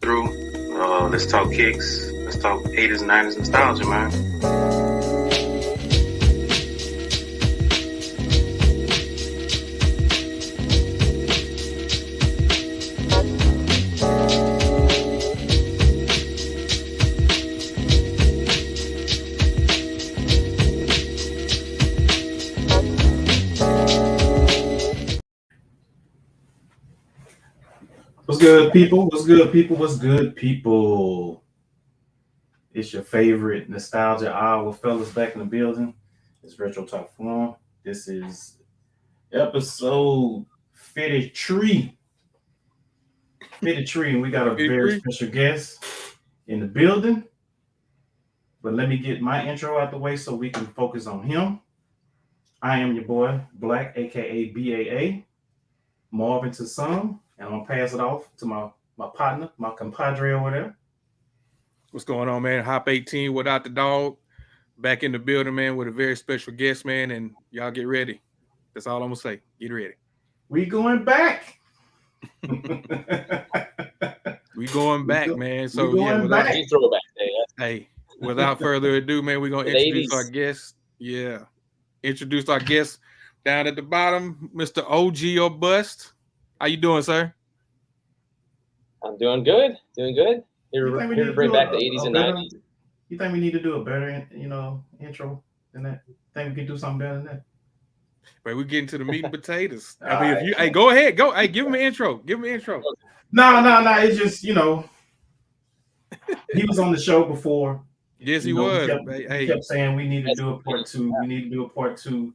through. Let's talk kicks. Let's talk 80s and 90s nostalgia, man. What's good, people? What's good, people? What's good, people? It's your favorite nostalgia hour, fellas, back in the building. It's Retro Talk Forum. This is episode 53. 53, and we got a very 53? special guest in the building. But let me get my intro out the way so we can focus on him. I am your boy, Black, aka BAA, Marvin to some, and I'm gonna pass it off to my partner, my compadre over there. What's going on, man? Hop 18 without the dog. Back in the building, man, with a very special guest, man. And y'all get ready. That's all I'm going to say. Get ready. We going back. We going back, man. So, going without, back. Throwback day. Hey, without further ado, man, we're going to introduce 80s. our guest. Yeah. Introduce our guest down at the bottom, Mr. OGorBust. How you doing, sir? I'm doing good. Doing good. Here to bring back the 80s and 90s. You think we need to do a better, intro than that? Think we can do something better than that? Right, we're getting to the meat and potatoes. All if you, hey, go ahead. Go. Hey, give him an intro. Give him an intro. No. It's just, he was on the show before. Yes, he was. He kept saying we need to do a part two. We need to do a part two.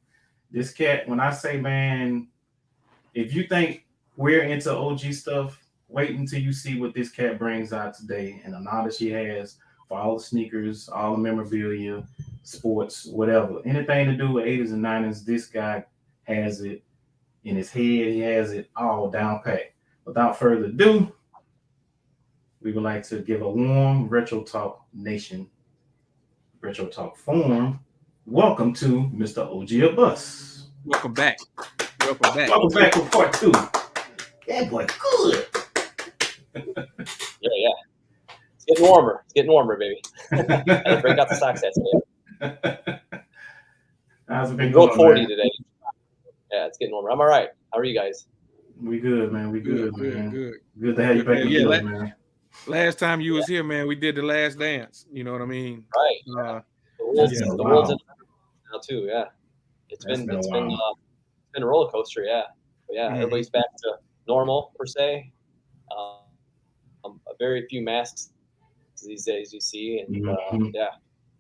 This cat, when I say, man, if you think we're into OG stuff, wait until you see what this cat brings out today and the knowledge she has for all the sneakers, all the memorabilia, sports, whatever. Anything to do with 80s and 90s, this guy has it in his head. He has it all down pat. Without further ado, we would like to give a warm Retro Talk Nation, Retro Talk Forum. Welcome to Mr. OGorBust. Welcome back. Welcome back. Welcome back for part two. That boy good. Yeah. It's getting warmer. It's getting warmer, baby. I didn't break out the socks today. How's it been Broke going, 40 man? today. Yeah, it's getting warmer. I'm all right. How are you guys? We good, man. We good, man. Good. Good to have you back in the building, man. Last time you was here, man, we did the last dance. You know what I mean? Right. The world's in now too. Yeah. It's been a roller coaster. Yeah. But yeah, everybody's back to normal per se. A very few masks these days you see, and yeah,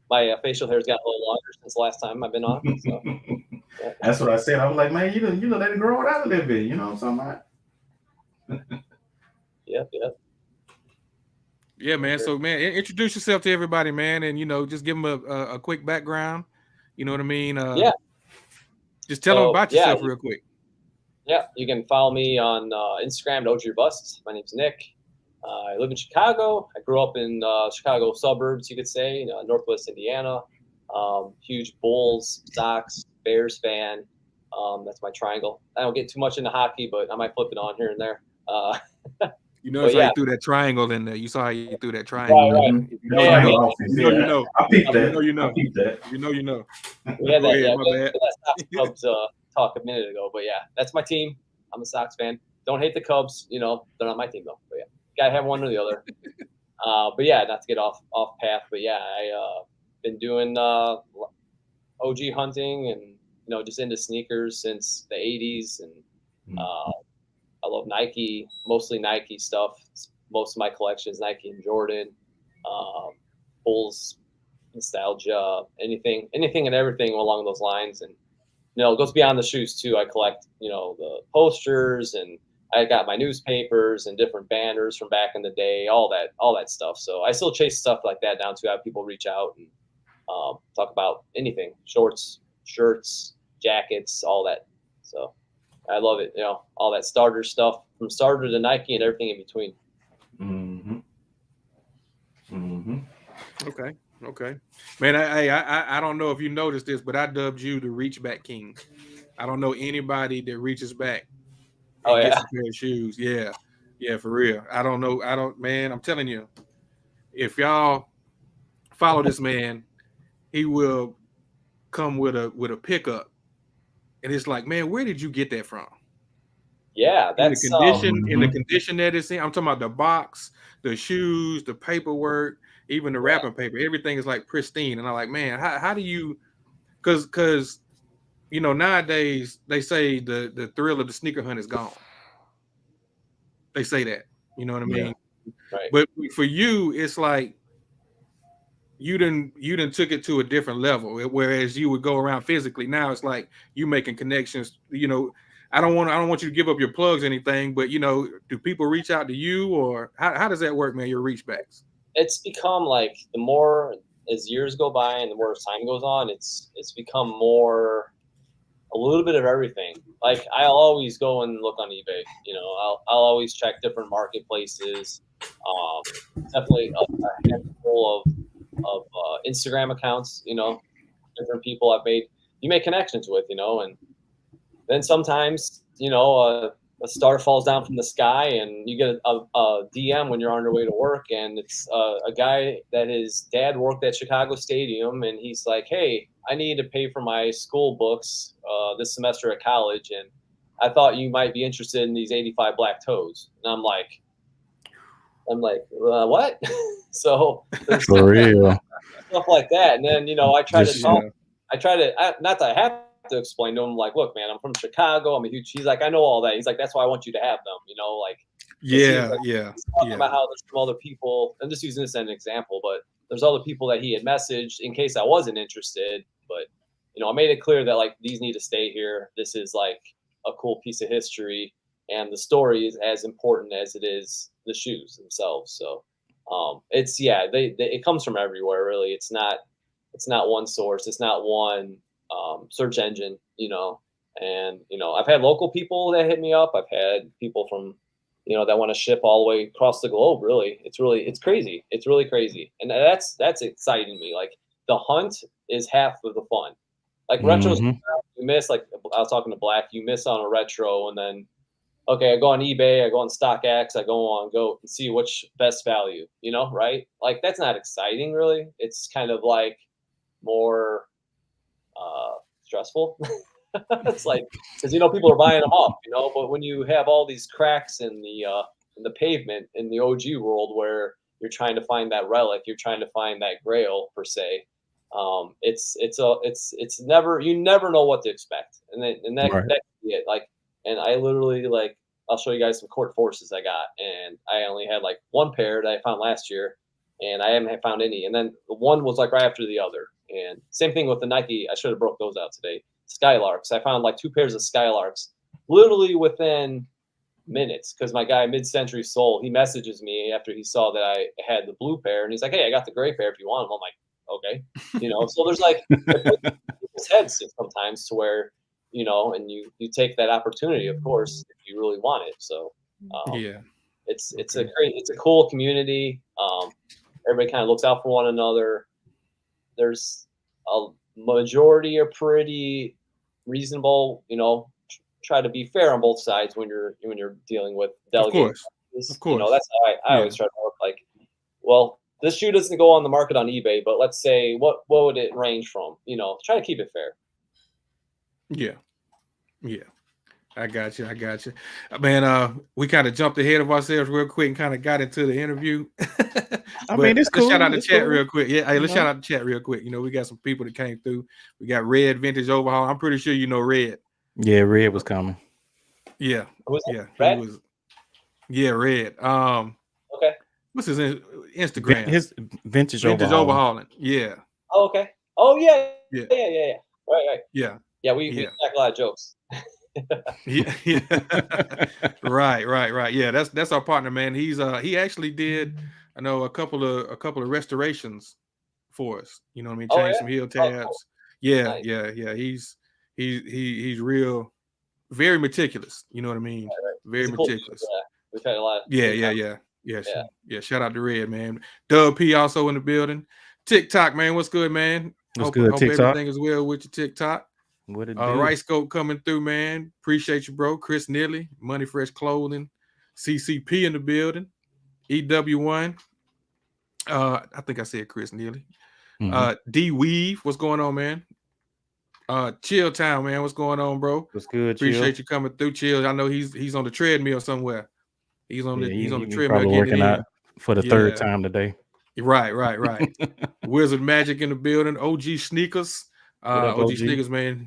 my facial hair's gotten a little longer since the last time I've been on. So, yeah. That's what I said. I was like, man, you know, let it grow it out a little bit. You know what I'm talking about? Yep. Yeah, man. So, man, introduce yourself to everybody, man, and just give them a quick background. You know what I mean? Yeah. Just tell them about yourself real quick. Yeah, you can follow me on Instagram at OGorBust. My name's Nick. I live in Chicago. I grew up in Chicago suburbs, you could say, Northwest Indiana. Huge Bulls, Sox, Bears fan. That's my triangle. I don't get too much into hockey, but I might flip it on here and there. You notice how you threw that triangle in there. You saw how you threw that triangle. Right. You know. I peeped that. You know. I peeped that. You know. We had that Cubs talk a minute ago, but yeah, that's my team. I'm a Sox fan. Don't hate the Cubs. They're not my team though. But yeah, gotta have one or the other. But yeah, not to get off path. But yeah, I been doing OG hunting and just into sneakers since the 80s, and I love Nike, mostly Nike stuff. Most of my collection is Nike and Jordan, Bulls, nostalgia, anything and everything along those lines. And it goes beyond the shoes too. I collect the posters, and I got my newspapers and different banners from back in the day, all that stuff. So I still chase stuff like that down to have people reach out and talk about anything, shorts, shirts, jackets, all that. So I love it. All that starter stuff from starter to Nike and everything in between. Okay. Man, I don't know if you noticed this, but I dubbed you the Reach Back King. I don't know anybody that reaches back. Oh yeah. Gets a pair of shoes. Yeah. Yeah, for real. I don't know. Man, I'm telling you, if y'all follow this man, he will come with a pickup. And it's like, man, where did you get that from? Yeah, In that's the condition that it's in. I'm talking about the box, the shoes, the paperwork, even the wrapping paper. Everything is like pristine. And I'm like, man, how do you? Because nowadays they say the thrill of the sneaker hunt is gone. They say that. You know what I mean? right. But for you, it's like you didn't took it to a different level. Whereas you would go around physically. Now it's like you making connections. I don't want you to give up your plugs or anything, but do people reach out to you, or how does that work, man? Your reach backs. It's become like the more as years go by and the more time goes on, it's become more a little bit of everything. Like I'll always go and look on eBay. I'll always check different marketplaces. Definitely a handful of Instagram accounts. Different people I've made. You make connections with. And then sometimes a star falls down from the sky and you get a DM when you're on your way to work, and it's a guy that his dad worked at Chicago Stadium, and he's like, hey, I need to pay for my school books this semester at college, and I thought you might be interested in these 85 black toes. And I'm like what? So there's For real. stuff like that. And then I try to not that I have to explain to him, like, look, man, I'm from Chicago, I'm a huge. He's like, I know all that. He's like, that's why I want you to have them. He's talking about how there's some other people. I'm just using this as an example, but there's other people that he had messaged in case I wasn't interested. But I made it clear that like these need to stay here. This is like a cool piece of history, and the story is as important as it is the shoes themselves. So it comes from everywhere, really. It's not one source. It's not one search engine, and I've had local people that hit me up. I've had people from that want to ship all the way across the globe. Really, it's crazy. It's really crazy, and that's exciting me. Like the hunt is half of the fun. Like retros, you miss. Like I was talking to Black, you miss on a retro, and then okay, I go on eBay, I go on StockX, I go and see which best value. Right? Like that's not exciting, really. It's kind of like more stressful. It's like because people are buying them up, but when you have all these cracks in the pavement in the OG world where you're trying to find that relic, you're trying to find that grail per se, it's never, you never know what to expect, and that can be it. Like, and I literally, like, I'll show you guys some court forces I got, and I only had like one pair that I found last year, and I haven't found any, and then the one was like right after the other. And same thing with the Nike. I should have broke those out today. Skylarks. I found like 2 pairs of Skylarks literally within minutes, because my guy Mid-Century Soul, he messages me after he saw that I had the blue pair, and he's like, hey, I got the gray pair if you want them. I'm like, okay. So there's like people's heads sometimes to where and you take that opportunity, of course, if you really want it. So it's a cool community. Everybody kind of looks out for one another. There's a majority are pretty reasonable, try to be fair on both sides when you're dealing with delegates. Of course. That's how I always try to work. Like, well, this shoe doesn't go on the market on eBay, but let's say what would it range from? Try to keep it fair. Yeah. I got you. Man, we kind of jumped ahead of ourselves real quick and kind of got into the interview. I mean, it's cool. Let's shout out the chat real quick. Yeah, hey, let's shout out the chat real quick. We got some people that came through. We got Red Vintage Overhaul. I'm pretty sure Red. Yeah, Red was coming. Yeah. Red? He was. Yeah, Red. Okay. What's his Instagram? His Vintage Overhauling. Yeah. Oh, okay. Oh, yeah. Right. Yeah. Yeah, we make a lot of jokes. yeah. Right. Yeah, that's our partner, man. He's he actually did, I know, a couple of restorations for us. You know what I mean? Change some heel tabs. Cool. Yeah, nice. Yeah. He's real, very meticulous. You know what I mean? Right. Very meticulous. Cool. Yeah. We've had a lot. Yeah. Shout out to Red, man. Dub P also in the building. TikTok, man. What's good, man? Hope everything is well with your TikTok. What it do? Right Scope coming through, man. Appreciate you, bro. Chris Neely, Money Fresh Clothing. CCP in the building. EW1. I think I said Chris Neely. D Weave, what's going on, man? Chill Town, man, what's going on, bro? What's good? Appreciate you coming through, Chill. I know he's on the treadmill somewhere. He's on the treadmill probably working out for the third time today. Right. Wizard Magic in the building. OG Sneakers. OG Sneakers, man.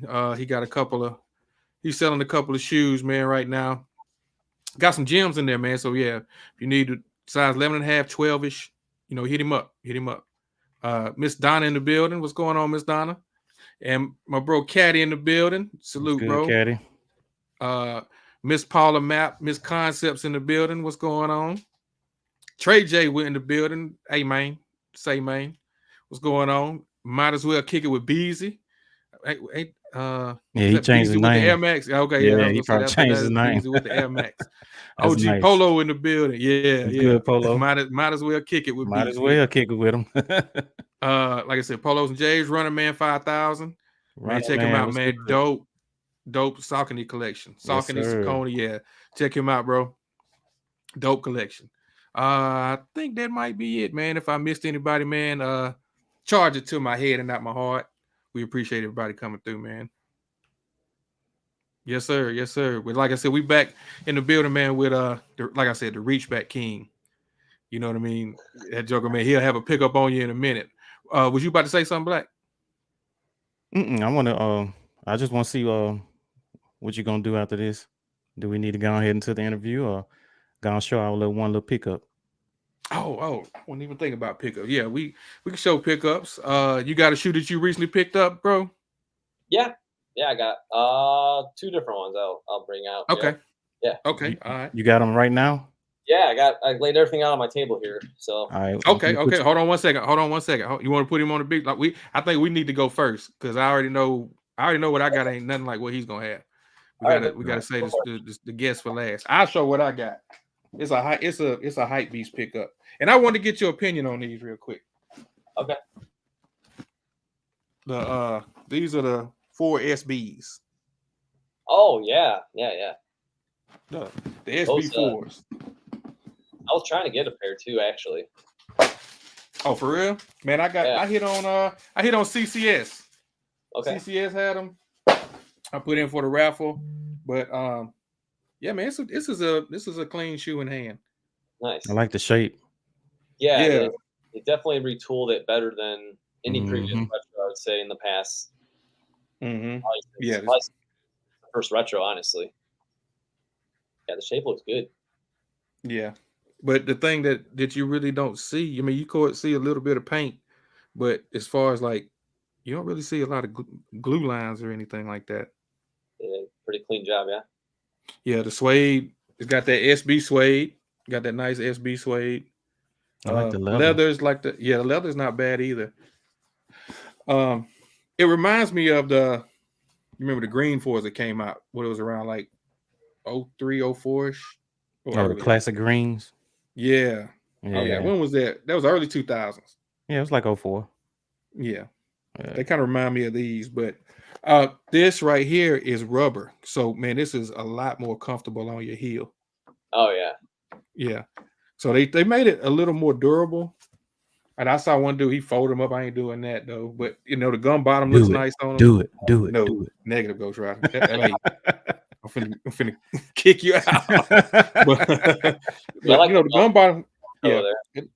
He's selling a couple of shoes, man, right now. Got some gems in there, man. So yeah, if you need a size 11.5, 12-ish, hit him up. Miss Donna in the building. What's going on, Miss Donna? And my bro Caddy in the building. Salute, good, bro. Caddy. Miss Paula Map, Miss Concepts in the building. What's going on? Trey J went in the building. Hey, man. Say, man. What's going on? Might as well kick it with Beezy. He changed his name. With the Air Max. Okay, yeah, he probably changed his name. Beezy with the Air Max. OG nice. Polo in the building. Yeah. Good, Polo. Might as well kick it with Might Beezy. as well kick it with him. Like I said, Polos and J's, Running Man 5000. Man, check him out, man. Good. Dope Saucony collection. Saucony, Saucony, yeah. Check him out, bro. Dope collection. I think that might be it, man. If I missed anybody, man, charge it to my head and not my heart. We appreciate everybody coming through, man. Yes, sir. Yes, sir. But like I said, we back in the building, man, with like I said, the Reach Back King. You know what I mean? That Joker, man, he'll have a pickup on you in a minute. Was you about to say something, Black? I just want to see what you're gonna do after this. Do we need to go ahead into the interview or gonna show our one little pickup? Oh, I wouldn't even think about pickup. Yeah, we can show pickups. You got a shoe that you recently picked up, bro? Yeah, I got 2 different ones I'll bring out. Okay. Yeah. Okay. All right. You got them right now? Yeah, I laid everything out on my table here. So all right. Okay. Hold on one second. You want to put him on the big I think we need to go first because I already know what I got ain't nothing like what he's gonna have. We gotta say the guest for last. I'll show what I got. It's a hype beast pickup. And I want to get your opinion on these real quick. Okay. These are the 4 SBs. Oh yeah. The SB4s. I was trying to get a pair too, actually. Oh, for real? Man, I hit on CCS. Okay. CCS had them. I put in for the raffle, but yeah, man, this is a clean shoe in hand. Nice. I like the shape. Yeah. They definitely retooled it better than any previous retro, I would say, in the past. Mm-hmm. Yeah. First retro, honestly. Yeah, the shape looks good. Yeah. But the thing that you really don't see, I mean, you could see a little bit of paint, but as far as like, you don't really see a lot of glue lines or anything like that. Yeah, pretty clean job, yeah. Yeah, the suede, it's got that SB suede, got that nice SB suede. I like the leather. Leather's like the leather's not bad either. It reminds me of you remember the green 4s that came out, what it was around like 03, 04-ish. The classic greens. Yeah. When was that? That was early 2000s. Yeah, it was like 04. Yeah. They kind of remind me of these, but this right here is rubber. So, man, this is a lot more comfortable on your heel. Oh, yeah. Yeah. So they made it a little more durable. And I saw one dude, he folded them up. I ain't doing that, though. But, the gum bottom looks nice on them. Do it. No, do it. Negative, Ghost Rider. I'm finna kick you out. but the gum bottom, yeah. That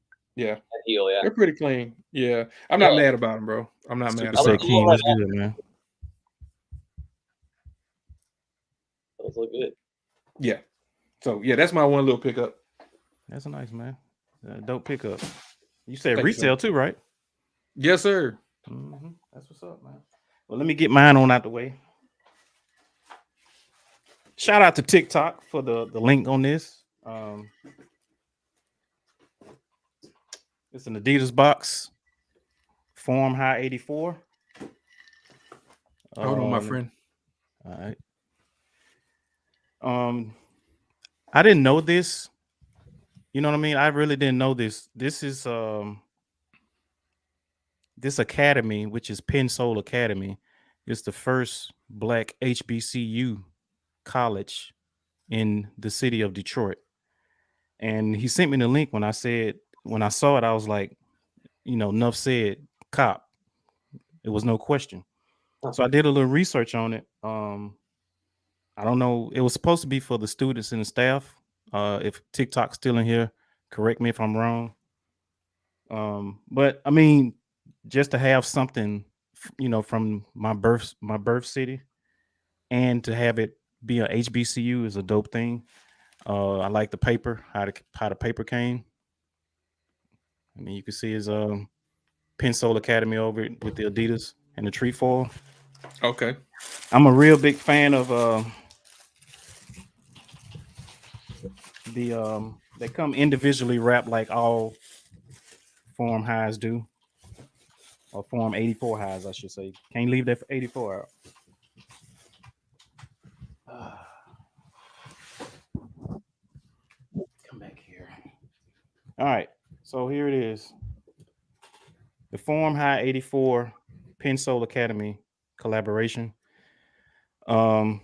heel, yeah. They're pretty clean. Yeah. I'm not mad about them, bro. I'm not mad about them. King, that's good, man. Those look good. Yeah. So, yeah, that's my one little pickup. That's nice, man. Dope pickup. You said retail too, right? Yes, sir. Mm-hmm. That's what's up, man. Well, let me get mine on out the way. Shout out to TikTok for the link on this. It's an Adidas box. Form High 84. Hold on, my friend. All right. I didn't know this. You know what I mean? I really didn't know this. This is this academy, which is Penn Soul Academy, is the first Black HBCU college in the city of Detroit. And he sent me the link. When I saw it, I was like, enough said, cop. It was no question. So I did a little research on it. I don't know. It was supposed to be for the students and the staff. If TikTok's still in here, correct me if I'm wrong. But I mean, just to have something, from my birth city, and to have it be a HBCU is a dope thing. I like the paper, how the paper came. I mean, you can see his Pensole Academy over it with the Adidas and the trefoil. Okay. I'm a real big fan of they come individually wrapped like all Form highs do, or Form 84 highs, I should say. Can't leave that for 84 out. Come back here. All right, so here it is. The Form High 84 Pensole Academy collaboration. I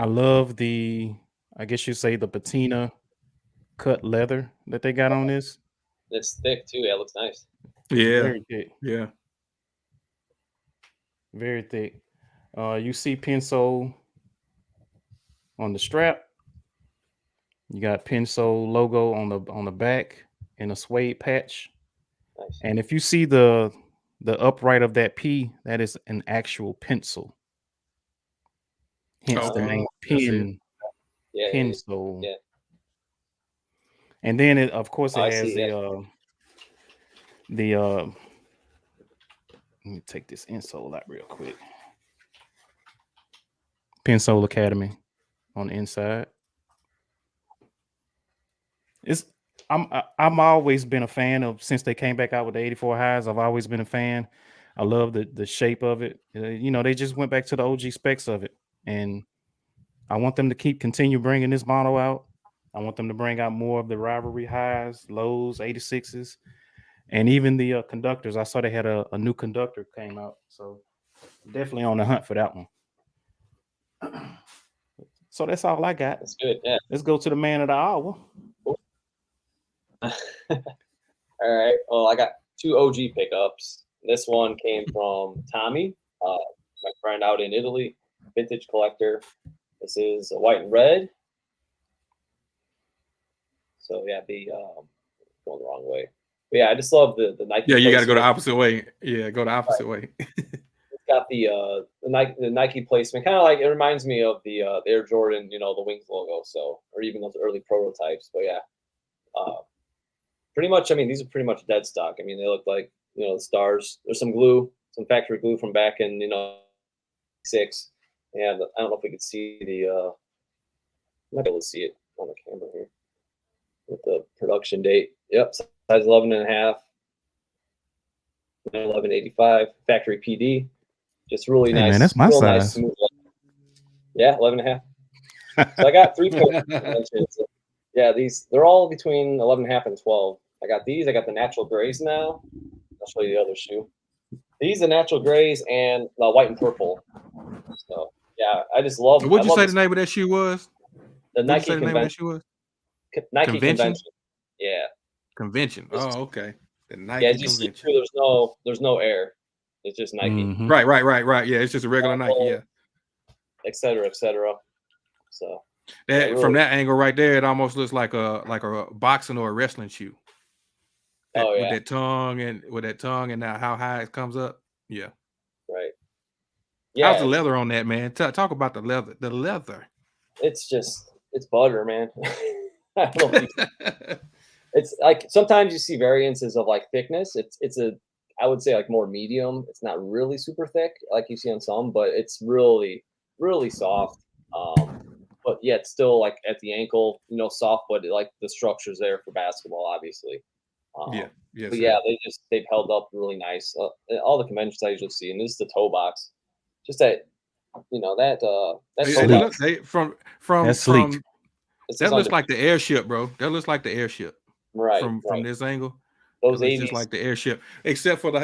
love I guess you say the patina cut leather that they got on this. It's thick too. Yeah, it looks nice. Yeah. Very thick. Yeah. Very thick. You see Pensole on the strap. You got Pensole logo on the back and a suede patch. Nice. And if you see the upright of that P, that is an actual pencil. Hence the name Pensole. Yeah. And then it has see, let me take this insole out real quick. Pensole Academy on the inside. I'm always been a fan of, since they came back out with the 84 highs. I've always been a fan. I love the shape of it. They just went back to the OG specs of it, and I want them to continue bringing this model out. I want them to bring out more of the rivalry highs, lows, 86s, and even the conductors. I saw they had a new conductor came out, so definitely on the hunt for that one. So that's all I got. That's good. Yeah. Let's go to the man of the hour. All right. Well, I got 2 OG pickups. This one came from Tommy, my friend out in Italy, vintage collector. This is a white and red. So yeah, going the wrong way. But yeah, I just love the Nike. Yeah, you got to go the opposite way. Yeah, go the opposite way. It's got the Nike placement, kind of like, it reminds me of the Air Jordan, the Wings logo. So, or even those early prototypes. But yeah, pretty much. I mean, these are pretty much dead stock. I mean, they look like the stars. There's some glue, some factory glue from back in 6. And I don't know if we could see the. I might be able to see it on the camera here with the production date. Yep, size 11.5, 1185, factory PD. Just really nice. Man, that's my size. Nice, smooth. Yeah, 11.5. So I got 3 dimensions. Yeah, they're all between 11.5 and 12. I got these. I got the natural grays now. I'll show you the other shoe. These are natural grays and white and purple. So yeah, I just love. What'd you say the name of that shoe was? The Nike Convention. Name of that shoe was? Nike Convention. Yeah. Convention. Oh, okay. The Nike Convention. See through, there's no air. It's just Nike. Mm-hmm. Right. Yeah, it's just a regular Nike. Yeah. Et cetera. So that, really, from that angle right there, it almost looks like a boxing or a wrestling shoe. With that tongue and how high it comes up. Yeah. Right. Yeah. How's the leather on that, man? Talk about the leather. The leather. It's butter, man. I don't know. It's like sometimes you see variances of like thickness. I would say like more medium. It's not really super thick like you see on some, but it's really, really soft. But yet still like at the ankle, soft, but like the structure's there for basketball, obviously. Yes. But yeah, they've held up really nice. All the convention sizes you'll see, and this is the toe box. Just that, that's sleek. That looks like the airship, bro. That looks like the airship. Right. From this angle. Those 80s. Just like the airship, except for the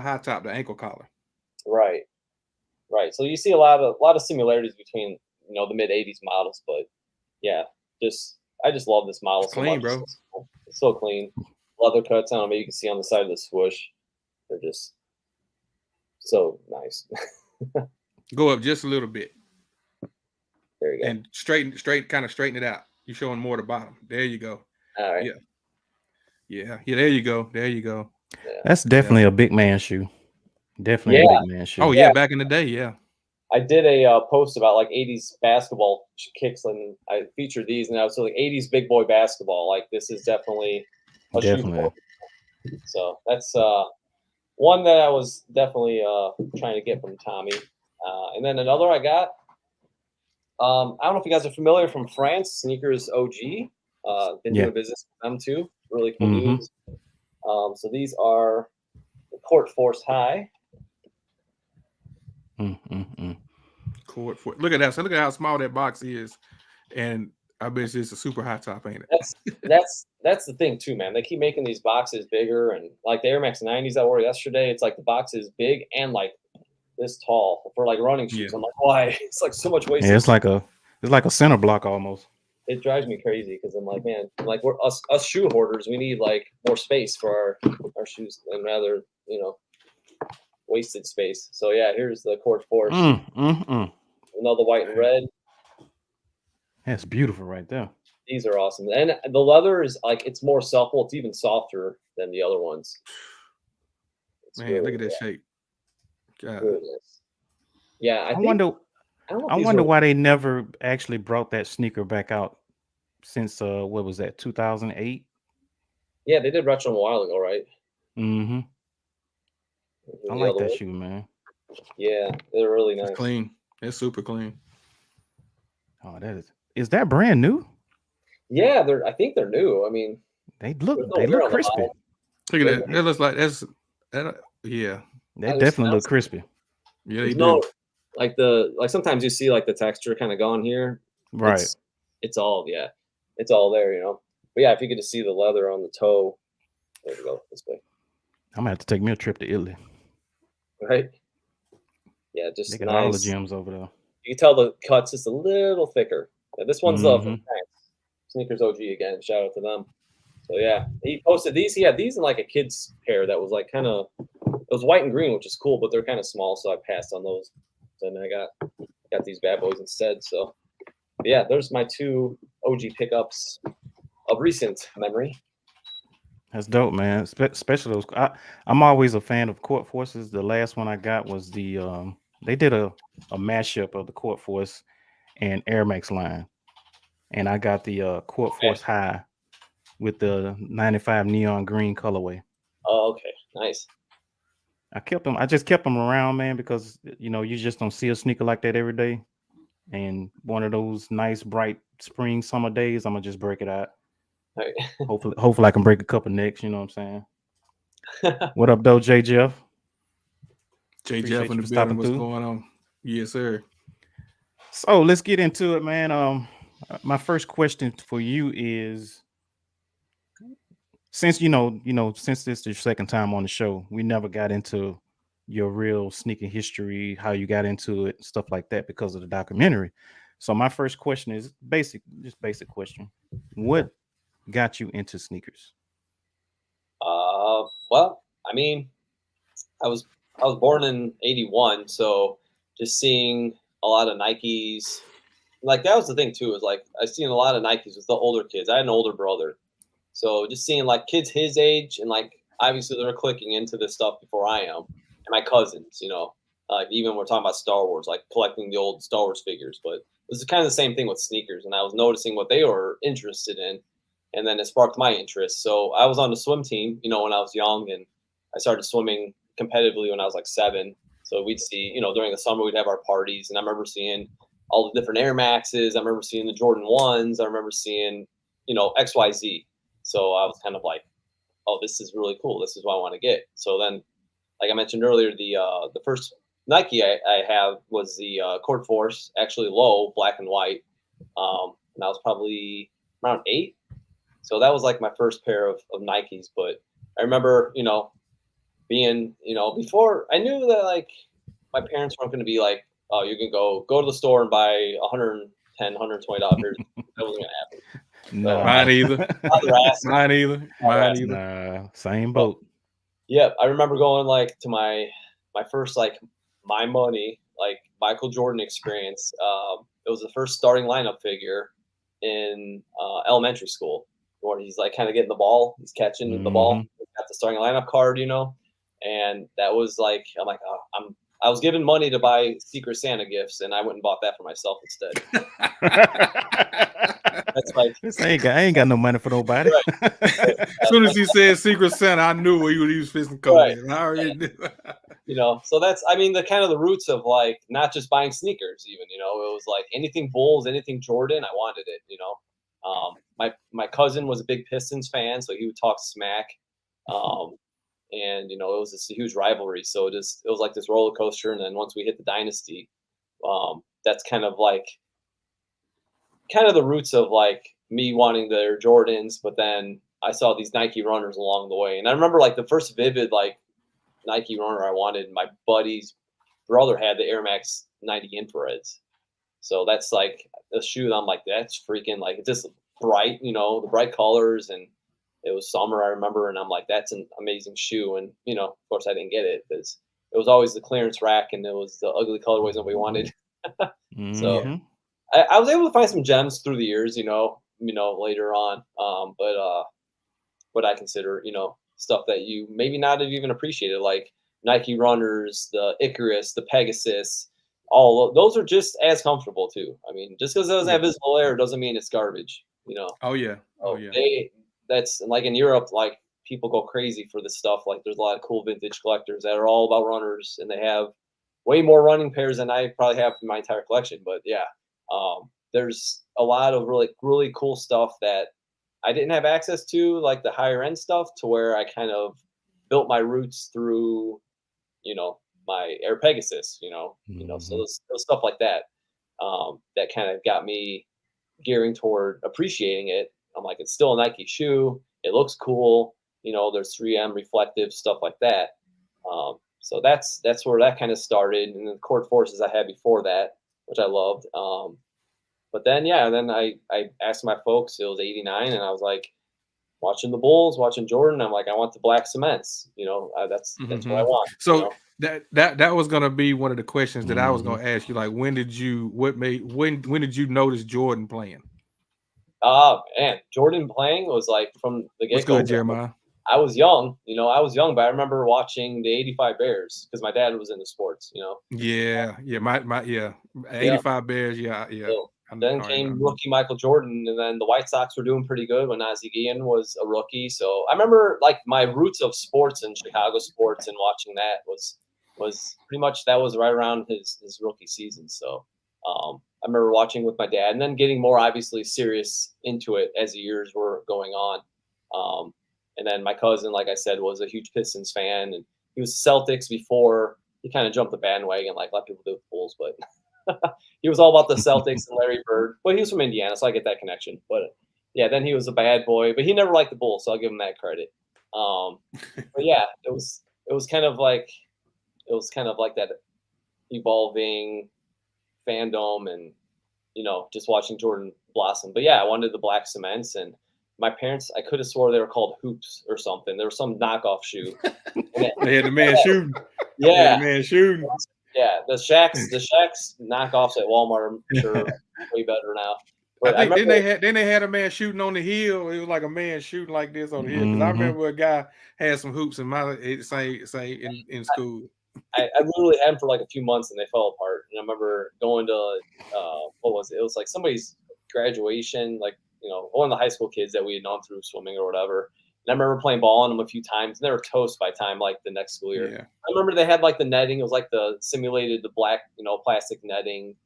high top, the ankle collar. Right. So you see a lot of similarities between the mid 80s models, but yeah, I just love this model It's so clean, much. bro. It's so clean. Leather cuts. I don't know. Maybe you can see on the side of the swoosh. They're just so nice. Go up just a little bit There you go. and kind of straighten it out. You're showing more the bottom. There you go. All right. Yeah. There you go. That's definitely a big man shoe. Definitely a big man shoe. Oh yeah, back in the day, yeah. I did a post about like 80s basketball kicks, and I featured these, and I was like 80s big boy basketball. Like this is definitely a shoe. So that's one that I was definitely trying to get from Tommy. And then another I got. I don't know if you guys are familiar from France, Sneakers OG. Been doing business with them too. Really cool dudes. So these are the Court Force High. Court Force. Look at that. So look at how small that box is, and I bet it's a super high top, ain't it? That's the thing too, man. They keep making these boxes bigger, and like the Air Max 90s I wore yesterday, it's like the box is big and like this tall for like running shoes. Yeah. I'm like, why? It's like so much waste. Yeah, it's like a center block almost. It drives me crazy because I'm like, man, like we're us shoe hoarders. We need like more space for our shoes, and rather wasted space. So yeah, here's the Court Force. Another white and red. That's beautiful right there. These are awesome, and the leather is like it's more supple. It's even softer than the other ones. Man, look at that shape. God. Yeah, I wonder why they never actually brought that sneaker back out since what was that, 2008? Yeah, they did retro a while ago, right? Mm-hmm. I like that shoe, man. Yeah, they're really nice. It's clean. It's super clean. Oh, is that brand new? Yeah, I think they're new. I mean, they look crispy. Look at that. That looks like yeah. They definitely look crispy. Yeah, they do. Like sometimes you see like the texture kind of gone here. Right. It's all there, But yeah, if you get to see the leather on the toe, there we go. This way. I'm gonna have to take me a trip to Italy. Right. Yeah, just they got nice. all the gems over there. You can tell the cut's just a little thicker. Yeah, this one's from France. Sneakers OG again. Shout out to them. So yeah, he posted these. He had these in like a kid's pair that was like kind of, it was white and green, which is cool, but they're kind of small, so I passed on those. And I got these bad boys instead. So yeah, there's my two OG pickups of recent memory. That's dope, man. Especially those. I'm always a fan of Court Forces. The last one I got was the they did a mashup of the Court Force and Air Max line, and I got the Court Force High with the 95 neon green colorway. Oh, okay, nice. I just kept them around, man, because you just don't see a sneaker like that every day. And one of those nice bright spring summer days, I'm gonna just break it out. Right. Hopefully I can break a couple necks, you know what I'm saying? What up though, J Jeff? J Jeff in the building, what's going on? Yes, sir. So let's get into it, man. My first question for you is, since since this is your second time on the show, we never got into your real sneaker history, how you got into it, stuff like that, because of the documentary. So my first question is basic question. What got you into sneakers? Well, I mean, I was born in 81, so just seeing a lot of Nikes, like that was the thing too, is like I seen a lot of Nikes with the older kids. I had an older brother. So just seeing like kids his age, and like obviously they're clicking into this stuff before I am, and my cousins, even we're talking about Star Wars, like collecting the old Star Wars figures. But this is kind of the same thing with sneakers, and I was noticing what they were interested in, and then it sparked my interest. So I was on the swim team, when I was young, and I started swimming competitively when I was like 7. So we'd see, during the summer we'd have our parties, and I remember seeing all the different Air Maxes. I remember seeing the Jordan 1s. I remember seeing, XYZ. So I was kind of like, oh, this is really cool. This is what I want to get. So then, like I mentioned earlier, the first Nike I have was the Court Force, actually low, black and white. And I was probably around 8. So that was like my first pair of Nikes. But I remember, being, before I knew that like my parents weren't going to be like, oh, you can go to the store and buy $110, $120 pairs. That wasn't gonna happen. Nah. Mine either. Other ass. Mine either. Mine either. Nah, same boat. Yeah, I remember going like to my first like my money like Michael Jordan experience. It was the first starting lineup figure in elementary school, where he's like kind of getting the ball, he's catching the ball, he's got the starting lineup card, you know, and that was like I'm like I was given money to buy Secret Santa gifts, and I went and bought that for myself instead. That's like I ain't got no money for nobody. Right. As soon as he said Secret Santa, I knew where he was fixing to come Right. in. I already knew. You know, so that's, I mean, the kind of the roots of like not just buying sneakers, even, you know, it was like anything Bulls, anything Jordan, I wanted it, you know. My cousin was a big Pistons fan, so he would talk smack, and you know, it was this huge rivalry. So it was like this roller coaster, and then once we hit the dynasty, that's kind of the roots of like me wanting their Jordans, but then I saw these Nike runners along the way, and I remember like the first vivid like Nike runner I wanted, my buddy's brother had the Air Max 90 infrareds. So that's like a shoe that I'm like, that's freaking like, it's just bright, you know, the bright colors, and it was summer, I remember, and I'm like, that's an amazing shoe. And, you know, of course I didn't get it because it was always the clearance rack and it was the ugly colorways that we wanted. So I was able to find some gems through the years, you know, later on. But what I consider, you know, stuff that you maybe not have even appreciated, like Nike runners, the Icarus, the Pegasus, all of those are just as comfortable too. I mean, just because those have visible air doesn't mean it's garbage, you know. Oh yeah. That's like in Europe, like people go crazy for this stuff. Like there's a lot of cool vintage collectors that are all about runners, and they have way more running pairs than I probably have in my entire collection. But yeah, there's a lot of really, really cool stuff that I didn't have access to, like the higher end stuff, to where I kind of built my roots through, you know, my Air Pegasus, you know, so those stuff like that, that kind of got me gearing toward appreciating it. I'm like, it's still a Nike shoe. It looks cool. You know, there's 3M reflective stuff like that. So that's where that kind of started. And then the Court Forces I had before that, which I loved. But then, yeah, then I asked my folks, it was 89, and I was like, watching the Bulls, watching Jordan, I'm like, I want the black cements, you know, that's what I want. So you know? that was going to be one of the questions that I was going to ask you, like, when did you notice Jordan playing? Man, Jordan playing was like from the get-go. What's good, Jeremiah? I was young, you know, but I remember watching the 85 Bears because my dad was into sports, you know. Yeah, 85 Bears, yeah. So then came rookie Michael Jordan, and then the White Sox were doing pretty good when Ozzie Guillen was a rookie. So I remember like my roots of sports and Chicago sports and watching that was pretty much, that was right around his rookie season. So I remember watching with my dad, and then getting more obviously serious into it as the years were going on. And then my cousin, like I said, was a huge Pistons fan, and he was Celtics before he kind of jumped the bandwagon like a lot of people do with Bulls, but he was all about the Celtics and Larry Bird. But he was from Indiana, so I get that connection. But yeah, then he was a bad boy, but he never liked the Bulls, so I'll give him that credit. But yeah, it was kind of like that evolving fandom, and you know, just watching Jordan blossom. But yeah, I wanted the black cements, and my parents, I could have swore they were called Hoops or something. There was some knockoff shoe. They had the man shooting. Yeah, the man shooting. Yeah, the Shaq's knockoffs at Walmart, I'm sure, way better now. But I think then they had a man shooting on the hill. It was like a man shooting like this on the hill. Because I remember a guy had some hoops in my in school. I literally had them for like a few months, and they fell apart. And I remember going to what was it? It was like somebody's graduation, like, you know, one of the high school kids that we had known through swimming or whatever. And I remember playing ball on them a few times, and they were toast by time like the next school year. Yeah. I remember they had like the netting. It was like the black, you know, plastic netting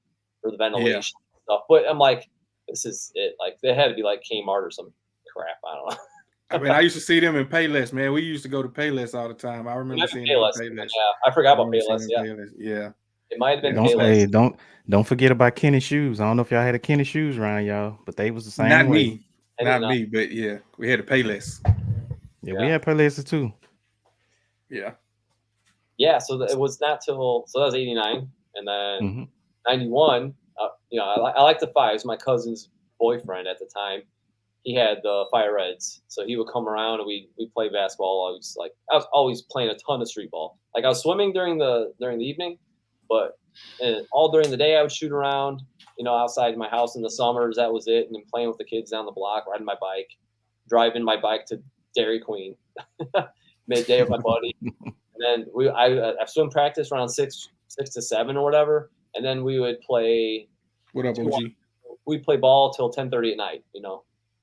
for the ventilation stuff. But I'm like, this is it. Like they had to be like Kmart or some crap. I don't know. I mean, I used to see them in Payless, man. We used to go to Payless all the time. I remember seeing them in Payless. Yeah, I forgot about Payless. Yeah. It might have been Payless. Hey, don't forget about Kenny shoes. I don't know if y'all had a Kenny shoes around y'all, but they was the same Not way. Not me, but yeah, we had a Payless. Yeah, we had Paylesses too. Yeah. Yeah, so it was not till, so that was 89, and then 91. You know, I like the fives. My cousin's boyfriend at the time, he had the Fire Reds, so he would come around and we play basketball. I was always playing a ton of street ball. Like I was swimming during the evening, but all during the day I would shoot around, outside my house in the summers. That was it, and then playing with the kids down the block, riding my bike, driving my bike to Dairy Queen midday with my buddy, and then I swim practice around 6 to 7 or whatever, and then we would play. What up, OG? We'd play ball till 10:30 at night,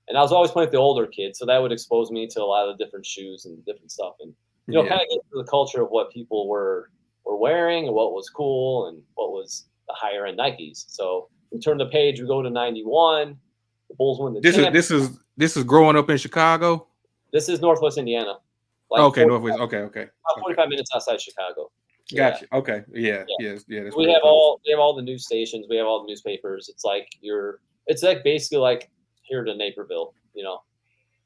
And I was always playing with the older kids, so that would expose me to a lot of different shoes and different stuff, and kind of get into the culture of what people were wearing and what was cool and what was the higher end Nikes. So we turn the page, we go to 91. The Bulls win the championship. This is growing up in Chicago. This is Northwest Indiana. Okay, Northwest. Okay. About 45 minutes outside Chicago. Gotcha. Yeah. Okay. Yeah. That's we have all the news stations. We have all the newspapers. It's like basically like here to Naperville,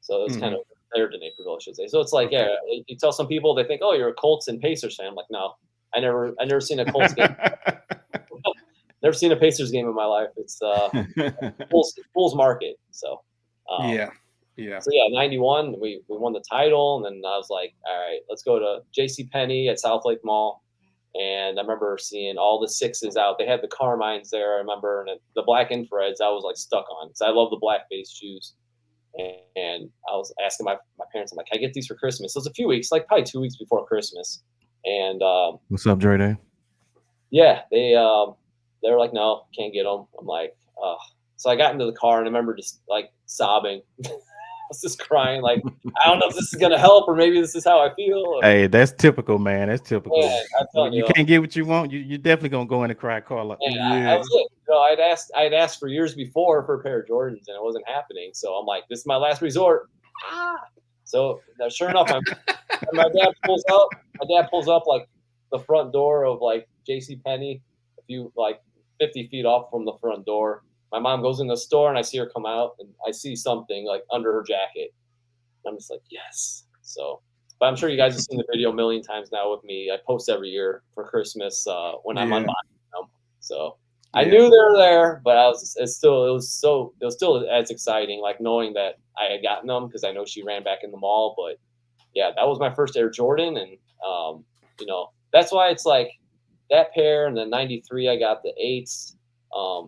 So it's kind of there to Naperville, I should say. So it's like, you tell some people, they think, oh, you're a Colts and Pacers fan. I'm like, no, I never seen a Colts game. Never seen a Pacers game in my life. It's Bulls market. So yeah. So 91, we won the title, and then I was like, all right, let's go to JCPenney at South Lake Mall. And I remember seeing all the 6s out. They had the Carmines there, I remember, and the black infrareds I was like stuck on because I love the black base shoes. And I was asking my parents, I'm like, can I get these for Christmas? So it was a few weeks, like probably 2 weeks before Christmas. And what's up, Dre Day? Yeah, they were like, no, can't get them. I'm like, so I got into the car and I remember just like sobbing. I was just crying, like, I don't know if this is gonna help or maybe this is how I feel. Hey, that's typical, man. That's typical. Yeah, I'm telling you can't get what you want. You're definitely gonna go in and cry, Carla. Yeah, that was it. I'd asked for years before for a pair of Jordans and it wasn't happening. So I'm like, this is my last resort. So sure enough, my dad pulls up. My dad pulls up like the front door of like JCPenney, a few like 50 feet off from the front door. My mom goes in the store and I see her come out and I see something like under her jacket. I'm just like, yes. So, but I'm sure you guys have seen the video a million times now with me. I post every year for Christmas when I'm unboxing them. So I knew they were there, but it was still as exciting, like knowing that I had gotten them because I know she ran back in the mall. But yeah, that was my first Air Jordan, and that's why it's like that pair, and then 93 I got the 8s.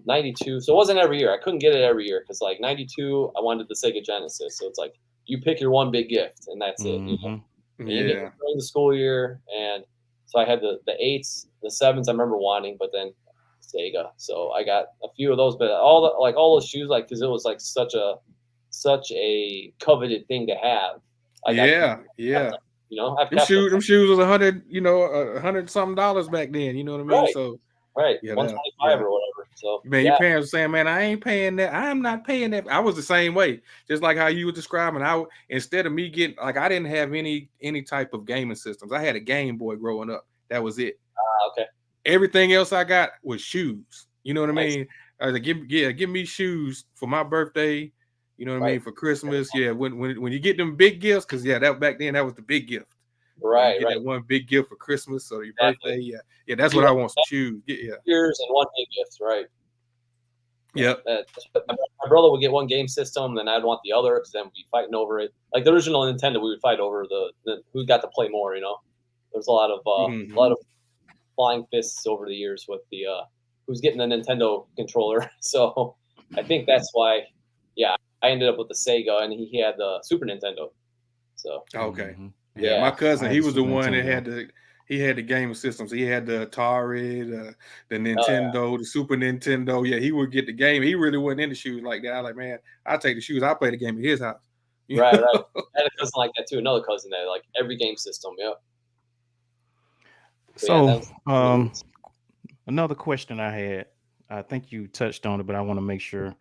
92, so it wasn't every year. I couldn't get it every year because like 92 I wanted the Sega Genesis, so it's like you pick your one big gift and that's it. And you get it during the school year, and so I had the 8s, the 7s I remember wanting, but then Sega, so I got a few of those. But all those shoes, like, because it was like such a coveted thing to have. Them shoes was $100 something back then, you know what I mean? Right. So right, 125 or whatever. So man, your parents were saying, man, I ain't paying that. I'm not paying that. I was the same way, just like how you were describing. Instead of me getting, like, I didn't have any type of gaming systems. I had a Game Boy growing up. That was it. Okay. Everything else I got was shoes. You know what I mean? I was like, give me shoes for my birthday. You know what I mean? For Christmas. Yeah. When you get them big gifts, because back then that was the big gift. Right. That one big gift for Christmas or your birthday. Yeah. That's what I want to choose. Yeah. Years and one big gift, right? Yep. My brother would get one game system, then I'd want the other because then we'd be fighting over it. Like the original Nintendo, we would fight over the who got to play more. There's a lot of flying fists over the years with the who's getting the Nintendo controller. So I think that's why. Yeah, I ended up with the Sega, and he had the Super Nintendo. So okay. Yeah, my cousin, he was the one that had the game systems. He had the Atari, the Nintendo, the Super Nintendo. Yeah, he would get the game. He really wasn't into shoes like that. I was like, man, I'll take the shoes. I'll play the game at his house. Right. I had a cousin like that too. Another cousin that like every game system. Yep. So another question I had, I think you touched on it, but I want to make sure.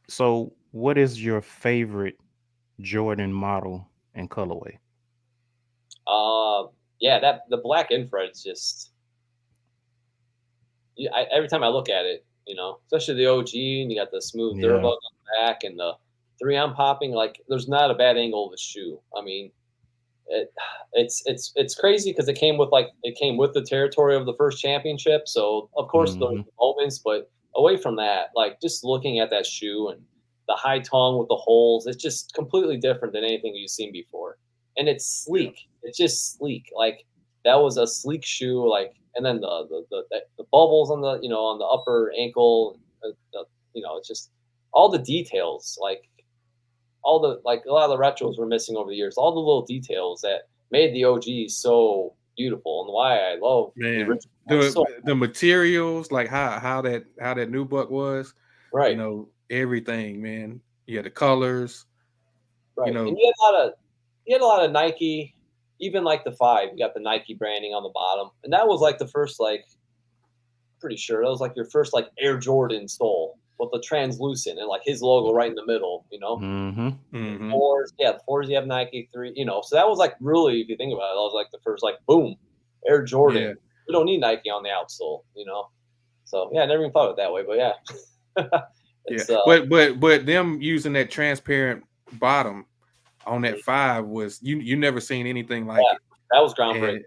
So what is your favorite Jordan model and colorway? The black infrared is just. Every time I look at it, especially the OG, and you got the smooth Durabug on the back and the 3-on popping. Like, there's not a bad angle of the shoe. I mean, it's crazy because it came with the territory of the first championship. So of course there were moments, but away from that, like just looking at that shoe and the high tongue with the holes. It's just completely different than anything you've seen before, and it's sleek. It's just sleek. Like that was a sleek shoe. Like, and then the bubbles on the on the upper ankle. It's just all the details. Like all the a lot of the retros were missing over the years. All the little details that made the OG so beautiful, and why I love the Man, original. the materials, like how that new buck was, Right. Everything, man. Yeah, the colors, Right. And you had a lot of Nike, even like the 5, you got the Nike branding on the bottom. And that was like the first pretty sure that was like your first Air Jordan sole with the translucent and like his logo right in the middle, Mm-hmm. Mm-hmm. The 4s you have Nike 3, so that was like really, if you think about it, that was like the first boom, Air Jordan. Yeah. We don't need Nike on the outsole, So yeah, I never even thought of it that way, but yeah. But them using that transparent bottom on that 5 was you never seen anything like it. That was groundbreaking.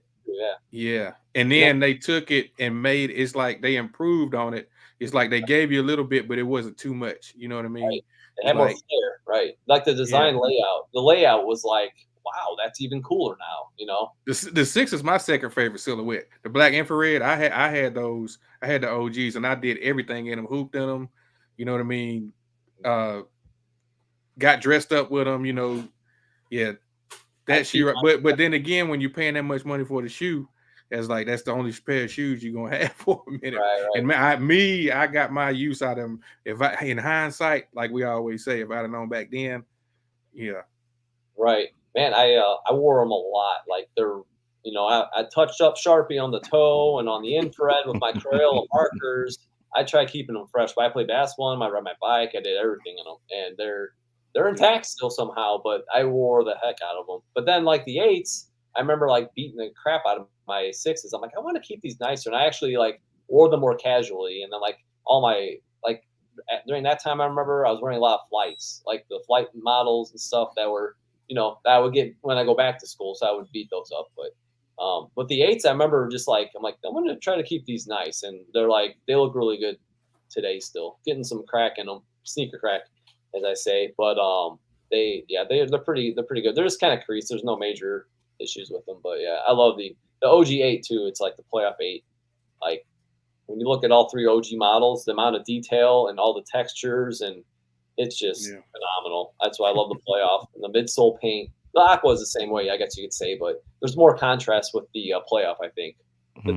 Yeah. And then they took it and made it's like they improved on it. It's like they gave you a little bit, but it wasn't too much. You know what I mean? Right. They had more flair, right? Like the design layout. The layout was like, wow, that's even cooler now, The 6 is my second favorite silhouette. The black infrared, I had those. I had the OGs, and I did everything in them, hooped in them. You know what I mean? Got dressed up with them. Yeah, that shoe. But then again, when you're paying that much money for the shoe, that's the only pair of shoes you're gonna have for a minute. Right. And I got my use out of them. In hindsight, like we always say, if I'd have known back then, yeah. Right, man. I wore them a lot. Like they're, I touched up Sharpie on the toe and on the infrared with my Crayola markers. I try keeping them fresh. But I play basketball, I ride my bike, I did everything in them, and they're intact still somehow. But I wore the heck out of them. But then like the 8s, I remember beating the crap out of my 6s. I'm like, I want to keep these nicer, and I actually wore them more casually. And then all my during that time, I remember I was wearing a lot of flights, like the flight models and stuff that were, that I would get when I go back to school. So I would beat those up. But the 8s, I remember just I'm going to try to keep these nice. And they're they look really good today still. Getting some crack in them, sneaker crack, as I say. But they're pretty good. They're just kind of creased. There's no major issues with them. But yeah, I love the OG 8 too. It's like the playoff 8. When you look at all 3 OG models, the amount of detail and all the textures, and it's just phenomenal. That's why I love the playoff and the midsole paint. The Aqua is the same way, I guess you could say, but there's more contrast with the playoff. I think the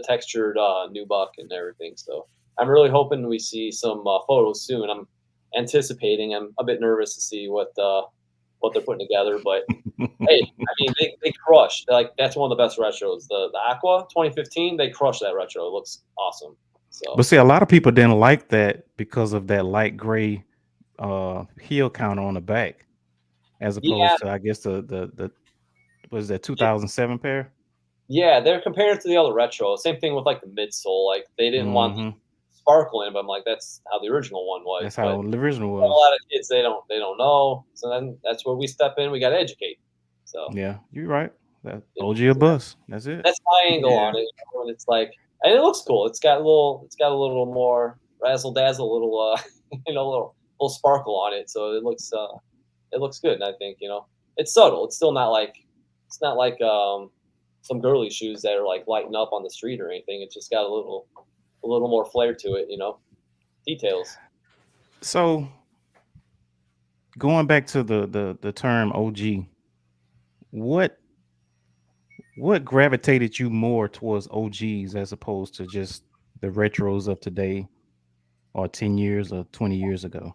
textured nubuck and everything. So I'm really hoping we see some photos soon. I'm anticipating. I'm a bit nervous to see what they're putting together, but hey, I mean, they crushed. That's one of the best retros. The Aqua 2015, they crushed that retro. It looks awesome. So, but see, a lot of people didn't like that because of that light gray heel counter on the back, as opposed to, I guess, the was that 2007 pair? Yeah, they're comparing it to the other retro. Same thing with the midsole. They didn't want the sparkle in, but I'm like, that's how the original one was. That's how the original was. A lot of kids, they don't know. So then that's where we step in. We got to educate. So yeah, you're right. That OGorBust. That's it. That's my angle on it. And it's and it looks cool. It's got a little more razzle dazzle, little little sparkle on it. So it looks good. And I think it's subtle. It's still not it's not like some girly shoes that are lighting up on the street or anything. It's just got a little more flair to it, details. So going back to the term OG, what gravitated you more towards OGs as opposed to just the retros of today, or 10 years or 20 years ago?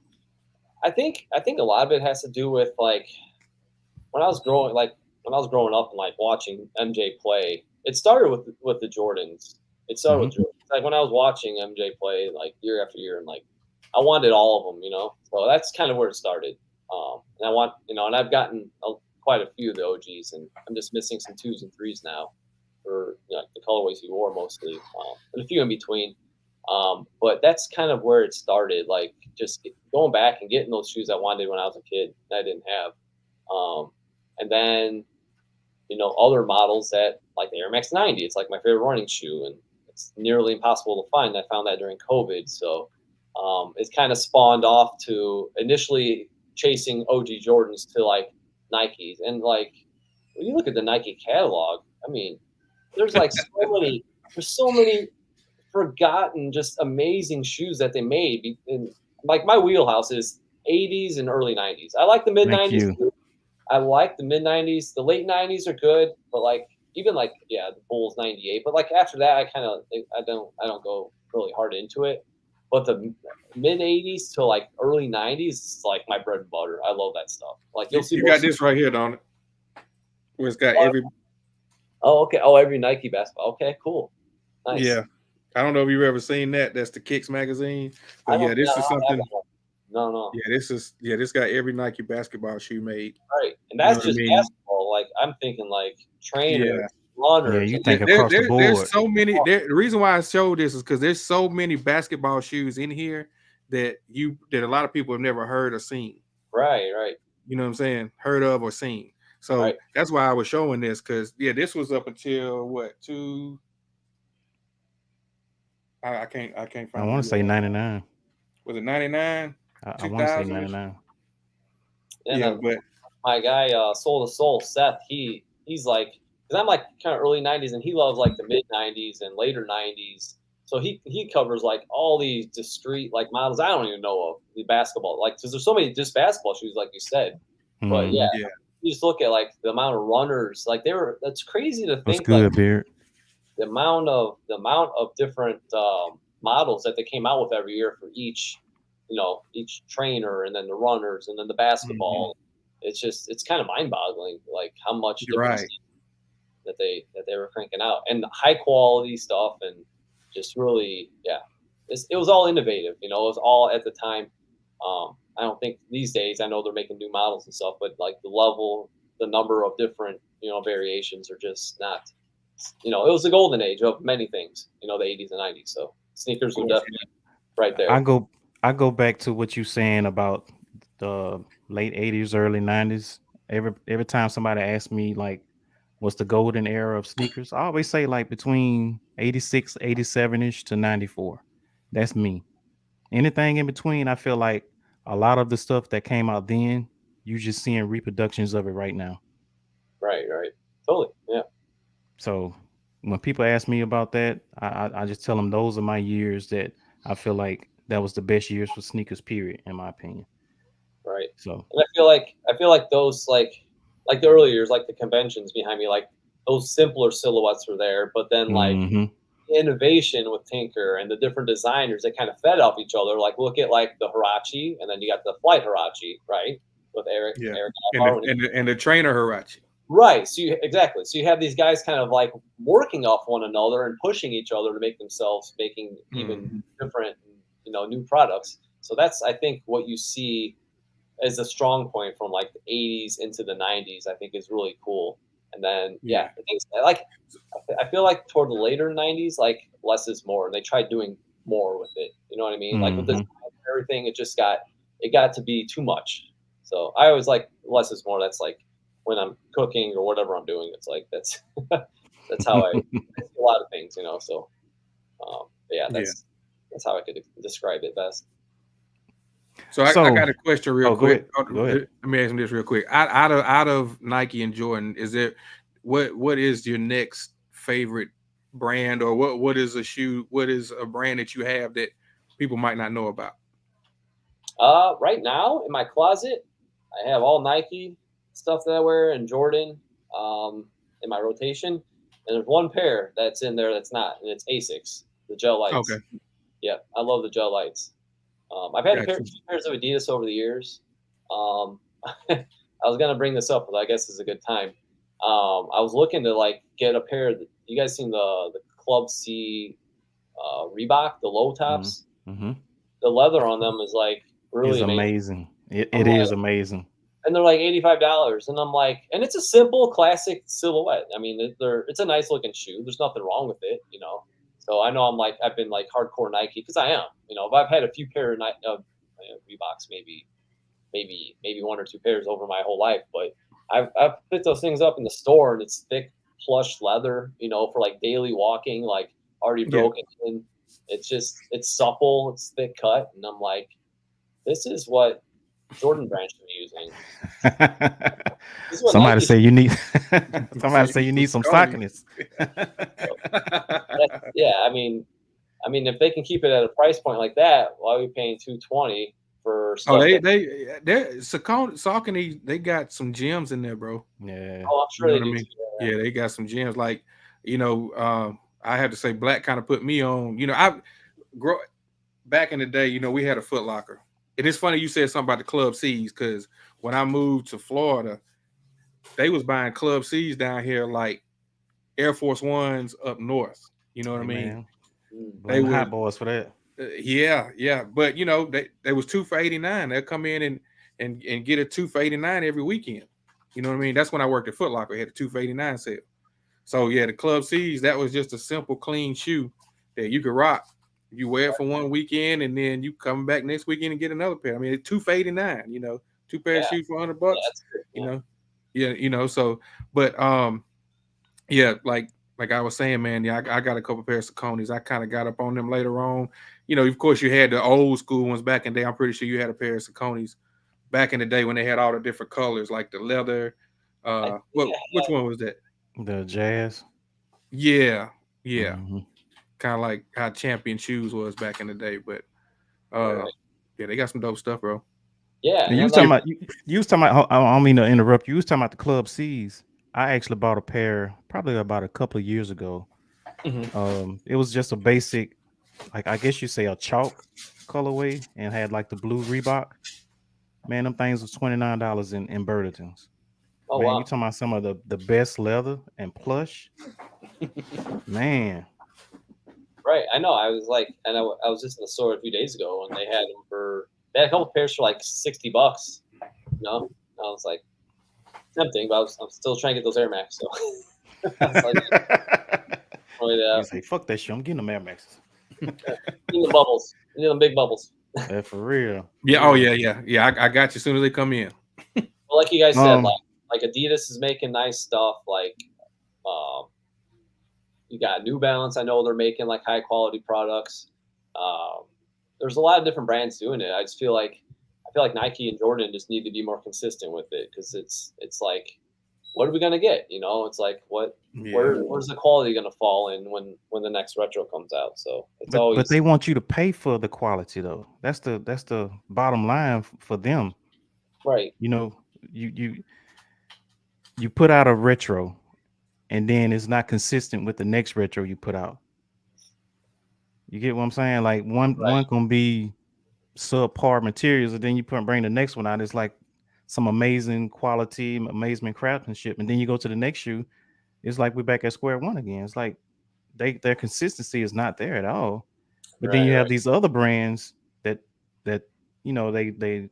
I think a lot of it has to do with when I was growing up and watching MJ play. It started with the Jordans. It started with Jordans. When I was watching MJ play year after year, and I wanted all of them, So that's kind of where it started. And I want, and I've gotten quite a few of the OGs, and I'm just missing some 2s and 3s now for the colorways he wore mostly, and a few in between. But that's kind of where it started, just going back and getting those shoes I wanted when I was a kid that I didn't have. And then, other models that the Air Max 90, it's my favorite running shoe, and it's nearly impossible to find. I found that during COVID. So It's kind of spawned off to initially chasing OG Jordans to like Nikes. And like when you look at the Nike catalog, I mean, there's like there's so many forgotten, just amazing shoes that they made. And like my wheelhouse is 80s and early 90s. I like the mid Thank 90s you. too. I like the mid 90s. The late 90s are good, but like even like the Bulls 98. But like after that, I don't go really hard into it. But the mid 80s to like early 90s is like my bread and butter. I love that stuff. Like you'll see. You got this right here, don't it? Where it's got every. Oh, okay. Oh, every Nike basketball. Okay, cool. Nice. Yeah. I don't know if you've ever seen that. That's the Kicks magazine. But yeah, this is something. No. Yeah, this got every Nike basketball shoe made. Right, and that's just basketball. Like I'm thinking, like trainers, runners. Yeah, you think across the board. There's so many. The reason why I showed this is because there's so many basketball shoes in here that a lot of people have never heard or seen. Right. You know what I'm saying? Heard of or seen. So that's why I was showing this because this was up until what I can't find. I want to say 99. Was it 99? I want to say 99. Yeah, but my guy, Soul to Soul, Seth, he's like, because I'm like kind of early 90s, and he loves like the mid 90s and later 90s. So he covers like all these discrete like models I don't even know of the basketball, like because there's so many just basketball shoes, like you said. But yeah, you just look at like the amount of runners, like that's crazy to think. That's good, like, Beard. The amount of different models that they came out with every year for each trainer, and then the runners, and then the basketball. It's kind of mind-boggling, like how much different that they were cranking out, and high quality stuff, and just really, it was all innovative. It was all at the time. I don't think these days, I know they're making new models and stuff, but like the number of different variations are just not. It was the golden age of many things. The 80s and 90s. So sneakers were definitely right there. I go back to what you're saying about the late 80s, early 90s. Every time somebody asks me like what's the golden era of sneakers, I always say like between 86, 87-ish to 94. That's me. Anything in between, I feel like a lot of the stuff that came out then, you're just seeing reproductions of it right now. Right. Totally. Yeah. So when people ask me about that, I just tell them those are my years that I feel like that was the best years for sneakers, period, in my opinion. Right. So and I feel like those like the early years, like the conventions behind me, like those simpler silhouettes were there, but then like innovation with Tinker and the different designers that kind of fed off each other. Like look at like the Huarache, and then you got the Flight Huarache, right? With Eric. And the trainer Huarache. Right. So you have these guys kind of like working off one another and pushing each other to make themselves making even different, new products. So that's, I think, what you see as a strong point from like the 80s into the 90s, I think is really cool. And then, I think I feel like toward the later 90s, like less is more. They tried doing more with it. You know what I mean? Like with this everything, it got to be too much. So I always like less is more. That's like when I'm cooking or whatever I'm doing, it's like that's how I see a lot of things, So that's how I could describe it best. So I got a question real quick. Go ahead. Let me ask you this real quick. Out of Nike and Jordan, is there what is your next favorite brand, or what is a shoe? What is a brand that you have that people might not know about? Right now in my closet, I have all Nike stuff that I wear and Jordan in my rotation, and there's one pair that's in there that's not, and it's Asics, the gel lights. Okay. Yeah, I love the gel lights. I've had two pairs of Adidas over the years. I was gonna bring this up, but I guess it's a good time. I was looking to like get a pair of you guys seen the Club C Reebok, the low tops? The leather on them is like really amazing. It is amazing. And they're like $85, and I'm like, and it's a simple classic silhouette. I mean, it's a nice looking shoe. There's nothing wrong with it, So I know I've been like hardcore Nike because I am, but I've had a few pair of Reeboks, maybe one or two pairs over my whole life. But I've picked those things up in the store, and it's thick plush leather, for like daily walking, like already broken in. It's supple, it's thick cut, and I'm like, this is what Jordan Brand should be using. This is what Somebody Nike say you need. Somebody Somebody say you need some stockiness. yeah, I mean, if they can keep it at a price point like that, why are we paying $220 for stuff? Oh, they're Saucony, they got some gems in there, bro. Yeah. Oh, I'm sure You know they what I do. mean? Yeah, they got some gems. Like, you know, I have to say, Black kind of put me on. You know, I back in the day, you know, we had a Foot Locker. And it's funny you said something about the Club C's, because when I moved to Florida, they was buying Club C's down here like Air Force Ones up north. You know what I mean? Man. They Blame were hot boys for that. yeah. But you know, they was 2 for $89. They'll come in and get a 2 for $89 every weekend. You know what I mean? That's when I worked at Foot Locker. I had a 2 for $89 sale. So yeah, the Club C's, that was just a simple, clean shoe that you could rock. You wear it for one weekend, and then you come back next weekend and get another pair. I mean, it's 2 for $89. You know, 2 pair of shoes for $100. You know, you know. So, but yeah, like I was saying, man, yeah, I got a couple pairs of Sauconys. I kind of got up on them later on. You know, of course, you had the old school ones back in the day. I'm pretty sure you had a pair of Sauconys back in the day when they had all the different colors, like the leather. Which one was that? The Jazz. Yeah. Mm-hmm. Kind of like how Champion shoes was back in the day, but yeah, they got some dope stuff, bro. Yeah, And you was talking about you was talking about. I don't mean to interrupt. You was talking about the Club C's. I actually bought a pair probably about a couple of years ago. Mm-hmm. It was just a basic, like I guess you say a chalk colorway, and had like the blue Reebok. Man, them things was $29 in Burlington's. Oh, man, wow. you talking about some of the best leather and plush. Man. Right, I know. I was like, and I was just in the store a few days ago, and they had a couple pairs for like $60. You know, I was like, tempting, but I'm still trying to get those Air Max. So I was like, you say, fuck that shit. I'm getting them Air Maxes. Need the bubbles. Need them big bubbles. Yeah, for real. Yeah. Oh yeah. I got you as soon as they come in. Well, like you guys said, like Adidas is making nice stuff. Like, you got New Balance. I know they're making like high quality products. There's a lot of different brands doing it. I feel like Nike and Jordan just need to be more consistent with it, because it's like, what are we gonna get? You know, it's like where's the quality gonna fall in when the next retro comes out? So it's always. But they want you to pay for the quality though. That's the bottom line for them. Right. You know, you put out a retro, and then it's not consistent with the next retro you put out. You get what I'm saying? Like one gonna be subpar materials, and then you bring the next one out. It's like some amazing quality, amazing craftsmanship, and then you go to the next shoe. It's like we're back at square one again. It's like their consistency is not there at all. But then you have these other brands that you know they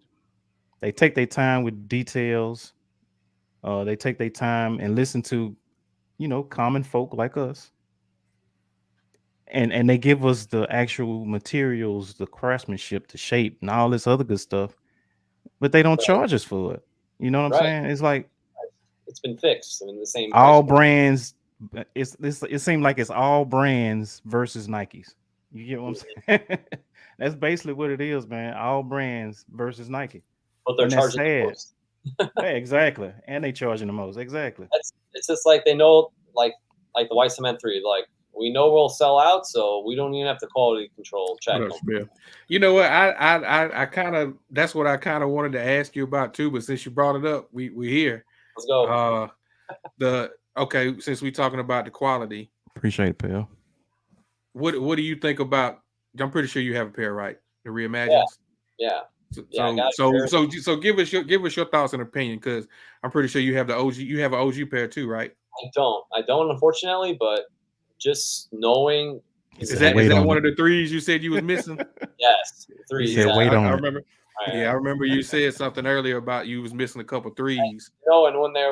take their time with details. They take their time and listen to, you know, common folk like us. And they give us the actual materials, the craftsmanship, the shape, and all this other good stuff. But they don't charge us for it. You know what I'm saying? It's like it's been fixed. I mean, the same. All brands. It seems like it's all brands versus Nikes. You get what I'm saying? That's basically what it is, man. All brands versus Nike. But they're charging the most. Yeah, exactly. And they charging the most. Exactly. It's just like they know, like the White Cement 3, like, we know we'll sell out, so we don't even have to quality control check them. You know what? I kind of, that's what I kind of wanted to ask you about too. But since you brought it up, we here. Let's go. Okay, since we're talking about the quality, appreciate it, pal. What do you think about? I'm pretty sure you have a pair, right? The reimagined. Yeah. So give us your thoughts and opinion, because I'm pretty sure you have the OG. You have an OG pair too, right? I don't, unfortunately, but just knowing. Is that one of the threes you said you was missing? Yes, threes. I remember. Yeah, I remember you said something earlier about you was missing a couple threes. And when they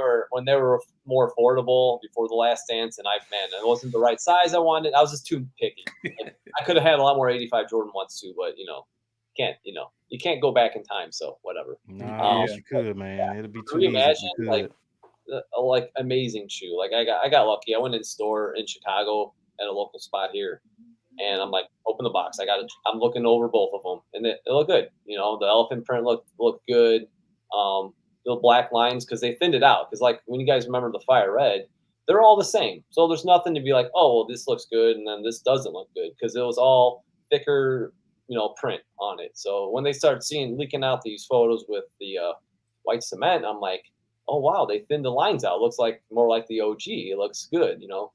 were more affordable before the Last Dance, and it wasn't the right size I wanted. I was just too picky. I could have had a lot more 85 Jordan ones too, but you can't go back in time. So whatever. Nah, you could, man. Yeah. It'll be too easy. Like amazing shoe. Like I got lucky. I went in store in Chicago at a local spot here, And I'm like, open the box. I'm looking over both of them, and they look good. You know, the elephant print looked good. The black lines, because they thinned it out. Because like when you guys remember the fire red, they're all the same. So there's nothing to be like, oh, well, this looks good, and then this doesn't look good, because it was all thicker, you know, print on it. So when they start leaking out these photos with the white cement, I'm like, oh wow, they thinned the lines out. It looks like more like the OG. It looks good, you know.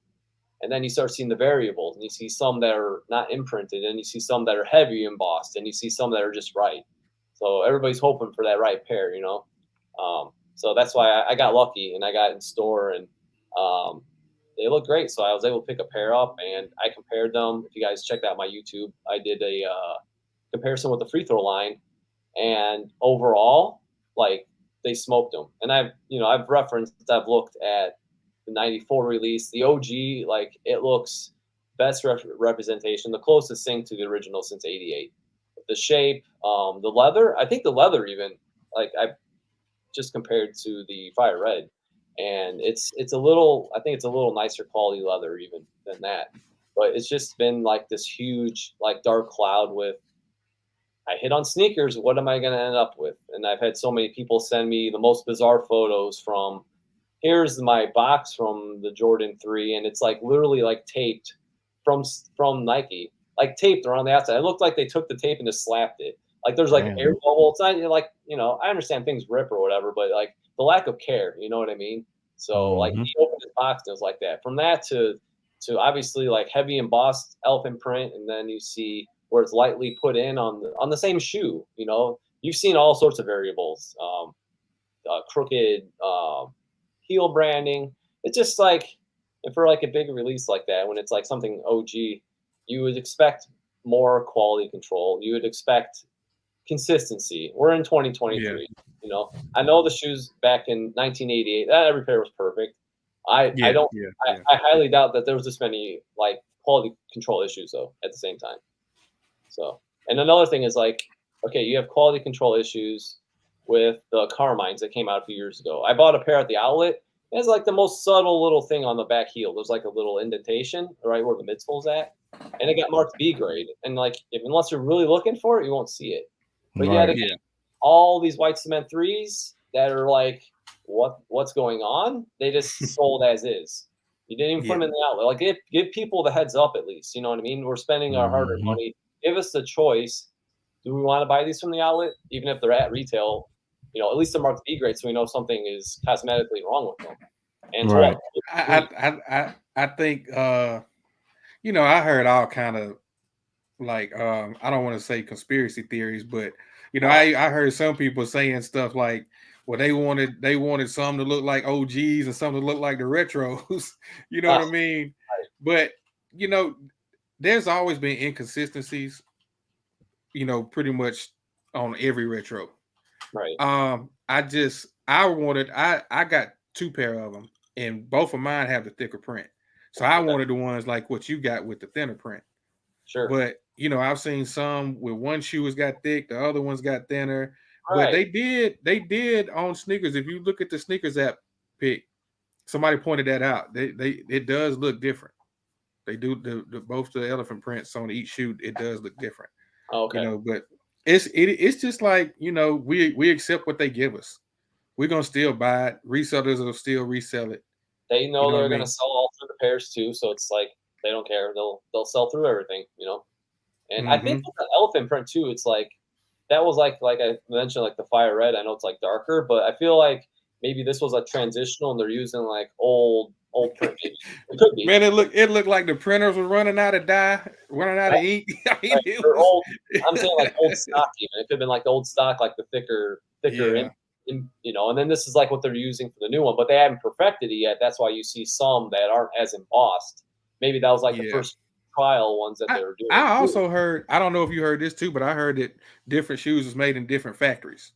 And then you start seeing the variables, and you see some that are not imprinted, and you see some that are heavy embossed, and you see some that are just right. So everybody's hoping for that right pair, you know. So that's why I got lucky, and I got in store, and they look great. So I was able to pick a pair up, and I compared them. If you guys checked out my YouTube, I did a comparison with the free throw line, and overall, like, they smoked them. And I've looked at the 94 release, the OG, like, it looks best representation, the closest thing to the original since 88. The shape, the leather, I think the leather even, like, I've just compared to the fire red, and I think it's a little nicer quality leather even than that. But it's just been like this huge, like, dark cloud with, I hit on sneakers, what am I going to end up with? And I've had so many people send me the most bizarre photos from, here's my box from the Jordan 3, and it's like literally like taped from Nike, like taped around the outside. It looked like they took the tape and just slapped it. Like there's like air bubble. It's not like, you know, I understand things rip or whatever, but like the lack of care, you know what I mean? So like he opened his box and it was like that. From that to obviously like heavy embossed elephant print, and then you see where it's lightly put in on the same shoe. You know, you've seen all sorts of variables, crooked heel branding. It's just like, for like a big release like that, when it's like something OG, you would expect more quality control. You would expect consistency. We're in 2023. Yeah. You know, I know the shoes back in 1988, every pair was perfect. I highly doubt that there was this many like quality control issues though at the same time. So, and another thing is like, okay, you have quality control issues with the Carmines that came out a few years ago. I bought a pair at the outlet. It's like the most subtle little thing on the back heel. There's like a little indentation right where the midsole's at, and it got marked B grade. And like, unless you're really looking for it, you won't see it. But all these white cement 3s that are like, what's going on? They just sold as is. You didn't even put them in the outlet. Like, give people the heads up at least. You know what I mean? We're spending our hard-earned money. Give us the choice. Do we want to buy these from the outlet, even if they're at retail? You know, at least they're marked B grade, so we know something is cosmetically wrong with them. And right. I think you know, I heard all kind of like I don't want to say conspiracy theories, but you know, I heard some people saying stuff like, well, they wanted some to look like OGs and some to look like the retros. You know what I mean? Right. But you know, there's always been inconsistencies, you know, pretty much on every retro. Right. I got 2 pair of them, and both of mine have the thicker print. So I wanted the ones like what you got with the thinner print. Sure. But you know, I've seen some with one shoe has got thick, the other one's got thinner. Right. But they did on sneakers. If you look at the sneakers app pick, somebody pointed that out. It does look different. They do both the elephant prints on each shoe. It does look different. Okay. You know, but it's just like, you know, we accept what they give us. We're gonna still buy it. Resellers will still resell it. They know, they're gonna sell all through the pairs too, so it's like they don't care. They'll sell through everything, you know. And I think with the elephant print too, it's like that was like I mentioned, like the fire red. I know it's like darker, but I feel like maybe this was like transitional and they're using like old print. Maybe it could be. Man, it looked like the printers were running out of dye, running out of ink. I mean, right. Old, I'm saying like old stock even. It could have been like the old stock, like the thicker you know. And then this is like what they're using for the new one, but they haven't perfected it yet. That's why you see some that aren't as embossed. Maybe that was like the first trial ones that they were doing. I also heard, I don't know if you heard this too, but I heard that different shoes was made in different factories.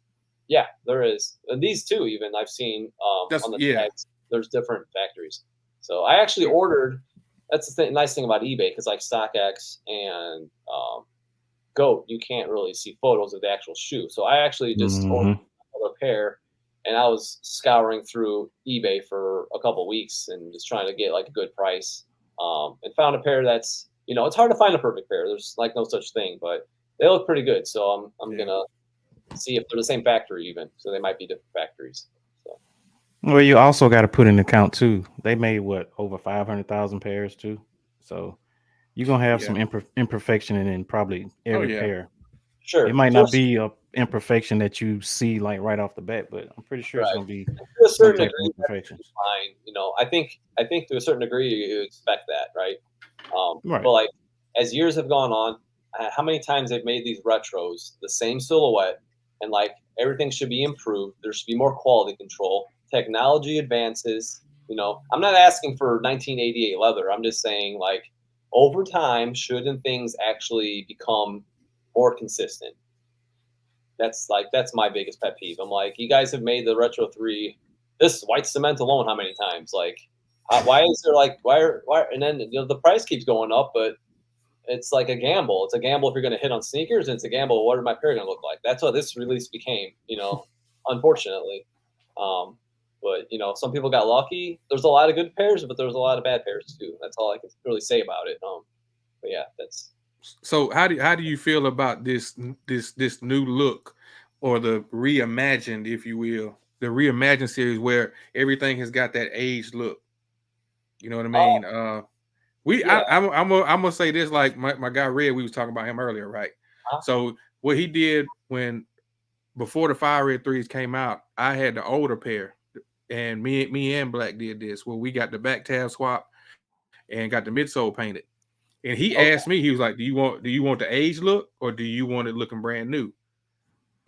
Yeah, there is. And these two, even I've seen on the tags, there's different factories. So I actually ordered, that's the nice thing about eBay, because like StockX and GOAT, you can't really see photos of the actual shoe. So I actually just ordered another pair, and I was scouring through eBay for a couple of weeks and just trying to get like a good price. And found a pair that's, You know, it's hard to find a perfect pair. There's like no such thing, but they look pretty good. So I'm gonna see if they're the same factory even. So they might be different factories. So Well, you also got to put in account too. They made what over 500,000 pairs too. So you're gonna have some imperfection in probably every pair. It sure, might to a, not be a imperfection that you see like right off the bat, but I'm pretty sure it's right. gonna be To a some certain type of degree, that's imperfections. fine. You know, I think to a certain degree you expect that, right? Right. But like as years have gone on, how many times they've made these retros the same silhouette, and like everything should be improved. There should be more quality control. Technology advances. You know, I'm not asking for 1988 leather. I'm just saying like over time, shouldn't things actually become more consistent? That's my biggest pet peeve. I'm like, you guys have made the Retro 3 this white cement alone how many times? Like, why is there like why and then the price keeps going up, but it's like a gamble. It's a gamble if you're going to hit on sneakers, and it's a gamble. What are my pair going to look like? That's what this release became. Unfortunately. Um, but some people got lucky. There's a lot of good pairs, but there's a lot of bad pairs too. That's all I can really say about it. But yeah, that's. So how do you feel about this new look, or the reimagined, if you will, the reimagined series where everything has got that aged look? You know what I mean? Yeah. I'm gonna say this, like my guy Red, we was talking about him earlier, right? So what he did before the Fire Red 3s came out, I had the older pair, and me and Black did this where we got the back tab swap and got the midsole painted. And he asked me, he was like, do you want the age look, or do you want it looking brand new?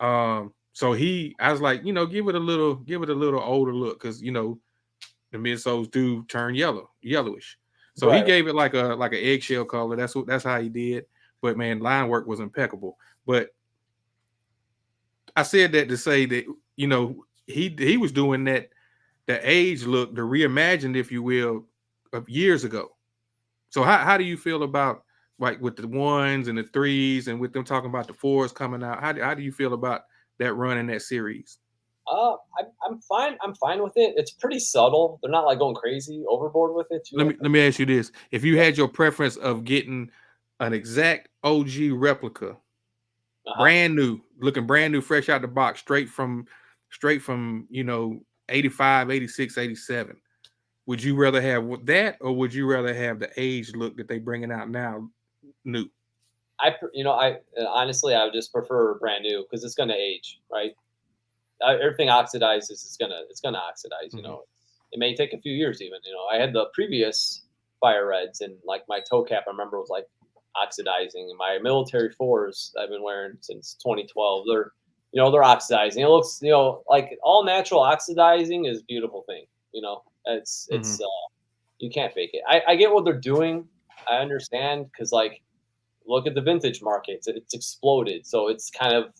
So I was like, give it a little older look, because the midsoles do turn yellowish. So he gave it like an eggshell color. That's how he did. But man, line work was impeccable. But I said that to say that he was doing that, the age look, the reimagined, if you will, of years ago. So how do you feel about, like, with the 1s and the 3s, and with them talking about the 4s coming out? How do you feel about that run in that series? I'm fine. I'm fine with it. It's pretty subtle. They're not like going crazy overboard with it too. Let me ask you this: if you had your preference of getting an exact OG replica, brand new, looking brand new, fresh out the box, straight from 85, 86, 87. Would you rather have that, or would you rather have the age look that they bringing out now, new? I honestly, I would just prefer brand new, because it's going to age, right? Everything oxidizes. It's gonna oxidize. It may take a few years even. I had the previous Fire Reds, and like my toe cap, I remember, was like oxidizing. And my military 4s I've been wearing since 2012, they're oxidizing. It looks, like all natural oxidizing is a beautiful thing. It's you can't fake it. I get what they're doing. I understand, because like, look at the vintage market. It's exploded. So it's kind of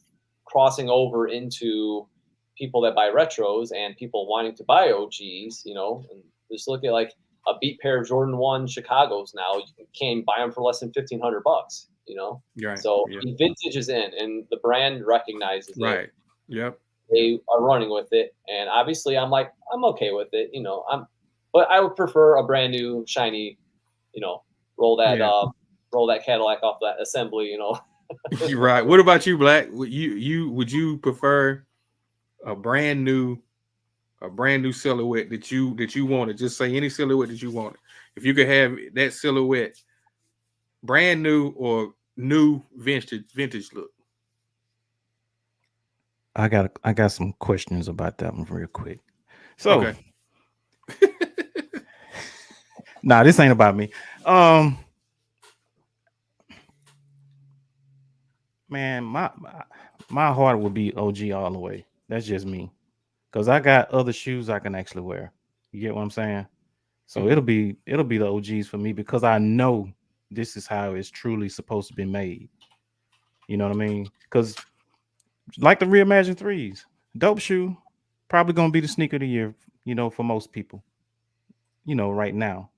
crossing over into people that buy retros and people wanting to buy OGs, and just look at like a beat pair of Jordan 1 Chicago's now. You can buy them for less than $1,500, Right. So vintage is in, and the brand recognizes it. Right. Yep. They are running with it. And obviously I'm okay with it. But I would prefer a brand new, shiny, roll that Cadillac off that assembly, You're right. What about you, Black? Would you prefer a brand new silhouette that you wanted? Just say any silhouette that you wanted. If you could have that silhouette brand new or new vintage look. I got some questions about that one real quick. So, okay. Nah, this ain't about me. Man, my heart would be OG all the way. That's just me, because I got other shoes I can actually wear. You get what I'm saying? So it'll be the OGs for me, because I know this is how it's truly supposed to be made. You know what I mean? Because like the reimagined 3s, dope shoe, probably gonna be the sneaker of the year. For most people. Right now.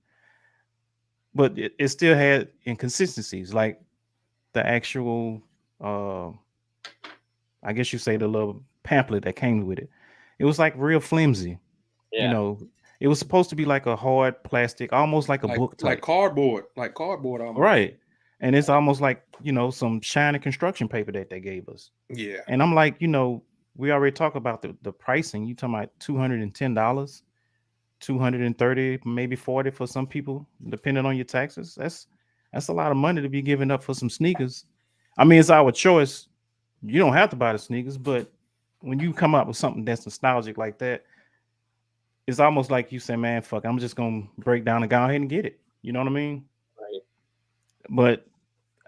But it still had inconsistencies, like the actual, I guess you say, the little pamphlet that came with it. It was like real flimsy. Yeah. It was supposed to be like a hard plastic, almost like a book type. like cardboard almost. Right. And it's almost like, some shiny construction paper that they gave us. Yeah. And I'm like, we already talked about the pricing. You talking about $210, 230, maybe 40 for some people, depending on your taxes. That's a lot of money to be giving up for some sneakers. I mean, it's our choice. You don't have to buy the sneakers, but when you come up with something that's nostalgic like that, it's almost like you say, man, fuck, I'm just gonna break down and go ahead and get it. You know what I mean? Right. But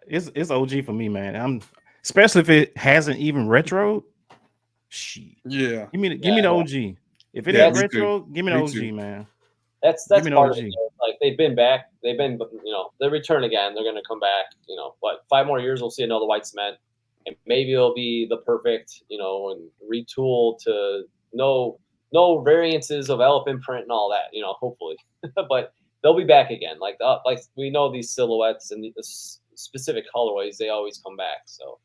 it's OG for me, man. I'm especially if it hasn't even retro. Shit. Yeah. Give me the OG. If it Yeah, ain't me retro, give me the Me OG, too. man. That's Give me the part of OG. it. Like they've been back. They've been, they return again. They're going to come back. But 5 more years, we'll see another white cement, and maybe it'll be the perfect, and retool to no variances of elephant print and all that. Hopefully, but they'll be back again. Like we know these silhouettes and the specific colorways, they always come back. So.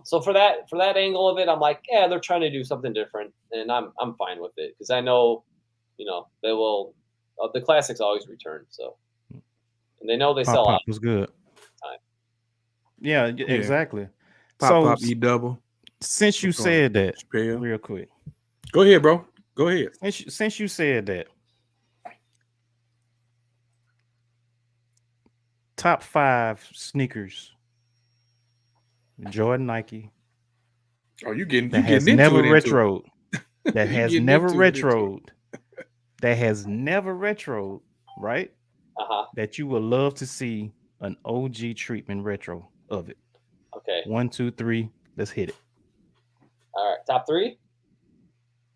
So for that angle of it, I'm like, yeah, they're trying to do something different, and I'm fine with it because I know, they will. The classics always return, so and they know they sell Pop out. was good. Time. Yeah, exactly. Pop E double. Since you What's going said that, Chappelle? real quick. Go ahead, bro. Go ahead. Since you said that, top 5 sneakers, Jordan, Nike, Oh, you getting that has into never it, retroed, that You has getting never into it, retroed, that has never retroed, right? That you would love to see an OG treatment retro of it. Okay. 1, 2, 3. Let's hit it. All right. Top 3.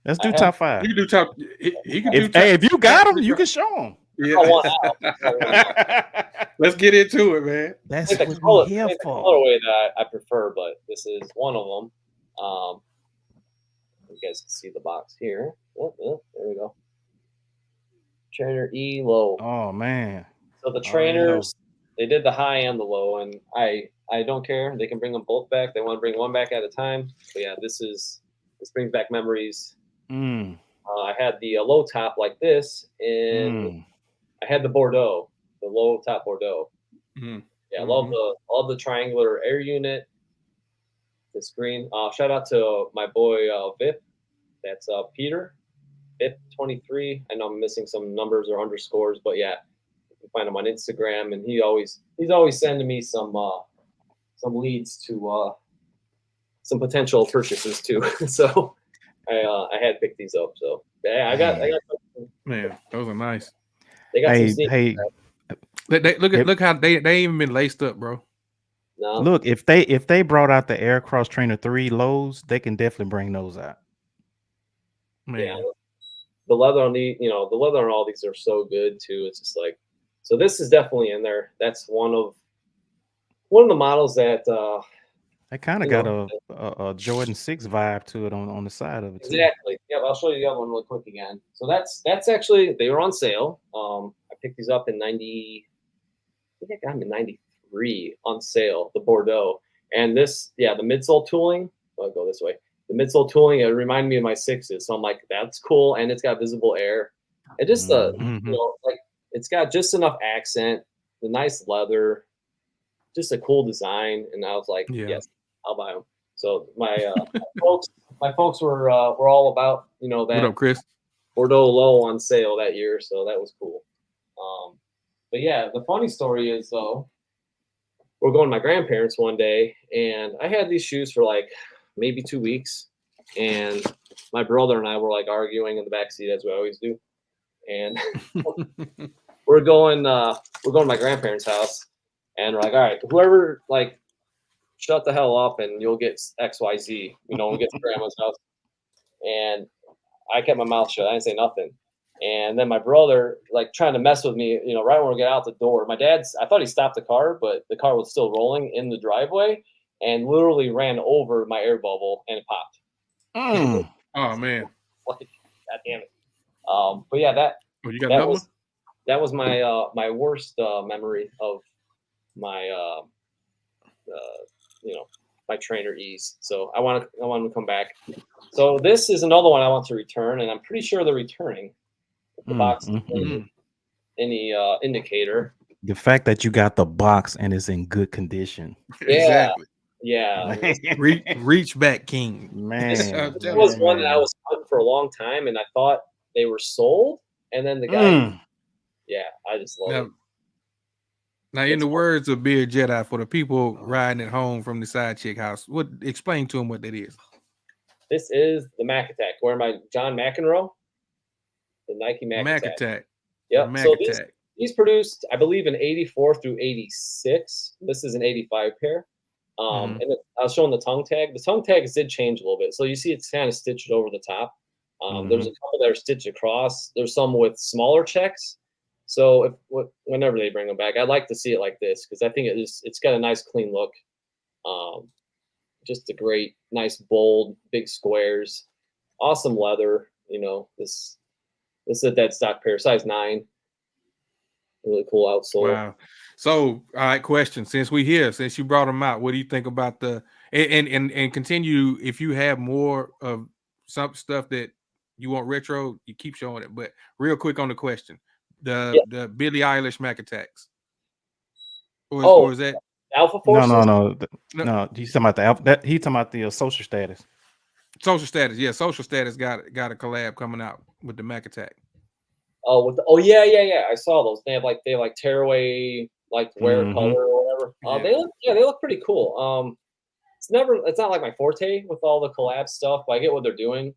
Let's do top 5. You can do top. He can do top. Hey, if you got them, you can show them. Yeah. Out. Let's get into it, man. That's the what color, we're here the for. colorway that I prefer, but this is one of them. You guys can see the box here. Oh, there we go. Trainer E low. Oh man. So the trainers, they did the high and the low, and I don't care. They can bring them both back. They want to bring one back at a time. But yeah, this brings back memories. I had the low top like this, and I had the Bordeaux, the low top Bordeaux. Yeah, I love the triangular air unit. This green. Shout out to my boy Vip. That's Peter. Vip 23. I know I'm missing some numbers or underscores, but yeah, you can find him on Instagram, and he's always sending me some leads to some potential purchases too. So I had picked these up. So yeah, I got man, those are nice. They got some sneakers. Hey, look how they ain't even been laced up, bro. No. Look, if they brought out the Air Cross Trainer 3 lows, they can definitely bring those out. Man. Yeah. The leather on the leather on all these are so good too. It's just like, so this is definitely in there. That's one of the models that I kind of got a Jordan 6 vibe to it on the side of it too. Exactly. Yeah, I'll show you the other one really quick again. So that's actually, they were on sale. I picked these up in 90. I think I got them in 93 on sale. The Bordeaux and this, the midsole tooling. I'll go this way. The midsole tooling, it reminded me of my 6s. So I'm like, that's cool, and it's got visible air. It just like it's got just enough accent, the nice leather, just a cool design, and I was like, yes, I'll buy them. So my folks were all about that. What up, Chris? Bordeaux low on sale that year, so that was cool. But yeah, the funny story is though, we're going to my grandparents one day, and I had these shoes for like maybe 2 weeks, and my brother and I were like arguing in the backseat as we always do, and we're going to my grandparents' house, and we're like, all right, whoever like shut the hell up and you'll get XYZ, we'll get to grandma's house. And I kept my mouth shut. I didn't say nothing. And then my brother, like trying to mess with me, right when we get out the door, I thought he stopped the car, but the car was still rolling in the driveway and literally ran over my air bubble and it popped. Oh man. Like, God damn it. But yeah, that was my my worst memory of my my trainer E's. So I want to come back. So this is another one I want to return, and I'm pretty sure they're returning. the box mm. any indicator. The fact that you got the box and it's in good condition. Exactly. Yeah. Reach back king. Man, This I'm telling was you. one that I was hunting for a long time, and I thought they were sold. And then the guy, I just love it. Now, in the words of Beard Jedi, for the people riding at home from the side chick house, explain to them what that is. This is the Mac Attack. Where my John McEnroe, the Nike Mac Attack. Yep. Mac So Attack. these produced, I believe, in 84 through 86. This is an 85 pair. And I was showing the tongue tag. The tongue tags did change a little bit. So you see it's kind of stitched over the top. There's a couple that are stitched across. There's some with smaller checks. So whenever they bring them back, I'd like to see it like this because I think it's got a nice clean look. Just a great, nice, bold, big squares, awesome leather. You know, this is a dead stock pair, size 9. Really cool outsole. Wow. So, all right, question. Since you brought them out, what do you think about and continue if you have more of some stuff that you want retro, you keep showing it. But real quick on the question, the Billie Eilish Mac Attacks. Or is that Alpha Forces? No. He's talking about the Alpha. He's talking about the social status. Social status, yeah. Social status got a collab coming out with the Mac Attack. Yeah. I saw those. They have tearaway wear color or whatever. They look pretty cool. It's not like my forte with all the collab stuff, but I get what they're doing.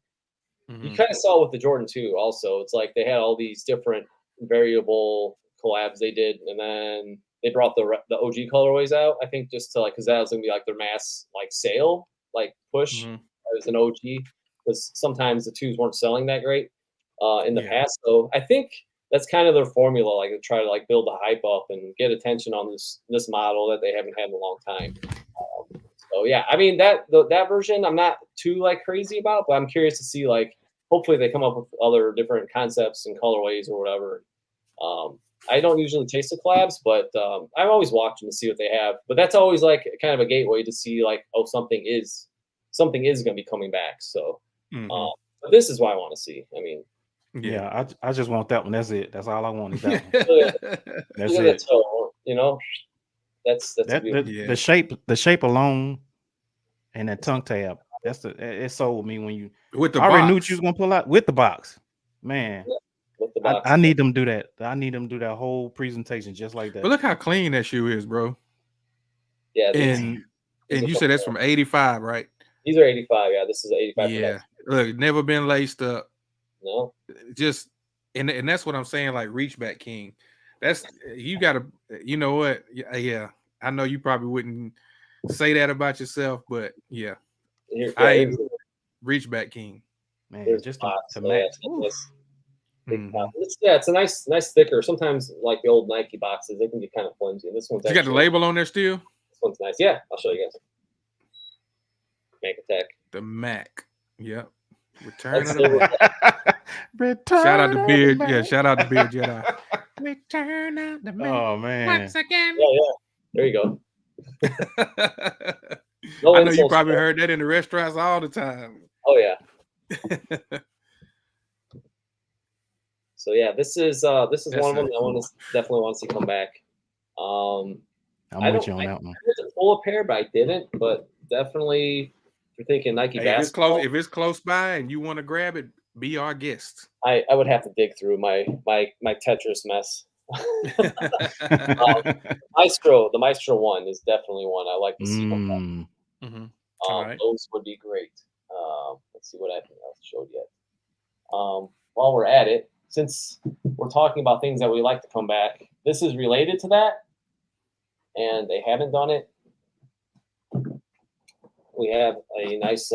You kind of saw with the Jordan 2 also. It's like they had all these different variable collabs they did, and then they brought the OG colorways out. I think just to because that was gonna be their mass sale push as an OG because sometimes the 2s weren't selling that great in the past. So I think that's kind of their formula, to try to build the hype up and get attention on this model that they haven't had in a long time. So yeah, I mean that version I'm not too crazy about, but I'm curious to see hopefully they come up with other different concepts and colorways or whatever. I don't usually chase the collabs, but I'm always watching to see what they have. But that's always kind of a gateway to see something is going to be coming back. So but this is what I want to see. I mean, yeah, I just want that one. That's it. That's all I want is that one. That's it. Toe, that's the shape alone and that tongue tab. It sold me when you with the I already box. knew what you was gonna pull out with the box. Man. Yeah, with the box. I need them to do that. I need them to do that whole presentation just like that. But look how clean that shoe is, bro. Yeah, and you said that's from 85, right? These are 85. Yeah, this is 85. Yeah, look, never been laced up. No, just and that's what I'm saying. Reach back king. That's you gotta. You know what? Yeah, I know you probably wouldn't say that about yourself, but yeah, reach back king. Man, just to match. It's a nice thicker. Sometimes the old Nike boxes, they can be kind of flimsy. This one's you got the label on there still. This one's nice. Yeah, I'll show you guys. Mac Attack. The Mac. Yep. Return. Shout out to Beard. Yeah, shout out to Beard Jedi. Return of the Mac. Oh man. Once again. Yeah. There you go. I know you probably heard that in the restaurants all the time. Oh yeah. So yeah, this is one of them I definitely want to see come back. I'm with you on that one. I wanted to pull a pair, but I didn't. But definitely, if you're thinking Nike basketball, if it's close by and you want to grab it, be our guest. I would have to dig through my Tetris mess. The Maestro one is definitely one I like to see come back. Right. Those would be great. Let's see what I haven't showed yet. While we're at it, since we're talking about things that we like to come back, this is related to that, and they haven't done it. We have a nice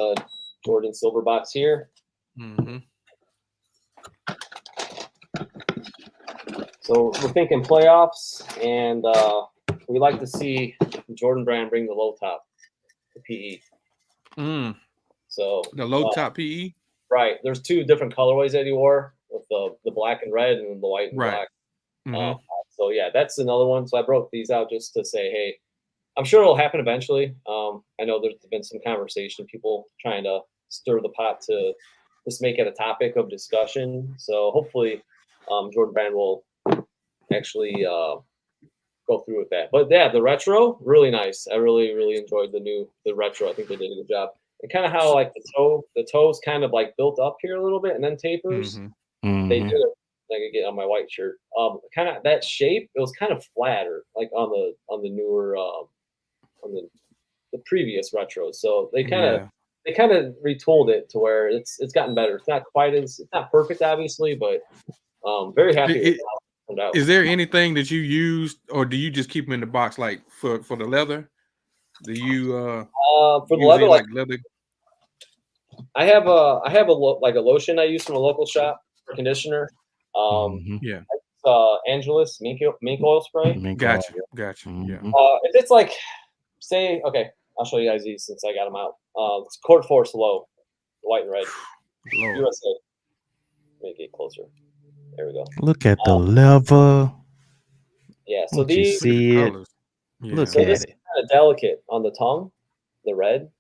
Jordan silver box here. So we're thinking playoffs, and we like to see the Jordan brand bring the low top, the PE. So the low top PE. Right. There's 2 different colorways that he wore, with the black and red and the white and black. So yeah, that's another one. So I broke these out just to say, hey, I'm sure it'll happen eventually. I know there's been some conversation, people trying to stir the pot to just make it a topic of discussion. So hopefully Jordan Brand will actually go through with that. But yeah, the retro, really nice. I really enjoyed the retro. I think they did a good job. And kind of how like the toes kind of like built up here a little bit and then tapers. They did it. I could get on my white shirt. Kind of that shape. It was kind of flatter, like on the newer on the previous retros. So they kind of retooled it to where it's gotten better. It's not perfect, obviously, but very happy with how it turned out. Is there anything that you used, or do you just keep them in the box like for the leather? Do you for the leather, like leather? I have a lotion I use from a local shop for conditioner. Angelus mink oil spray. Gotcha. Yeah. If it's like, say, okay, I'll show you guys these since I got them out. It's Court Force Low, white and red. USA. Let me get closer. There we go. Look at the leather. Yeah, so Don't you see it? Look so at this it. is kind of delicate on the tongue, the red.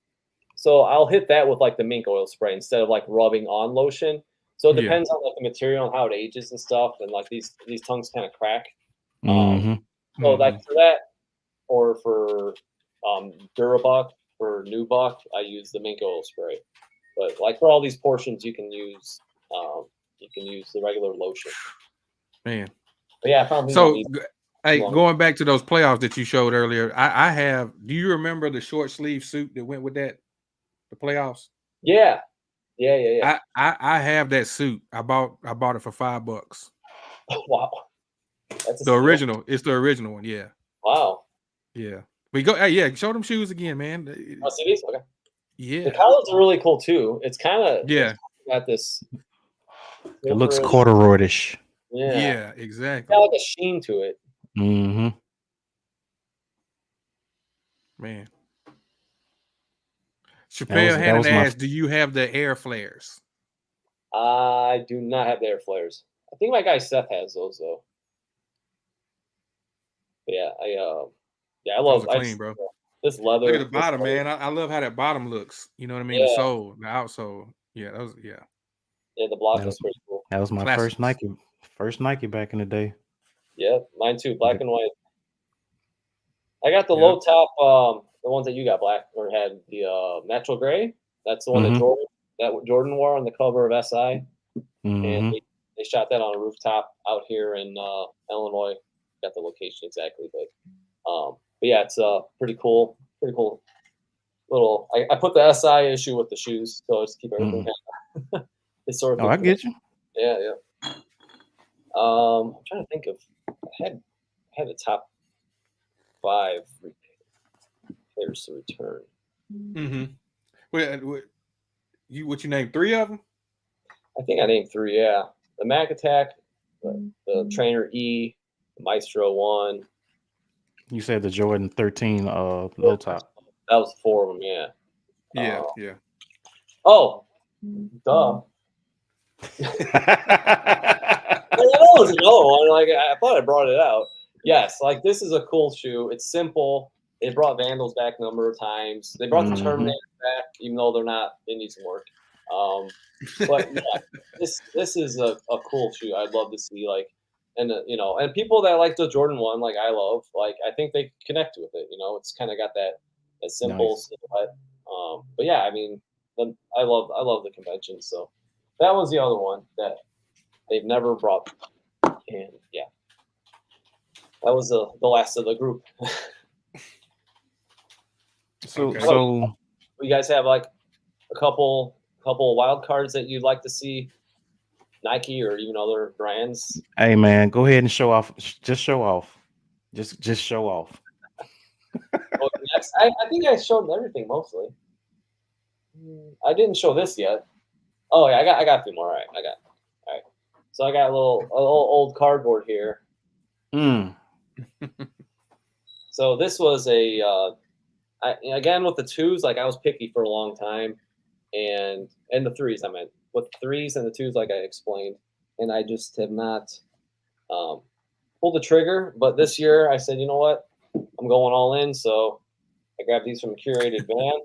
So I'll hit that with like the mink oil spray instead of like rubbing on lotion. So it depends on like the material and how it ages and stuff, and like these tongues kind of crack. So like for that, or for Durabuck for new buck, I use the mink oil spray. But like for all these portions, you can use the regular lotion. Man. But yeah, I found so. Hey, going back to those playoffs that you showed earlier, I have. Do you remember the short sleeve suit that went with that? The playoffs. Yeah. I have that suit. I bought it for $5. Wow. That's the original. It's the original one. Yeah. Wow. Yeah. We go. Hey, yeah. Show them shoes again, man. Oh, see these? Okay. Yeah. The colors are really cool too. It's kind of got this. It looks corduroyish. Yeah. Exactly. It's got like a sheen to it. Man. Chappelle Hannon asked, "Do you have the air flares?" I do not have the air flares. I think my guy Seth has those though. But yeah, I love clean, bro. This leather. Look at the bottom, man. I love how that bottom looks. You know what I mean? The sole, the outsole. Yeah, Yeah, the block was pretty cool. That was my first Nike back in the day. Yeah, mine too. Black and white. I got the low top, the ones that you got black or had the natural gray. That's the one that Jordan wore on the cover of SI, and they shot that on a rooftop out here in Illinois. Got the location exactly, but yeah, it's pretty cool. Little. I put the SI issue with the shoes, so just keep everything. Historically. Oh, I get you. Yeah. I'm trying to think of. I had the top 5 pairs to return. What you named 3 of them? I think I named 3. Yeah, the Mac Attack, the Trainer E, the Maestro 1. You said the Jordan 13 low top. That was 4 of them. Yeah. Yeah. Oh, duh. That was another one. Like I thought I brought it out. Yes, like this is a cool shoe. It's simple. They brought Vandals back a number of times. They brought the Terminator back, even though they need some work. But yeah, this is a cool shoe. I'd love to see and people that like the Jordan 1, like I love, like I think they connect with it. It's kind of got that simple silhouette. But yeah, I mean, I love the convention. So that was the other one that they've never brought, and yeah, that was the last of the group. So you guys have like a couple wild cards that you'd like to see Nike or even other brands? Hey man, go ahead and show off. Just show off. Just show off. Well, I think I showed everything mostly. I didn't show this yet. Oh yeah, I got a few more. All right. So I got a little old cardboard here. So this was again with the 2s, like I was picky for a long time, and the 3s I meant with the 3s and the 2s, like I explained, and I just have not pulled the trigger. But this year I said, you know what, I'm going all in. So I grabbed these from a curated band.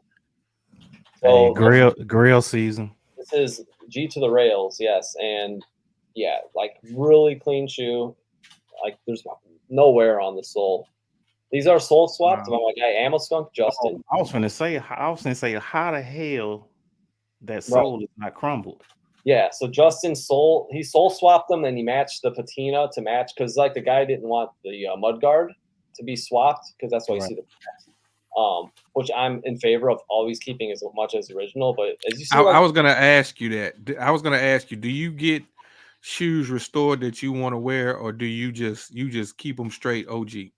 So hey, grill season. This is G to the rails, yes, and yeah, like really clean shoe. Like there's no wear on the sole. These are sole swapped by my guy Ammo Skunk Justin. I was gonna say, how the hell that Right. sole is not crumbled? Yeah, so Justin he sole swapped them, and he matched the patina to match because like the guy didn't want the mud guard to be swapped because that's why you Right. see the which I'm in favor of always keeping as much as original. But as you see, I was gonna ask you that. I was gonna ask you, do you get shoes restored that you want to wear, or do you just keep them straight OG?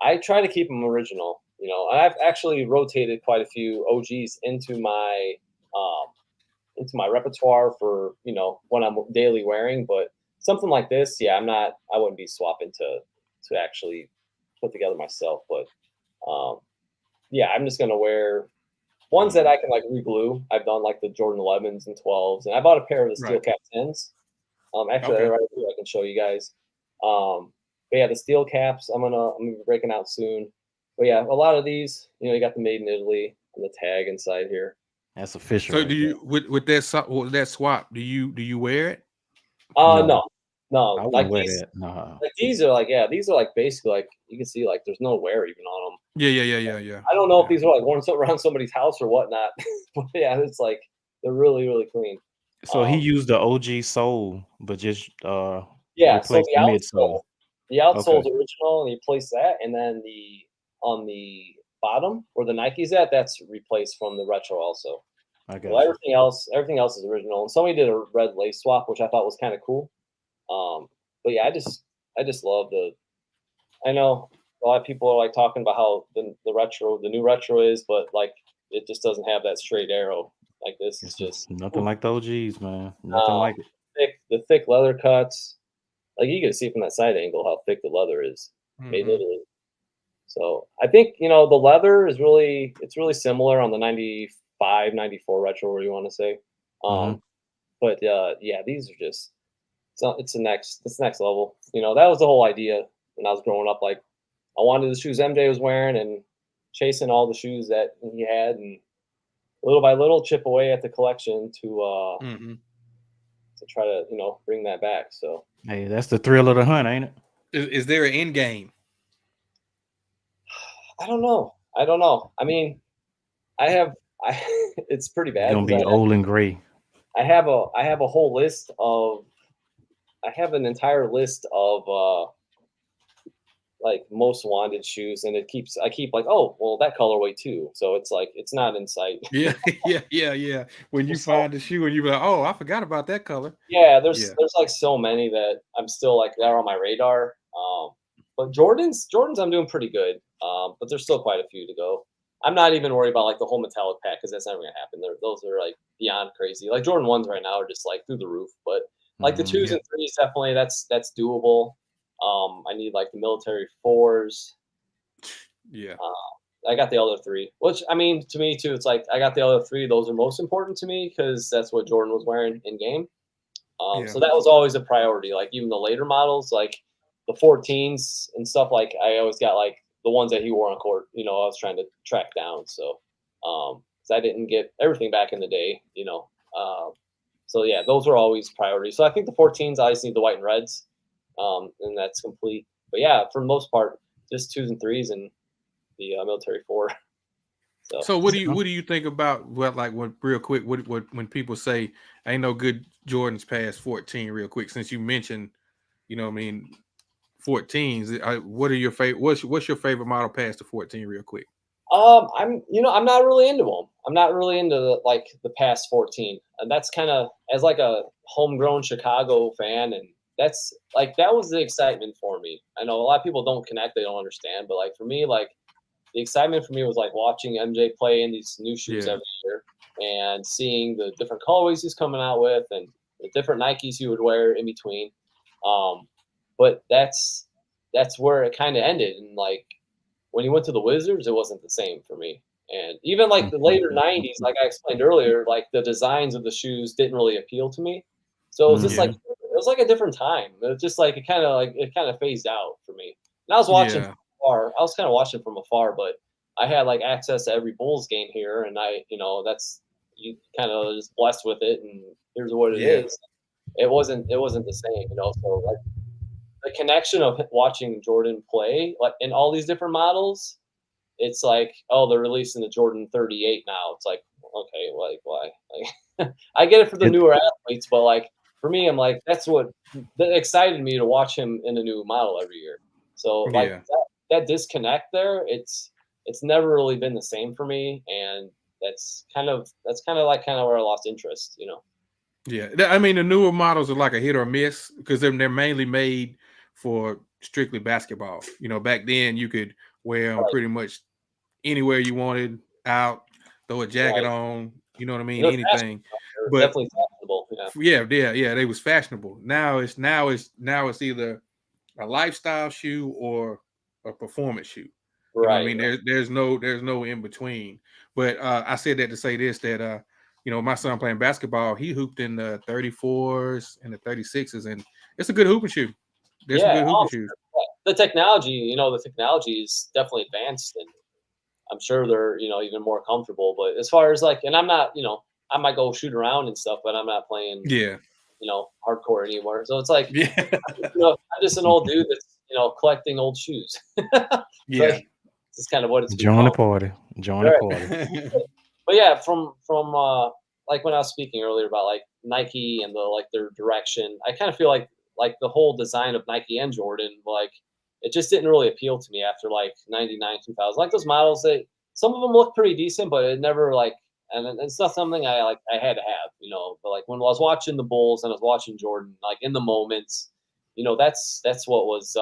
I try to keep them original. You know, I've actually rotated quite a few OGs into my repertoire for, you know, when I'm daily wearing. But something like this, yeah, I wouldn't be swapping to actually put together myself. But yeah, I'm just gonna wear ones that I can like reglue. I've done like the Jordan 11s and 12s, and I bought a pair of the steel cap 10s. Actually, Okay. right here, I can show you guys. But yeah, the steel caps, I'm gonna be breaking out soon. But yeah, a lot of these, you know, you got the made in Italy and the tag inside here. That's official. So right do you with that swap? Do you wear it? No, I wouldn't like wear these, that. No. like these are like, yeah, these are like basically like you can see like there's no wear even on them. Yeah. I don't know if these are like worn around somebody's house or whatnot, but yeah, it's like they're really, really clean. So he used the OG sole, but just yeah, so replaced the midsole. the outsole's original, and you place that, and then on the bottom where the Nike's at, that's replaced from the retro also. I got Well, you. everything else is original. And somebody did a red lace swap, which I thought was kind of cool. But yeah, I just love I know a lot of people are like talking about how the new retro is, but like it just doesn't have that straight arrow like this. It's just nothing like the OGs, man. Nothing like it. the thick leather cuts. Like you can see from that side angle how thick the leather is. Made in Italy. So I think, you know, the leather is really similar on the 95, 94 retro, where you want to say. But yeah, these are just it's the next level. You know, that was the whole idea when I was growing up. Like I wanted the shoes MJ was wearing and chasing all the shoes that he had, and little by little chip away at the collection to try to, you know, bring that back. So hey, that's the thrill of the hunt, ain't it? Is there an end game? I don't know. I mean, it's pretty bad. You're gonna be old and gray. I have a whole list of. I have an entire list of like most wanted shoes, and I keep like, oh well, that colorway too. So it's like it's not in sight. Yeah. When you find the shoe and you're like, oh, I forgot about that color. Yeah, there's like so many that I'm still like they're on my radar. But Jordans I'm doing pretty good. But there's still quite a few to go. I'm not even worried about like the whole metallic pack because that's never gonna happen. Those are like beyond crazy. Like Jordan 1s right now are just like through the roof. But like the 2s and 3s, definitely that's doable. I need like the military 4s. Yeah. I got the other 3, which I mean, to me too, it's like I got the other 3. Those are most important to me because that's what Jordan was wearing in game. So that was always a priority. Like even the later models, like the 14s and stuff, like I always got like the ones that he wore on court, you know, I was trying to track down. So, cause I didn't get everything back in the day, you know. So yeah, those were always priorities. So I think the 14s, I just need the white and reds, and that's complete. But yeah, for the most part, just 2s and 3s and the military 4. So what do you think about real quick when people say ain't no good Jordans past 14 real quick, since you mentioned, you know what I mean, 14s, what are your favorite what's your favorite model past the 14 real quick? I'm not really into them. I'm not really into the past 14. And that's kind of as like a homegrown Chicago fan, and that's like that was the excitement for me. I know a lot of people don't connect, they don't understand, but like for me, like the excitement for me was like watching MJ play in these new shoes every year and seeing the different colorways he's coming out with and the different Nikes he would wear in between. But that's where it kind of ended. And like when he went to the Wizards, it wasn't the same for me. And even like the later 90s, like I explained earlier, like the designs of the shoes didn't really appeal to me. So it was just like it was like a different time. It was just like it kind of phased out for me. And I was watching from afar. I was kind of watching from afar, but I had like access to every Bulls game here, and I, you know, that's you kind of just blessed with it, and here's what it is. it wasn't the same, you know. So like the connection of watching Jordan play, like in all these different models, it's like, oh, they're releasing the Jordan 38 now. It's like, okay, like why? Like, I get it for the It- newer athletes, but like for me, I'm like, that excited me to watch him in a new model every year. So like Yeah. that disconnect there, it's never really been the same for me, and that's kind of where I lost interest, you know. Yeah, I mean the newer models are like a hit or miss because they're mainly made for strictly basketball. You know, back then you could wear them Right, pretty much anywhere you wanted, out, throw a jacket right. on. You know what I mean? They're Anything. But definitely fashionable. Yeah. yeah, they was fashionable. Now it's either a lifestyle shoe or a performance shoe. You know what I Right. mean? There's no in between. But I said that to say this, that you know, my son playing basketball, he hooped in the 34s and the 36s, and it's a good hooping shoe. There's some Yeah. good hooping shoes. The technology, you know, the technology is definitely advanced, and I'm sure they're, you know, even more comfortable. But as far as like, and I'm not, you know, I might go shoot around and stuff, but I'm not playing, Yeah. you know, hardcore anymore. So it's like, Yeah. you know, I'm just an old dude that's, you know, collecting old shoes. Yeah. Like, this is kind of what it's Join the become. party. Join the Right. party. But yeah, from like when I was speaking earlier about like Nike and the like their direction, I kind of feel like the whole design of Nike and Jordan, like it just didn't really appeal to me after like 99, 2000. Like those models, some of them look pretty decent, but it never like, and it's not something I had to have, you know. But like when I was watching the Bulls and I was watching Jordan, like in the moments, you know, that's what was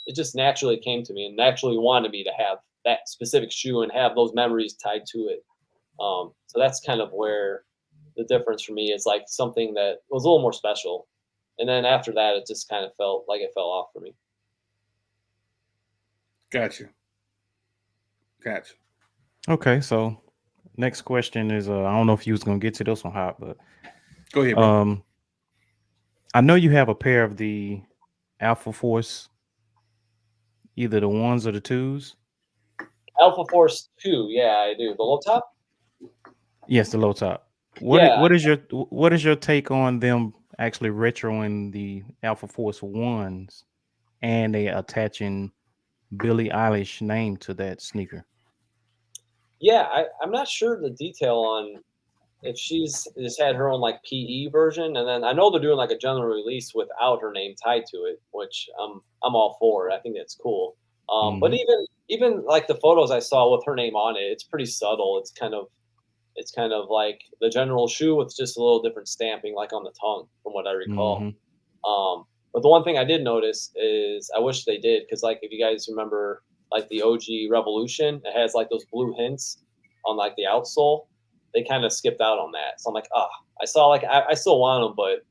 it just naturally came to me and naturally wanted me to have that specific shoe and have those memories tied to it. So that's kind of where the difference for me is like something that was a little more special. And then after that, it just kind of felt like it fell off for me. Gotcha. Okay, so next question is I don't know if you was gonna get to this one, Hot, but Go ahead, bro. I know you have a pair of the Alpha Force, either the ones or the twos. Alpha Force 2, yeah, I do. The low top? Yes, the low top. Yeah. What is your take on them actually retroing the Alpha Force ones and they attaching Billie Eilish name to that sneaker? Yeah, I'm not sure the detail on if she's just had her own like PE version, and then I know they're doing like a general release without her name tied to it, which I'm all for. I think that's cool. But even like the photos I saw with her name on it, it's pretty subtle. It's kind of like the general shoe with just a little different stamping, like on the tongue, from what I recall. But the one thing I did notice is I wish they did, because like if you guys remember like the OG Revolution, it has like those blue hints on like the outsole. They kind of skipped out on that. So I'm like, I saw like I still want them, but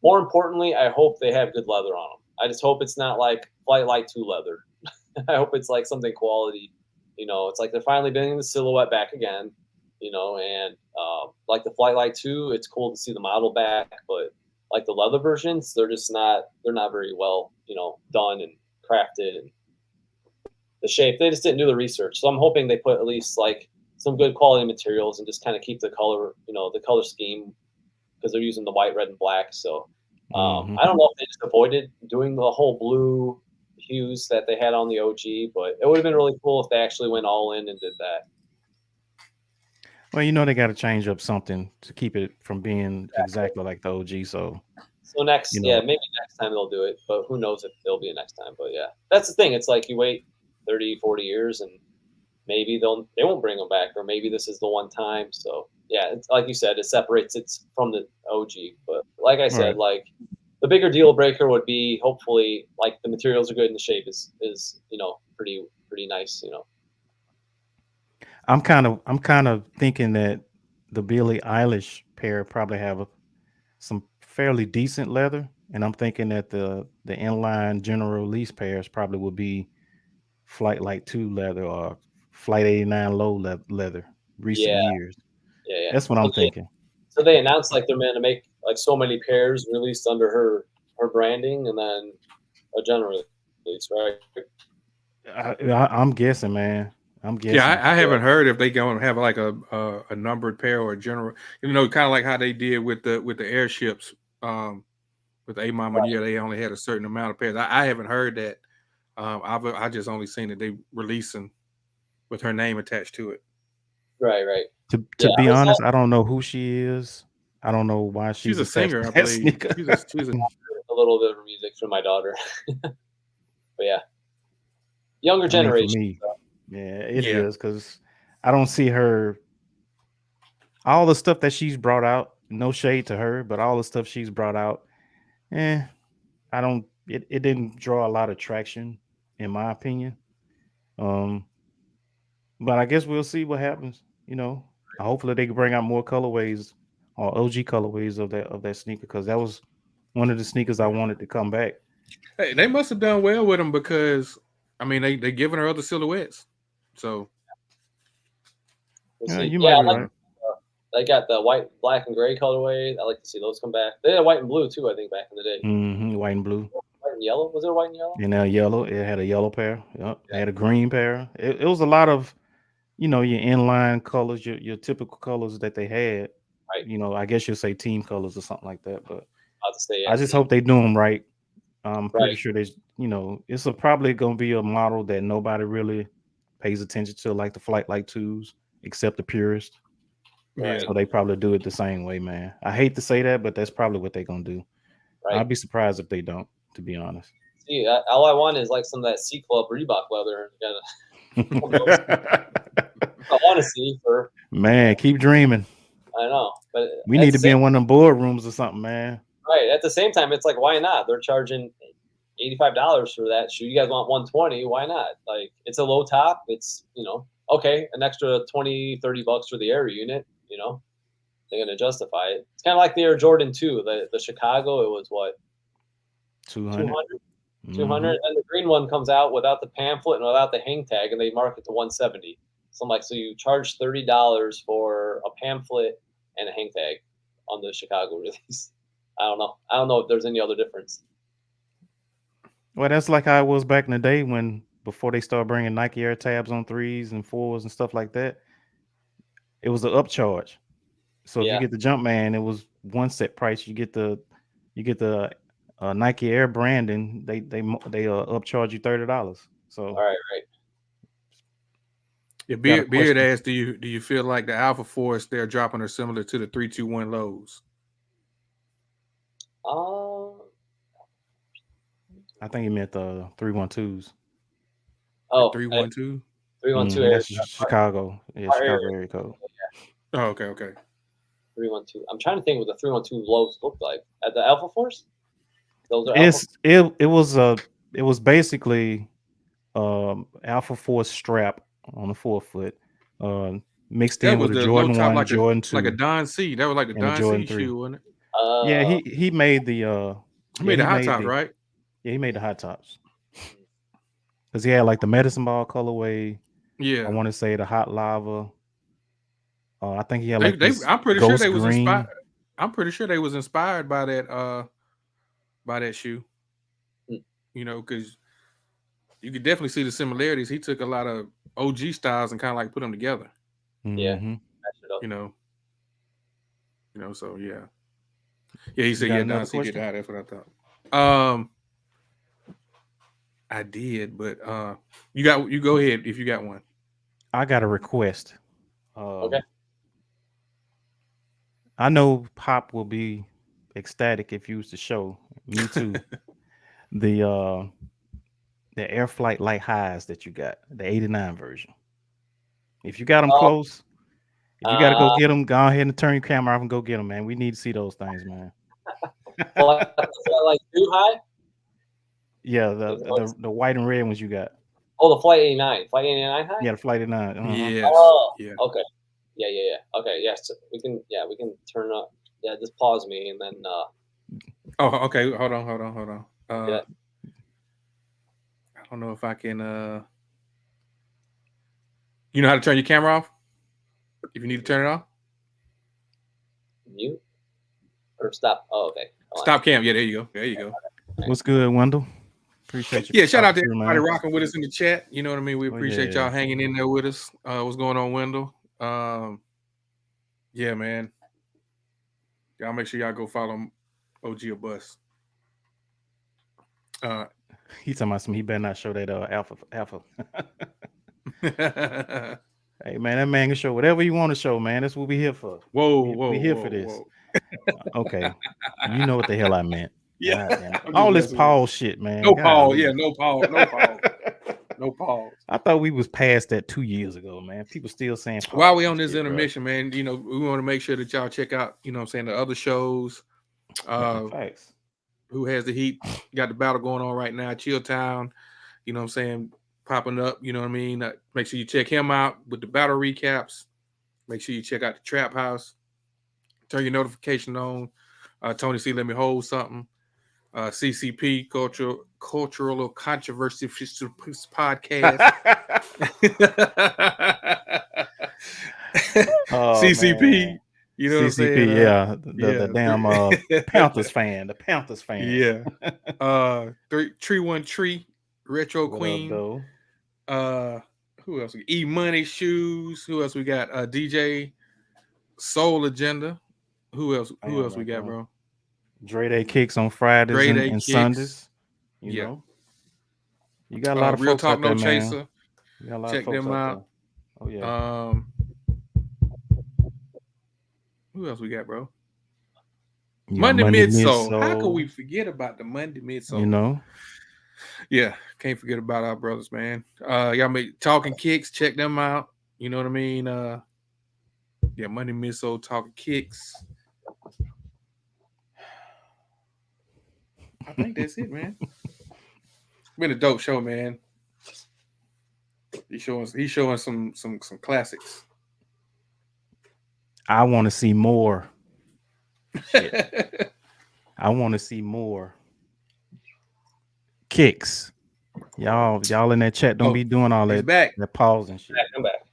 more importantly, I hope they have good leather on them. I just hope it's not like Flight Light 2 leather. I hope it's like something quality. You know, it's like they're finally bringing the silhouette back again. You know, and like the Flight Light 2, it's cool to see the model back, but like the leather versions, they're not very well, you know, done and crafted, and the shape. They just didn't do the research. So I'm hoping they put at least like some good quality materials and just kind of keep the color, you know, the color scheme, because they're using the white, red, and black. So I don't know if they just avoided doing the whole blue hues that they had on the OG, but it would have been really cool if they actually went all in and did that. Well, you know they got to change up something to keep it from being exactly like the OG. So next, you know, yeah, maybe next time they'll do it, but who knows if there'll be a next time. But yeah, that's the thing. It's like you wait 30, 40 years and maybe they won't bring them back, or maybe this is the one time. So yeah, it's like you said, it separates it from the OG. But like I said, like the bigger deal breaker would be hopefully like the materials are good and the shape is you know pretty nice, you know. I'm kind of thinking that the Billie Eilish pair probably have some fairly decent leather, and I'm thinking that the inline general release pairs probably would be Flight Light 2 leather or Flight 89 low leather recent Yeah, years. yeah. That's what I'm thinking. So they announced like they're going to make like so many pairs released under her branding, and then a general release, right? I'm guessing, man. I'm guessing. Yeah, I haven't heard if they going to have like a numbered pair or a general, you know, kind of like how they did with the airships With A Mama, yeah, they only had a certain amount of pairs. I haven't heard that. I just only seen that they releasing with her name attached to it. Right. To be honest, I don't know who she is. I don't know why She's a attached singer, to I that believe. sneaker. She's a a little bit of music from my daughter. But yeah, younger I mean, generation. for me, so. yeah, it is because I don't see her. All the stuff that she's brought out, no shade to her, but all the stuff she's brought out, I don't. It didn't draw a lot of traction, in my opinion. But I guess we'll see what happens. You know, hopefully they can bring out more colorways or OG colorways of that sneaker because that was one of the sneakers I wanted to come back. Hey, they must have done well with them because I mean they giving her other silhouettes. So We'll Yeah, see. you Yeah, might be right. they got the white, black, and gray colorway. I like to see those come back. They had white and blue too, I think, back in the day. White and blue. White and yellow. Was there white and yellow? And yellow. It had a yellow pair. Yep. It had a green pair. It was a lot of, your inline colors, your typical colors that they had. Right. I guess you'll say team colors or something like that. But About to say, I just hope they do them right. I'm pretty Right. sure it's probably going to be a model that nobody really pays attention to, like the Flight Light 2s, except the purists. yeah. So they probably do it the same way, man. I hate to say that, but that's probably what they're going to do. Right. I'd be surprised if they don't, to be honest. See, all I want is like some of that C Club Reebok leather. I want to see for Man, keep dreaming. I know, but We need to be in one of them boardrooms or something, man. Right. At the same time, it's like, why not? They're charging $85 for that shoe. You guys want 120? Why not? Like, it's a low top. It's, okay, an extra 20, $30 for the air unit, they're going to justify it. It's kind of like the Air Jordan 2, the Chicago. It was what? 200. 200. And the green one comes out without the pamphlet and without the hang tag, and they mark it to 170. So I'm like, so you charge $30 for a pamphlet and a hang tag on the Chicago release. I don't know. I don't know if there's any other difference. Well, that's like how it was back in the day before they started bringing Nike Air tabs on 3s and 4s and stuff like that. It was the upcharge. So if you get the Jumpman, it was one set price. You get the Nike Air branding. They upcharge you $30. So all right. Yeah, Beard asked, do you feel like the Alpha Force they're dropping are similar to the 321 lows? I think he meant the 312s. Oh, 312? 312 that's Chicago. Yeah, Chicago area code. Oh, okay. 312. I'm trying to think what the 312 lows look like at the Alpha Force. Those are it was basically Alpha Force strap on the forefoot, mixed in with a Jordan 1, like Jordan 2, like a Don C. That was like the Don C shoe, wasn't it? Yeah, he made the he made the hot tops, right? Yeah, he made the hot tops because he had like the medicine ball colorway. Yeah, I want to say the hot lava. I think he had I'm pretty sure they was green. inspired. I'm pretty sure they was inspired by that shoe. Because you could definitely see the similarities. He took a lot of OG styles and kind of like put them together. Mm-hmm. So yeah. Yeah, he said, Don C did that. That's what I thought. I did, but you go ahead if you got one. I got a request. Okay. I know Pop will be ecstatic if you was to show. Me too. The Air Flight Light Highs that you got, the 89 version. If you got them close, if you got to go get them, go ahead and turn your camera off and go get them, man. We need to see those things, man. Like too high? Yeah, the white and red ones you got. Oh, the Flight 89. Flight 89 high? Yeah, the Flight 89. Uh-huh. Yes. Oh, yeah. Okay. Yeah. Okay, yes. We can turn up. Yeah, just pause me and then Oh, okay. Hold on. yeah. I don't know if I can you know how to turn your camera off? If you need to turn it off? Mute? Or stop. Oh, okay. Stop cam. Yeah, there you go. What's good, Wendell? Appreciate you. Yeah, shout out to everybody rocking with us in the chat. You know what I mean? We appreciate y'all hanging in there with us. What's going on, Wendell? Yeah, man. Y'all make sure y'all go follow OG or bust. He talking about some. He better not show that alpha. Hey man, that man can show whatever you want to show, man. That's what we here for. We here for this. Okay, you know what the hell I meant. Yeah, God damn it. All this Paul shit, man. No God, Paul. Yeah, no Paul. No Paul. No Paul. I thought we was past that 2 years ago, man. People still saying Paul. While we on this intermission, man, you know, we want to make sure that y'all check out, you know what I'm saying, the other shows. Facts. Who Has the Heat? Got the battle going on right now. Chill Town, you know what I'm saying, popping up, you know what I mean? Make sure you check him out with the battle recaps. Make sure you check out the Trap House. Turn your notification on. Tony C, Let Me Hold Something. CCP, Cultural Controversy Podcast. CCP, man. You know CCP, what I'm saying? the damn Panthers fan. The Panthers fan. Yeah. Tree One Tree, Retro What Queen. Up, Who else? E Money Shoes. Who else we got? DJ Soul Agenda. Who else we got, bro? Dre Day Kicks on Fridays and Sundays. You know, you got a lot of Real folks Talk out there, No man. Chaser. You got a lot Check of folks them out. Oh yeah. Who else we got, bro? Monday Mid-Soul. How could we forget about the Monday Mid-Soul? You know. Yeah, can't forget about our brothers, man. Y'all make Talking Kicks. Check them out. You know what I mean? Monday Mid-Soul, Talking Kicks. I think that's it, man. Been a dope show, man. He's showing some classics. I want to see more. Shit. I want to see more kicks. Y'all in that chat don't be doing all that. Back. That pause and shit. I'm back.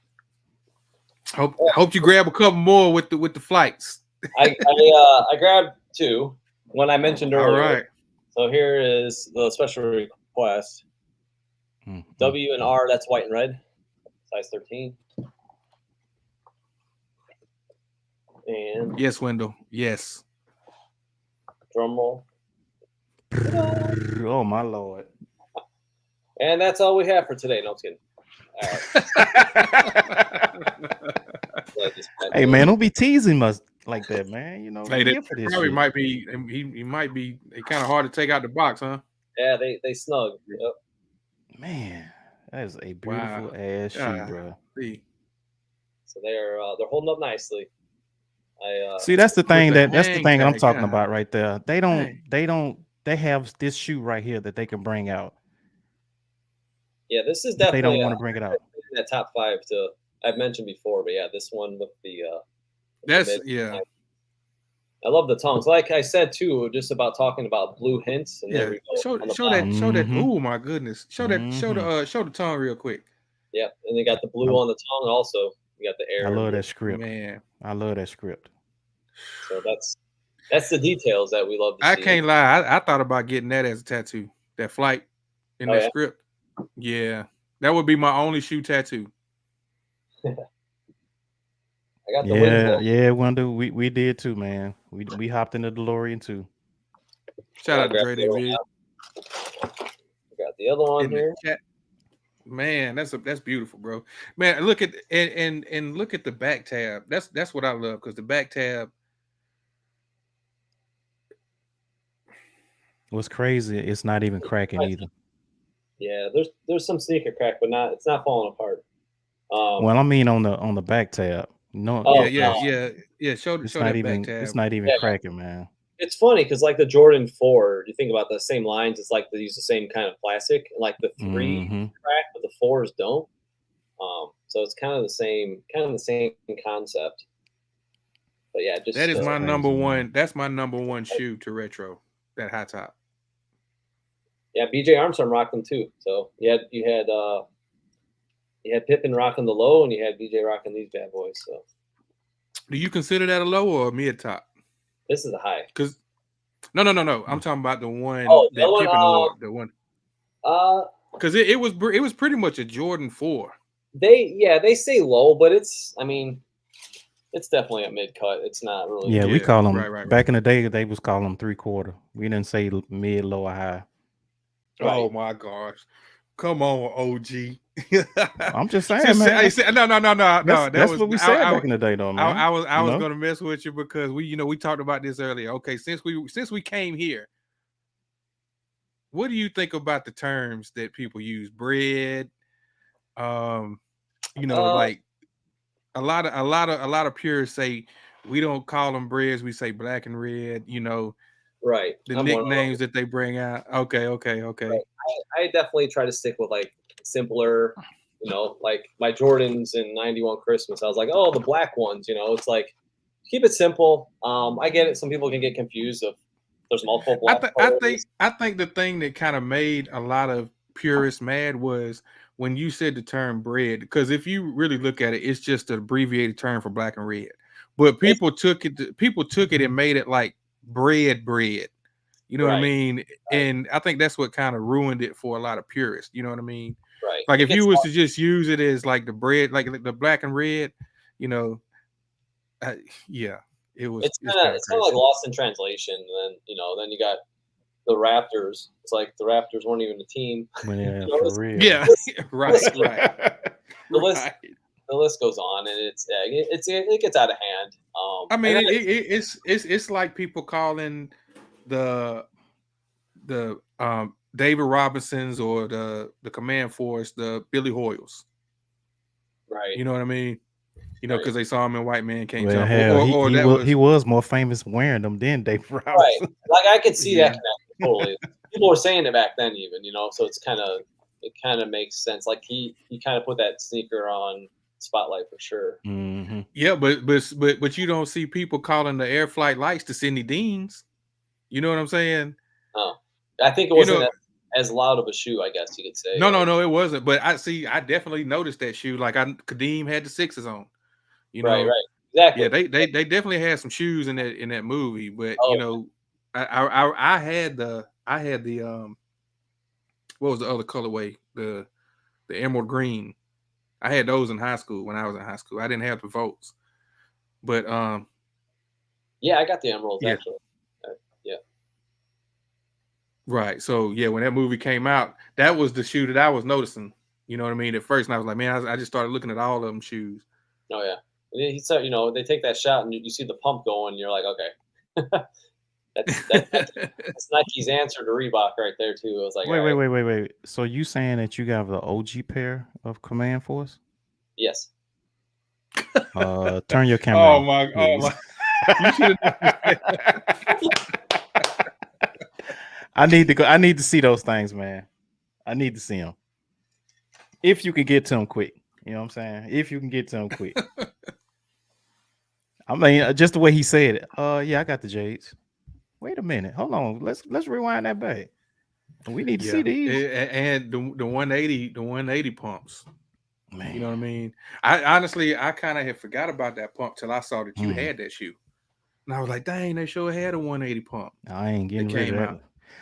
Hope you grab a couple more with the flights. I grabbed 2 when I mentioned earlier. All right. So here is the special request. W and R, that's white and red, size 13. And yes, Wendell. Yes. Drum roll. Oh my Lord. And that's all we have for today. No, I'm kidding. All right. Hey man, don't be teasing us like that, man. You know, hey, probably might be. He might be kind of hard to take out the box, huh? Yeah, they snug. Yep. Man, that is a beautiful ass shoe, bro. See. So they're holding up nicely. See, that's the thing I'm talking about right there. They have this shoe right here that they can bring out. Yeah, this is definitely. They don't want to bring it out. That top 5 to I've mentioned before, but yeah, this one with the. I love the tongues. Like I said too, just about talking about blue hints. And there we go. Show that. Oh my goodness! Show the tongue real quick. Yeah, and they got the blue on the tongue also. You got the air. I love that script, man. I love that script. So that's the details that we love to see. I can't lie. I thought about getting that as a tattoo. That flight in that script. Yeah, that would be my only shoe tattoo. I got the Wendell, we did too, man. We hopped in the DeLorean too. Shout out to Dre Day Vid. Got the other one here. Man, that's beautiful, bro. Man, look at and look at the back tab. That's what I love, because the back tab. What's crazy? It's not even cracking either. Yeah, there's some sneaker crack, but it's not falling apart. Well, I mean on the back tab. No. Yeah. Show that back tab. It's not even cracking, man. It's funny because like the Jordan 4, you think about the same lines. It's like they use the same kind of plastic, and like the 3 crack, but the 4s don't. So it's kind of the same concept. But yeah, just that is my number one. That's my number one shoe to retro. That high top. Yeah, BJ Armstrong rocked them too. So you had Pippen rocking the low, and you had BJ rocking these bad boys. So, do you consider that a low or a mid top? This is a high. Because no. I'm talking about the one. Oh, that Pippen wore, the one. Because it was pretty much a Jordan 4. They say low, but it's. I mean, It's definitely a mid cut. It's not really. Yeah, we call them right. back in the day. They was calling them 3/4. We didn't say mid, low, or high. Right. Oh my gosh! Come on, OG. I'm just saying, man. No. That's what we said back in the day, though, man. I was gonna mess with you because we talked about this earlier. Okay, since we came here, what do you think about the terms that people use? Bread, like a lot of purists say we don't call them breads, we say black and red. Right. The nicknames that they bring out. Okay. Right. I definitely try to stick with like simpler, like my Jordans in '91 Christmas. I was like, oh, the black ones. It's like keep it simple. I get it. Some people can get confused if there's multiple black. I think the thing that kind of made a lot of purists mad was when you said the term bread, because if you really look at it, it's just an abbreviated term for black and red. But people took it and made it like bread. You know what I mean? Right. And I think that's what kind of ruined it for a lot of purists. You know what I mean? Right. Like if you was to just use it as like the bread, like the black and red, yeah, it was. It's kind of like lost in translation. And then then you got the Raptors. It's like the Raptors weren't even a team. For real. Yeah, right. The list goes on, and it gets out of hand. I mean, it's like people calling the David Robinsons or the Command Force the Billy Hoyles. Right. You know what I mean? Because they saw him in White Man Can't Well, Jump. Hell, he was more famous wearing them than David Robinson. Right. Like I could see that connection totally. People were saying it back then, even so it kind of makes sense. Like he kind of put that sneaker on spotlight for sure. Mm-hmm. Yeah, but you don't see people calling the Air Flight Lights the Sidney Deans. You know what I'm saying? Oh, I think it wasn't as loud of a shoe, I guess you could say. No, it wasn't. But I definitely noticed that shoe. Like Kadeem had the 6s on. Right, exactly. Yeah, they definitely had some shoes in that movie. But I had the what was the other colorway? The emerald green. I had those in high school when I was in high school. I didn't have the Volts. But yeah, I got the emeralds actually. Right. So when that movie came out, that was the shoe that I was noticing. You know what I mean? At first, and I was like, man, I just started looking at all of them shoes. Oh yeah. He said, they take that shot and you see the pump going, and you're like, okay. that's Nike's answer to Reebok right there too. I was like, wait. So you saying that you got the OG pair of Command Force? Yes. Turn your camera. Oh my! You should have. I need to see those things, man. I need to see them. If you can get to them quick, you know what I'm saying. If you can get to them quick. I mean, just the way he said it. Yeah, I got the Jades. Wait a minute. Hold on. Let's rewind that back. We need to see these. And the 180 pumps. Man. You know what I mean? I honestly kind of had forgot about that pump till I saw that you had that shoe. And I was like, dang, they sure had a 180 pump. I ain't getting rid of that.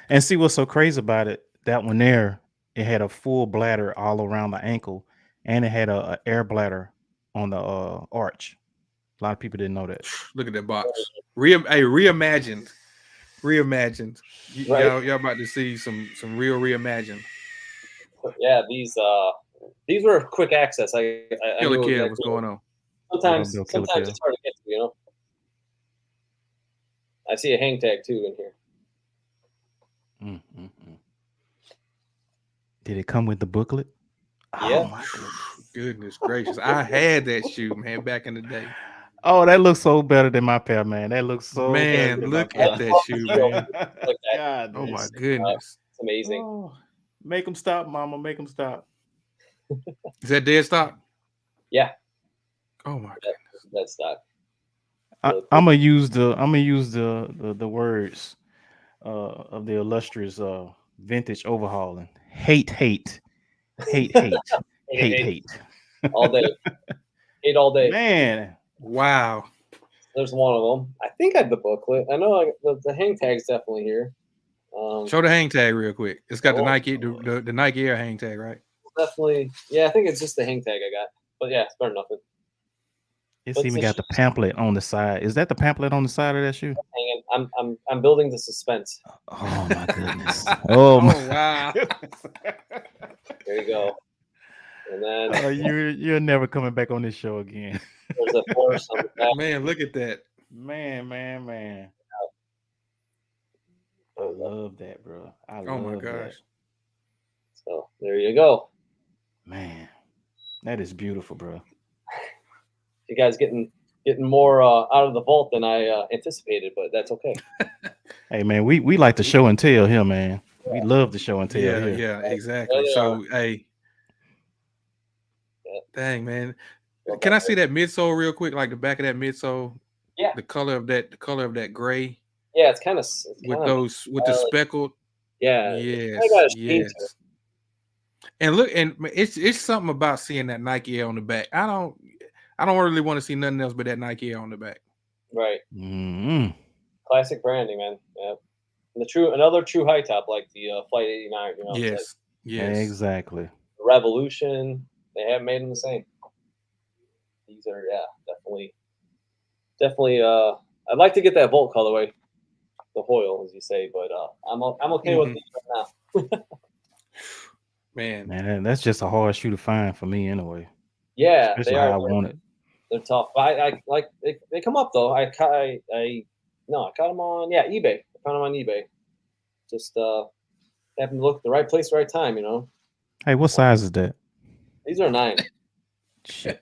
And see what's so crazy about it, that one there, it had a full bladder all around the ankle, and it had a air bladder on the arch. A lot of people didn't know that. Look at that box. Reimagined. Y'all about to see some real reimagined. Yeah, these were quick access. Killer Kid, what's going on? Sometimes it's hard to get to, I see a hang tag too in here. Did it come with the booklet? Yeah. Oh my goodness gracious! I had that shoe, man, back in the day. Oh, that looks so better than my pair, man. That looks so. Man, look at that shoe, man. God, oh my goodness, it's amazing. Oh, make them stop, Mama. Make them stop. Is that dead stock? Yeah. Oh my goodness, dead stock. I'm gonna use the words of the illustrious vintage overhauling. Hate. All day. Hate all day. Man. Wow. There's one of them. I think I have the booklet. I know the hang tag's definitely here. Show the hang tag real quick. It's got the Nike the Nike Air hang tag, right? Definitely. Yeah, I think it's just the hang tag I got. But yeah, it's better than nothing. It's But even the got the shoes pamphlet on the side. Is that the pamphlet on the side of that shoe? hanging. I'm building the suspense. Oh my goodness. Oh my. Oh wow. There you go. And then Oh, you're never coming back on this show again. there's a force on the back. Man, look at that. Man. I love that, bro. I Oh my love that. gosh. So there you go. Man, that is beautiful, bro. You guys getting more out of the vault than I anticipated, but that's okay. Hey man, we like the show and tell here, man. We love the show and tell Yeah, here. yeah, exactly. they So hey, Yeah. dang man. Love Can that I see that midsole real quick? Like the back of that midsole? Yeah. The color of that gray Yeah, it's kind of with the speckled. Yeah. Yes, I got a sheen to it. yes. And look, and it's something about seeing that Nike Air on the back. I don't really want to see nothing else but that Nike Air on the back. Right. Mm-hmm. Classic branding, man. Yeah. And another true high top like the Flight 89. You know, it's like Yes. Exactly. Revolution. They haven't made them the same. These are definitely. I'd like to get that Volt colorway, the Hoyle, as you say, but I'm okay with these right now. Man, that's just a hard shoe to find for me anyway. Yeah, Especially they how are. I want it. They're tough. I like they come up though. I caught them on eBay. I found them on eBay. Just happened to look at the right place, right time. You know. Hey, what size is that? These are 9. Shit.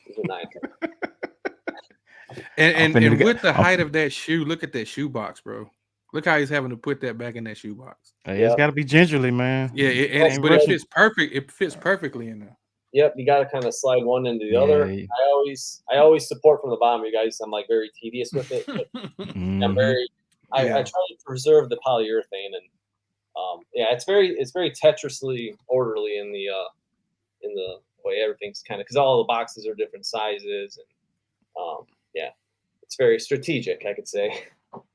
These are 9. And with the height of that shoe, look at that shoe box, bro. Look how he's having to put that back in that shoe box. Hey, it's got to be gingerly, man. Yeah, but it fits perfect. It fits perfectly in there. Yep, you got to kind of slide one into the other. Yeah. I always support from the bottom, you guys. I'm like very tedious with it. But I try to preserve the polyurethane, and it's very Tetrisly orderly in the way everything's kind of, because all the boxes are different sizes, and it's very strategic, I could say.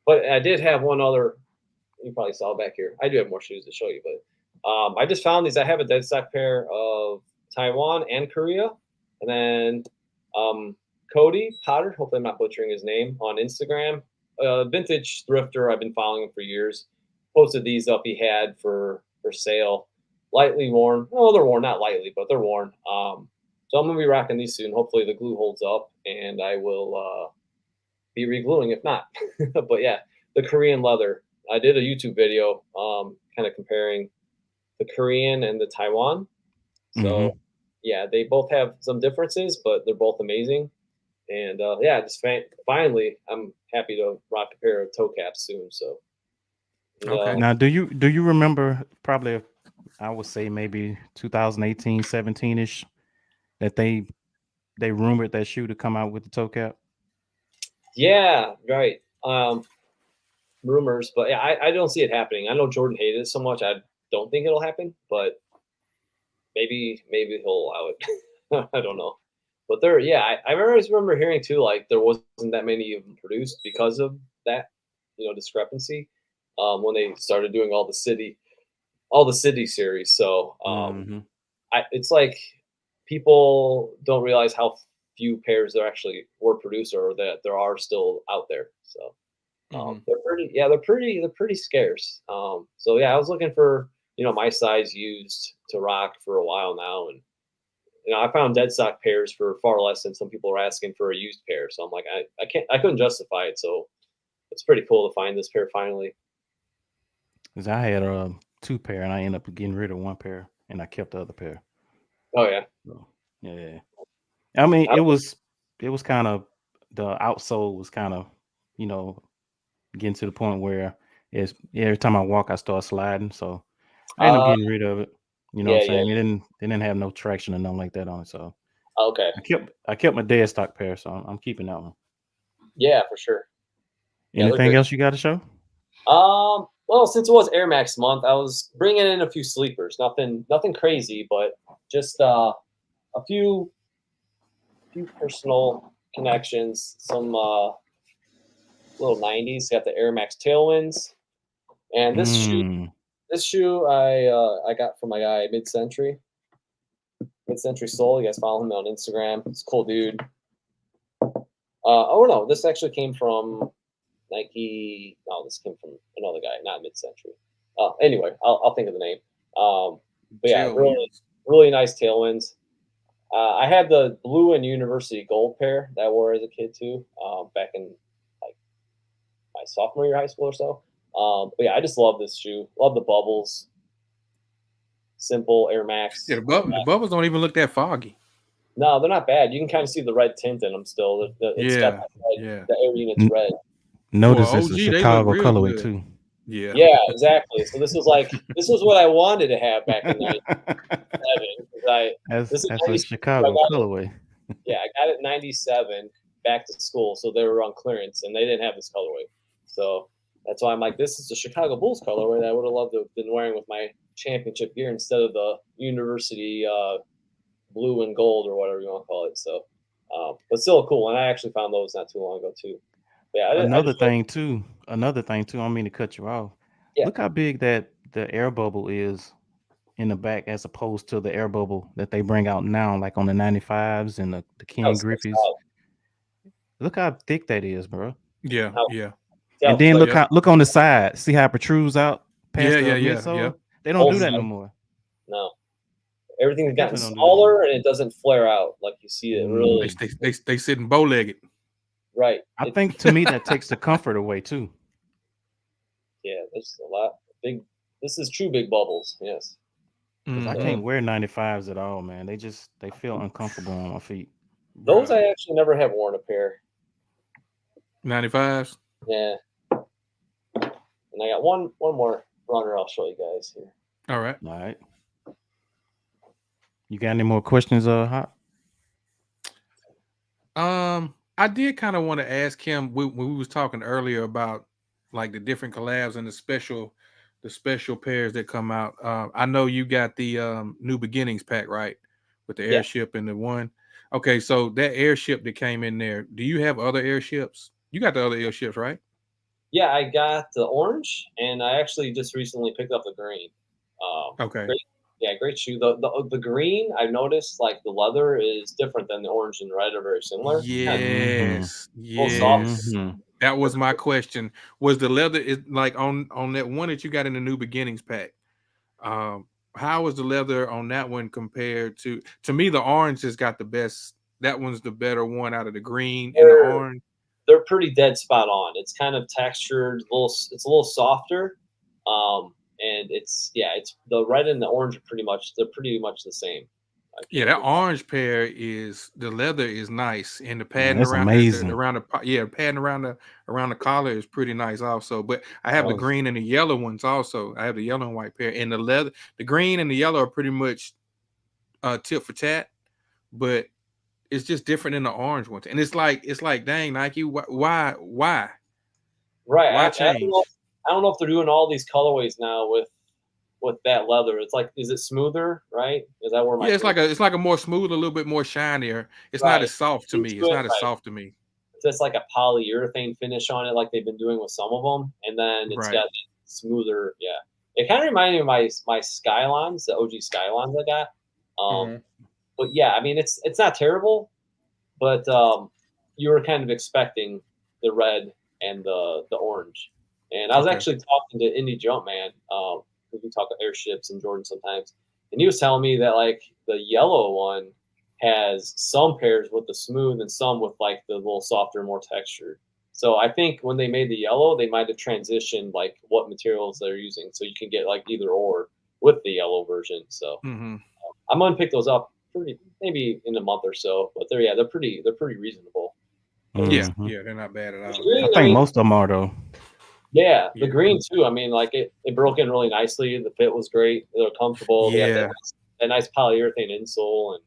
But I did have one other. You probably saw back here. I do have more shoes to show you, but I just found these. I have a dead stock pair of Taiwan and Korea, and then Cody Potter. Hopefully, I'm not butchering his name on Instagram. Vintage thrifter. I've been following him for years. Posted these up. He had for sale, lightly worn. No, they're worn, not lightly, but they're worn. So I'm gonna be rocking these soon. Hopefully, the glue holds up, and I will be re-gluing if not. But yeah, the Korean leather. I did a YouTube video kind of comparing the Korean and the Taiwan. So yeah, they both have some differences, but they're both amazing. And just finally, I'm happy to rock a pair of toe caps soon. So okay. Now, do you remember, probably I would say maybe 2018, 17-ish, that they rumored that shoe to come out with the toe cap? Yeah, right. Rumors, but yeah, I don't see it happening. I know Jordan hated it so much. I don't think it'll happen, but maybe he'll allow it. I don't know. But I always remember hearing too, like there wasn't that many of them produced because of that, discrepancy. When they started doing all the city series. So it's like people don't realize how few pairs there actually were produced, or that there are still out there. So they're pretty scarce. So yeah, I was looking for my size used to rock for a while now, and I found dead stock pairs for far less than some people are asking for a used pair. So I'm like, I couldn't justify it. So it's pretty cool to find this pair finally. Because I had 2 pair, and I ended up getting rid of 1 pair, and I kept the other pair. Oh yeah. So, yeah. I mean, it was kind of, the outsole was kind of, getting to the point where every time I walk, I start sliding. So I ended up getting rid of it. You know what I'm saying? Yeah. It didn't have no traction or nothing like that on it. So okay. I kept my dead stock pair, so I'm keeping that one. Yeah, for sure. Anything else you got to show? Well, since it was Air Max month, I was bringing in a few sleepers. Nothing crazy, but just a few personal connections. Some little 90s. Got the Air Max Tailwinds, and this shoe I got from my guy Mid-Century Soul. You guys follow him on Instagram. He's a cool dude. Oh no, this actually came from Nike. No, this came from another guy, not mid-century. Anyway, I'll think of the name. But yeah, really nice tailwinds. I had the blue and university gold pair that I wore as a kid too, back in like my sophomore year of high school or so. But yeah, I just love this shoe. Love the bubbles. Simple Air Max. Yeah, the bubbles don't even look that foggy. No, they're not bad. You can kind of see the red tint in them still. It's got that red, the Air Units red. Notice it's a Chicago colorway too. Yeah. Yeah, exactly. So this was what I wanted to have back in '97. That's a Chicago colorway. Yeah, I got it in '97 back to school, so they were on clearance and they didn't have this colorway. So that's why I'm like, this is the Chicago Bulls colorway that I would have loved to have been wearing with my championship gear instead of the university blue and gold or whatever you want to call it. So, but still cool. And I actually found those not too long ago too. But yeah, another thing too. I don't mean to cut you off. Yeah. Look how big that the air bubble is in the back as opposed to the air bubble that they bring out now, like on the 95s and the Ken Griffey's. Look how thick that is, bro. Yeah. And then look on the side. See how it protrudes out past the midsole? Yeah. They don't do that no more. No. Everything's gotten smaller and it doesn't flare out like you see it really. They sitting bow-legged. Right. I think to me that takes the comfort away too. Yeah, there's a lot big. This is true big bubbles. Yes. I can't wear 95s at all, man. They feel uncomfortable on my feet. Those I actually never have worn a pair. 95s. Yeah. And I got one more runner. I'll show you guys here. All right. You got any more questions, Hop? I did kind of want to ask him when we was talking earlier about like the different collabs and the special pairs that come out. I know you got the New Beginnings pack, right? With the airship and the one. Okay, so that airship that came in there, do you have other airships? You got the other airships, right? Yeah, I got the orange, and I actually just recently picked up the green. Okay. Great shoe. The green, I've noticed like the leather is different than the orange and red are very similar. Yes. That was my question. Was the leather like on that one that you got in the New Beginnings pack? How was the leather on that one compared to me? The orange has got the best. That one's the better one out of the green and the orange. They're pretty dead spot on. It's kind of textured, it's a little softer. And it's the red and the orange are pretty much the same. Yeah, that orange pair the leather is nice, and the padding around padding around the collar is pretty nice also. But I have the green and the yellow ones also. I have the yellow and white pair, and the green and the yellow are pretty much tit for tat, but it's just different in the orange ones. And it's like dang, Nike, why? Right. Why change? I don't know if they're doing all these colorways now with that leather. It's like, is it smoother? Right? Is that where my it's like a more smooth, a little bit more shinier. It's not as soft to me. It's not as soft to me. It's just like a polyurethane finish on it, like they've been doing with some of them, and then it's got smoother. Yeah, it kind of reminded me of my Skylons, the OG Skylons I got. But yeah, I mean it's not terrible, but you were kind of expecting the red and the orange. And I was actually talking to Indie Jumpman, we talk about airships and Jordan sometimes, and he was telling me that like the yellow one has some pairs with the smooth and some with like the little softer, more textured. So I think when they made the yellow, they might have transitioned like what materials they're using, so you can get like either or with the yellow version. So I'm gonna pick those up maybe in a month or so, but they're pretty reasonable. Yeah, they're not bad at all. I think most of them are though. Yeah, the green too. I mean, like it broke in really nicely. The fit was great. They were comfortable. They had that nice polyurethane insole, and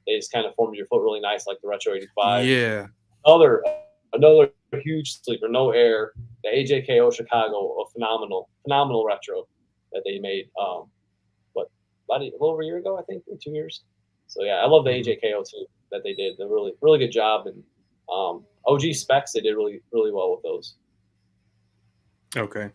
they just kind of formed your foot really nice, like the Retro 85. Yeah. Another huge sleeper, no air. The AJKO Chicago, a phenomenal retro that they made. About a little over a year ago, I think, 2 years. So yeah, I love the AJKO too that they did. They're really good job, and OG specs they did really well with those. Okay.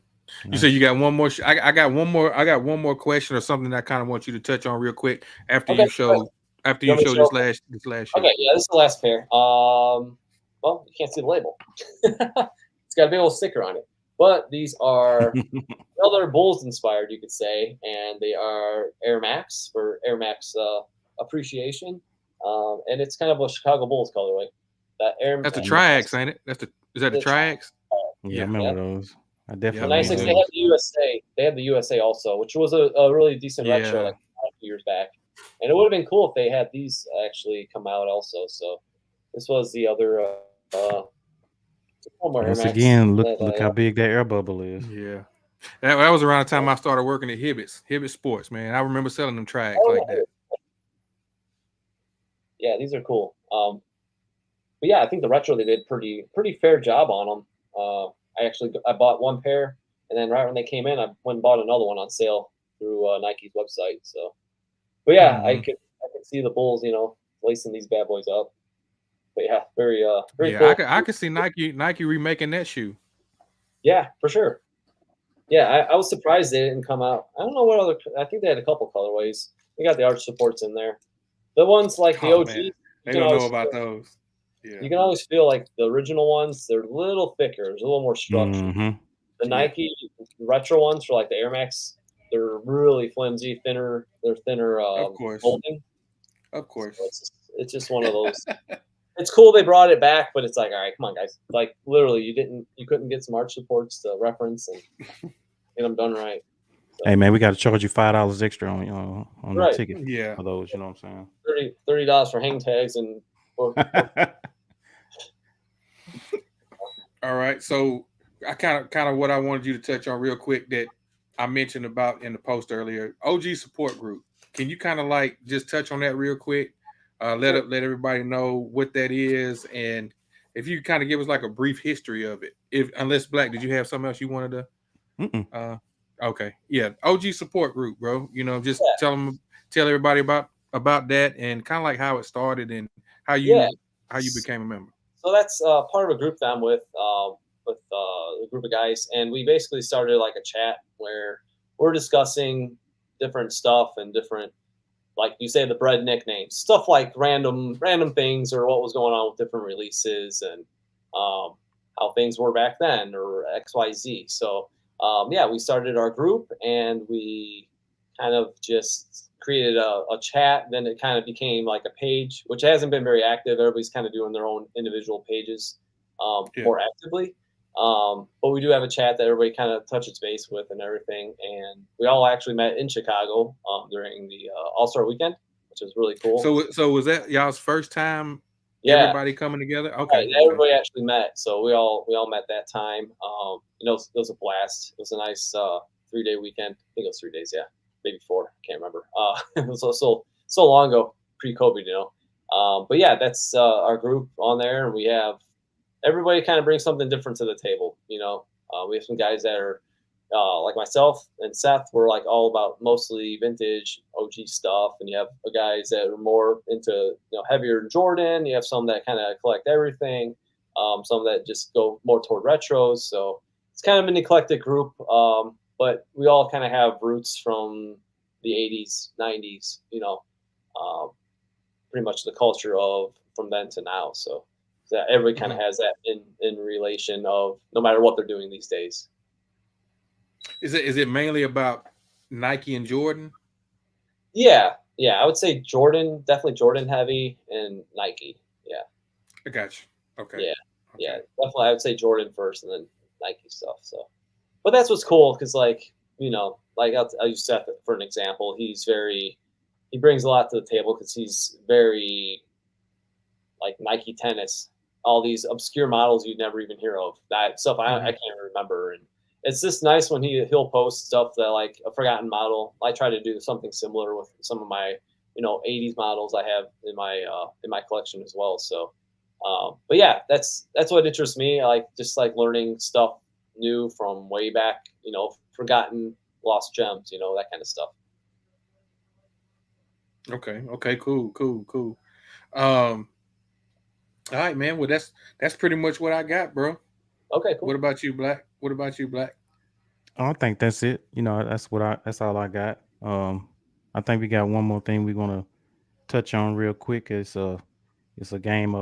You said you got one more. I got one more question or something that I kind of want you to touch on real quick after you show this last show. Okay, yeah, this is the last pair. well, you can't see the label. It's got a big old sticker on it. But these are other Bulls inspired, you could say, and they are Air Max for Air Max appreciation. And it's kind of a Chicago Bulls colorway. That's the Triax, ain't it? Is that the Triax? Yeah, I remember those. I definitely. The nice thing they had the USA. They had the USA also, which was a really decent retro like a few years back. And it would have been cool if they had these actually come out also. So this was the other. Once again, look how big that air bubble is. Yeah. That was around the time I started working at Hibbett Sports, man. I remember selling them Triax like that. Yeah, these are cool. But yeah, I think the retro they did pretty fair job on them. I bought one pair, and then right when they came in, I went and bought another one on sale through Nike's website. So, but yeah, I could see the Bulls, lacing these bad boys up. But yeah, very cool. I could see Nike remaking that shoe. Yeah, for sure. Yeah, I was surprised they didn't come out. I don't know what other. I think they had a couple colorways. They got the arch supports in there. The ones like the OG. Man. They don't know about those. Yeah. You can always feel like the original ones. They're a little thicker. There's a little more structure. Mm-hmm. The Nike retro ones for like the Air Max, they're really flimsy, thinner. They're thinner. Of course. Molding. Of course. So it's just one of those. It's cool they brought it back, but it's like, all right, come on, guys. Like literally, you couldn't get some arch supports to reference and get them done right. So, hey man, we got to charge you $5 extra on the ticket. Yeah, for those. You know what I'm saying? $30 for hang tags and. All right, so I kind of what I wanted you to touch on real quick that I mentioned about in the post earlier. OG support group. Can you kind of like just touch on that real quick? Let everybody know what that is, and if you kind of give us like a brief history of it. Unless Black, did you have something else you wanted to? Okay, yeah, OG support group, bro. Just tell everybody about that and kind of like how it started and how you became a member. So that's part of a group that I'm with a group of guys, and we basically started like a chat where we're discussing different stuff and different. Like you say, the bread nicknames, stuff like random things or what was going on with different releases and how things were back then or XYZ. So we started our group and we kind of just created a chat. Then it kind of became like a page, which hasn't been very active. Everybody's kind of doing their own individual pages more actively. But we do have a chat that everybody kind of touches base with and everything. And we all actually met in Chicago during the All-Star weekend, which was really cool. So was that y'all's first time? Everybody coming together? Okay. Right, everybody actually met. So we all met that time. It was a blast. It was a nice 3-day weekend. I think it was 3 days. Yeah, maybe 4. I can't remember. It was so long ago, pre-COVID, But yeah, that's our group on there, and we have. Everybody kind of brings something different to the table, We have some guys that are like myself and Seth. We're like all about mostly vintage OG stuff, and you have guys that are more into heavier Jordan. You have some that kind of collect everything, some that just go more toward retros. So it's kind of an eclectic group, but we all kind of have roots from the 80s, 90s. Pretty much the culture of from then to now. So. That everybody kind of has that in relation of no matter what they're doing these days. Is it mainly about Nike and Jordan? Yeah, I would say Jordan, definitely Jordan heavy, and Nike. Yeah, I got you. Okay. Yeah, definitely. I would say Jordan first, and then Nike stuff. So, but that's what's cool because, like I'll use Seth for an example. He brings a lot to the table because he's very like Nike tennis. All these obscure models you'd never even hear of. That stuff I can't remember, and it's just nice when he'll post stuff that like a forgotten model. I try to do something similar with some of my 80s models I have in my collection as well. So, but yeah, that's what interests me. I like just like learning stuff new from way back. Forgotten, lost gems. That kind of stuff. Okay, cool. All right, man. Well, that's pretty much what I got, bro. Okay, cool. What about you, Black? Oh, I think that's it. That's all I got. I think we got one more thing we're gonna touch on real quick. It's a game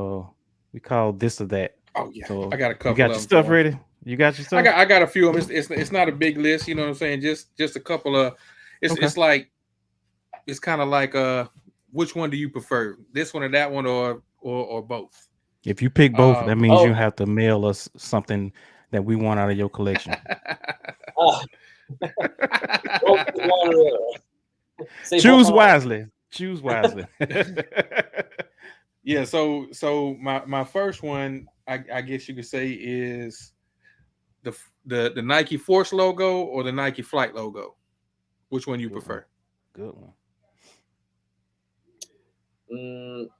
We call this or that. Oh yeah, So I got a couple. You got your stuff ready? You got your stuff? I got a few of them. It's not a big list, you know what I'm saying? Just a couple of. It's like it's kind of like which one do you prefer? This one or that one or both? If you pick both, that means you have to mail us something that we want out of your collection. Choose wisely. Choose wisely. Yeah. So my first one, I guess you could say, is the Nike Force logo or the Nike Flight logo. Which one you prefer? Good one.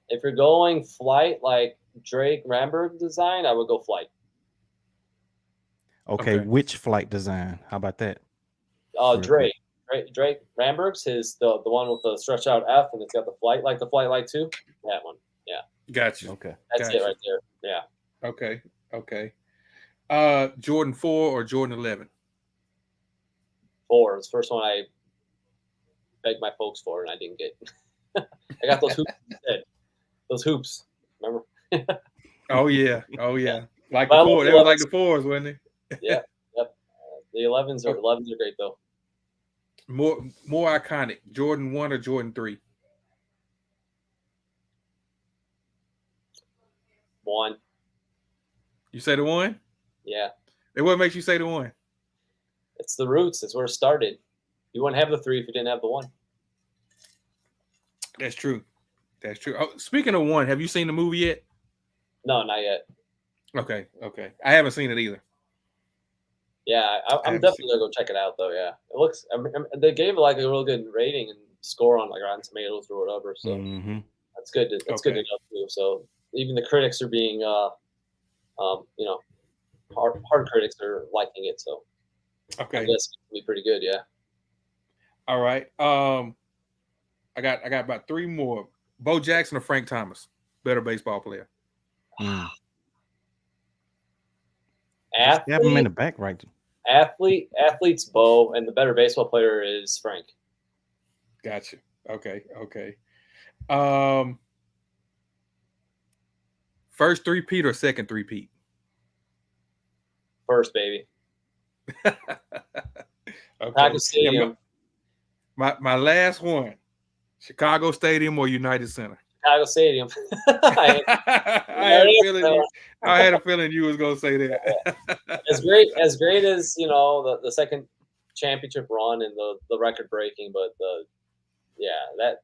If you're going Flight, like Drake Ramberg design, I would go Flight. Okay, which Flight design? How about that? Drake Ramberg's the one with the stretch out F and it's got the Flight, like the Flight Light 2. That one. Yeah. Gotcha. Okay. That's it right there. Yeah. Okay. Jordan 4 or Jordan 11? 4. It's the first one I begged my folks for and I didn't get. I got those hoops instead. Those hoops. Remember? Oh yeah. Like the 4. They were like the 4s, wasn't they? Yeah. Yep. The 11s are great though. More iconic. Jordan 1 or Jordan 3? 1. You say the 1? Yeah. And what makes you say the 1? It's the roots. It's where it started. You wouldn't have the 3 if you didn't have the 1. That's true. Oh, speaking of 1, have you seen the movie yet? No, not yet. Okay. I haven't seen it either. Yeah, I'm definitely gonna go check it out though. Yeah, it looks. They gave it like a real good rating and score on like Rotten Tomatoes or whatever. So that's good. That's good to know too. So even the critics are being, hard critics are liking it. So I guess it's gonna be pretty good. Yeah. All right. I got about 3 more. Bo Jackson or Frank Thomas, better baseball player. Athlete, you have him in the back, right? Athlete's Bo, and the better baseball player is Frank. Gotcha. Okay. First 3-peat or second 3-peat? First, baby. Okay. Stadium. My last one: Chicago Stadium or United Center? Chicago Stadium. I had a feeling you was gonna say that. As great as the second championship run and the record breaking, but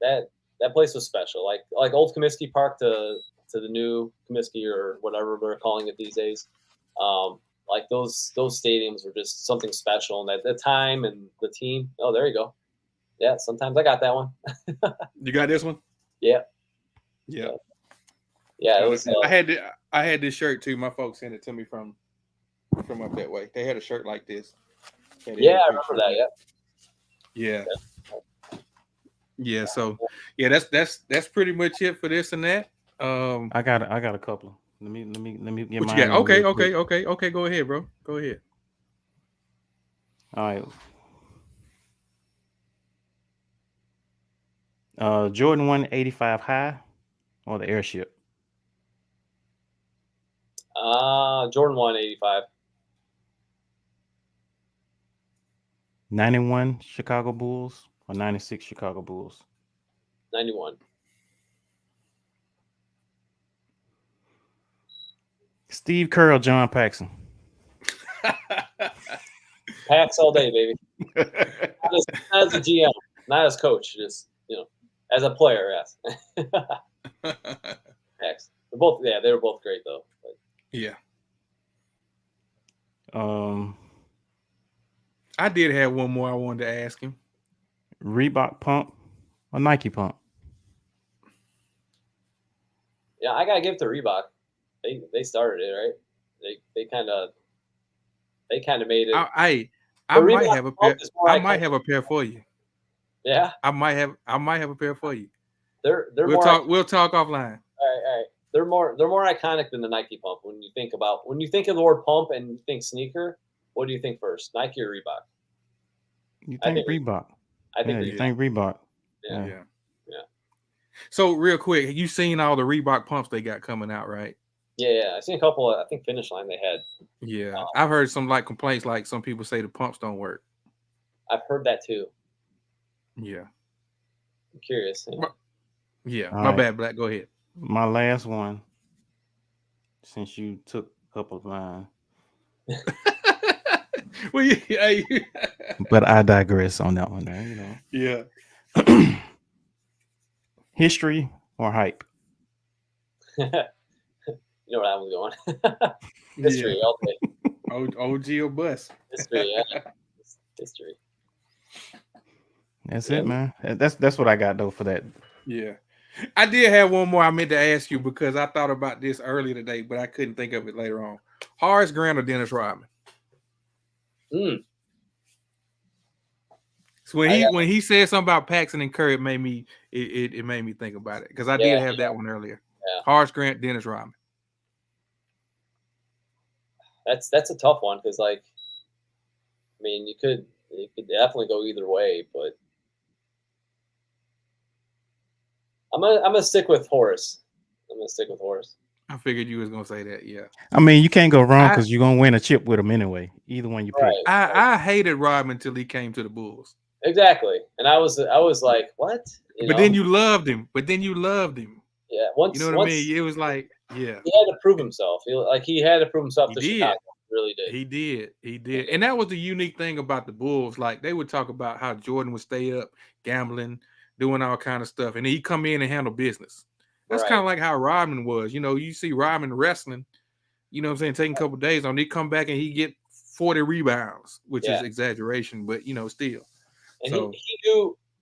that place was special. Like old Comiskey Park to the new Comiskey or whatever they're calling it these days. Like those stadiums were just something special, and at the time and the team. Oh, there you go. Yeah, sometimes I got that one. You got this one? Yeah. Yeah. Yeah, it was. I had this shirt too. My folks sent it to me from up that way. They had a shirt like this. Yeah, I remember that. Yeah. Yeah. So yeah, that's pretty much it for this and that. I got a couple. Let me get what mine. You got? Okay. Go ahead, bro. Go ahead. All right. Jordan 185 high or the airship? Jordan 185. 91 Chicago Bulls or 96 Chicago Bulls? 91. Steve Kerr or John Paxson? Pax all day, baby. Not as a GM, not as coach, just as a player. Yes. Pax. They were both great though. But. Yeah. I did have one more I wanted to ask him. Reebok pump or Nike pump? Yeah, I gotta give it to Reebok. They started it, right? They kind of made it. I might have a pair. I might have a pair for you. Yeah. I might have a pair for you. We'll talk offline. All right. They're more iconic than the Nike pump. When you think of the word pump and you think sneaker, what do you think first? Nike or Reebok? You think Reebok? I think you think Reebok. Yeah. So real quick, you seen all the Reebok pumps they got coming out, right? Yeah, I seen a couple. I think Finish Line they had. Yeah, I've heard some like complaints, like some people say the pumps don't work. I've heard that too. Yeah. I'm curious. Yeah, All my right. bad, Black. Go ahead. My last one, since you took a couple of mine, Well, yeah, but I digress on that one. Now, you know, yeah. history or hype. You know where I was going. History, Yeah. all day. OG or bust. History, yeah. History. That's it, man. That's what I got though for that. Yeah. I did have one more I meant to ask you because I thought about this earlier today, but I couldn't think of it later on. Horace Grant or Dennis Rodman? So when he said something about Paxson and Curry, it made me think about it because I did have that one earlier. Yeah. Horace Grant, Dennis Rodman. That's a tough one because, like, I mean, you could definitely go either way, but I'm gonna stick with Horace. I figured you was gonna say that. Yeah. I mean, you can't go wrong because you're gonna win a chip with him anyway. Either one you pick. Right. I hated Rodman until he came to the Bulls. Exactly, and I was like, what? Then you loved him. Yeah. Once, you know what I mean? It was like, yeah. He had to prove himself. He had to prove himself to Chicago. He really did. He did. And that was the unique thing about the Bulls. Like, they would talk about how Jordan would stay up, gambling, doing all kind of stuff. And he'd come in and handle business. That's kind of like how Rodman was. You know, you see Rodman wrestling, you know what I'm saying, taking a couple of days on. He'd come back and he'd get 40 rebounds, which is exaggeration, but, you know, still. And so,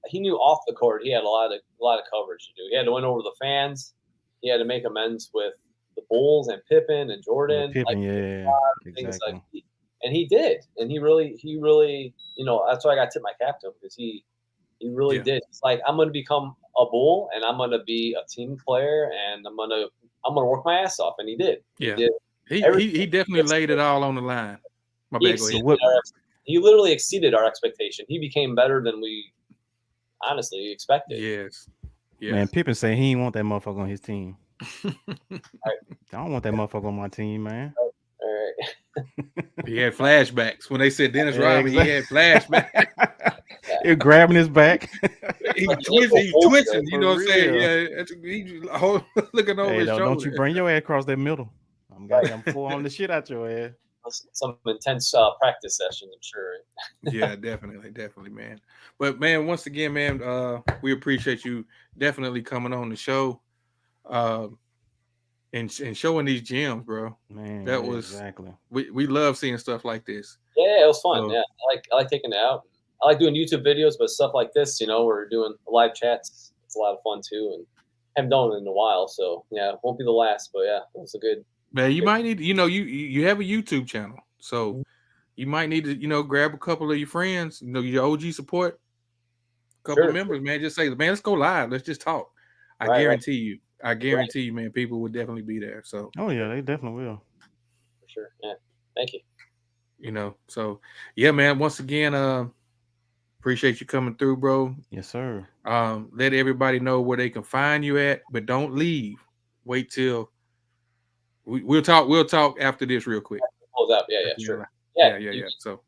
he knew off the court he had a lot of coverage to do. He had to win over the fans. He had to make amends with the Bulls and Pippen and Jordan. Pippen, exactly. And he did. And he really, you know, that's why I got to tip my cap to him because he really did. It's like, I'm going to become a Bull and I'm going to be a team player and I'm going to work my ass off. And he did. Yeah. He definitely laid it all on the line. My bad, go ahead. He literally exceeded our expectation. He became better than we honestly expected. Yes. Man, Pippen said he didn't want that motherfucker on his team. I don't want that motherfucker on my team, man. All right. He had flashbacks. When they said Dennis Rodman, he had flashbacks. He grabbing his back. He twitching, you know what I'm saying? Yeah, he's looking over his shoulder. Don't you bring your ass across that middle. I'm pulling the shit out your ass. Some intense practice sessions, I'm sure. Yeah, definitely, man. But man, once again, man, we appreciate you definitely coming on the show, and showing these gems, bro. Man, that was exactly. We love seeing stuff like this. Yeah, it was fun. So, I like taking it out. I like doing YouTube videos, but stuff like this, you know, we're doing live chats. It's a lot of fun too, and haven't done it in a while. So yeah, it won't be the last, but yeah, it was a good. Man, you might need to, you know, you have a YouTube channel, so you might need to, you know, grab a couple of your friends, you know, your OG support, a couple of members, man. Just say, man, let's go live. Let's just talk. I guarantee you, man, people will definitely be there. So, oh yeah, they definitely will. For sure. Yeah. Thank you. You know, so yeah, man. Once again, appreciate you coming through, bro. Yes, sir. Let everybody know where they can find you at, but don't leave. Wait till. We'll talk after this real quick. Close up. Yeah, sure. Yeah. So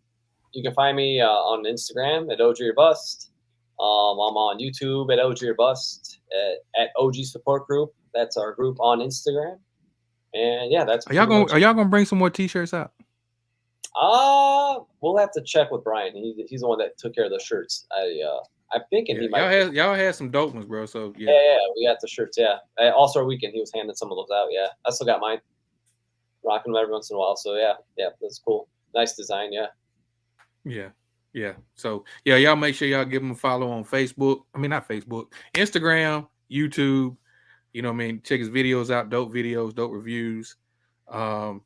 you can find me on Instagram at OGorBust. I'm on YouTube at OGorBust at OG Support Group. That's our group on Instagram. And yeah, that's. Are y'all gonna bring some more T-shirts out? We'll have to check with Brian. He's the one that took care of the shirts. I'm thinking he might. Y'all had some dope ones, bro. So yeah, we got the shirts. Yeah, All-Star Weekend, he was handing some of those out. Yeah, I still got mine. Rocking them every once in a while. So yeah, that's cool. Nice design. Yeah. So yeah, y'all make sure y'all give him a follow on Facebook. I mean, not Facebook, Instagram, YouTube. You know what I mean? Check his videos out. Dope videos, dope reviews. I'll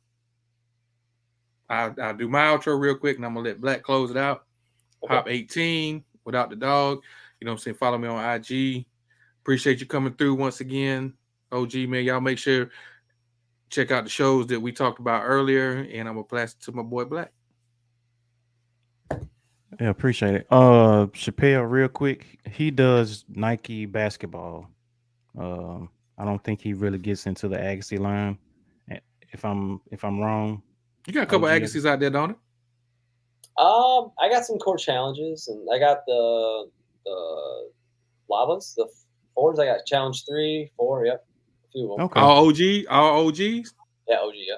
do my outro real quick, and I'm gonna let Black close it out. Okay. Hop 18 without the dog. You know what I'm saying? Follow me on IG. Appreciate you coming through once again. OG, man, y'all make sure check out the shows that we talked about earlier, and I'm gonna pass it to my boy Black. Yeah, appreciate it. Chappelle, real quick, he does Nike basketball. I don't think he really gets into the Agassi line if I'm wrong. You got a couple OG. Agassiz out there, don't it? I got some core challenges, and I got the lavas, the fours. I got challenge 3, 4. Yep, a few of them. Okay. All OGs. Yeah, OG. Yeah.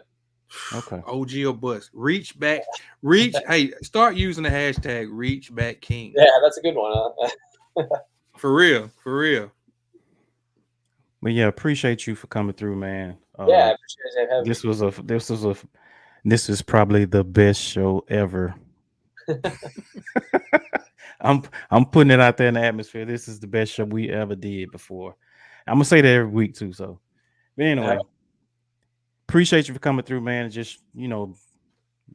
Okay. OG or bust. Reach back. Hey, start using the hashtag reach back king. Yeah, that's a good one. Huh? For real. But yeah, appreciate you for coming through, man. Yeah, I appreciate having me. This is probably the best show ever. I'm putting it out there in the atmosphere. This is the best show we ever did before. I'm gonna say that every week too. So, but anyway, appreciate you for coming through, man. Just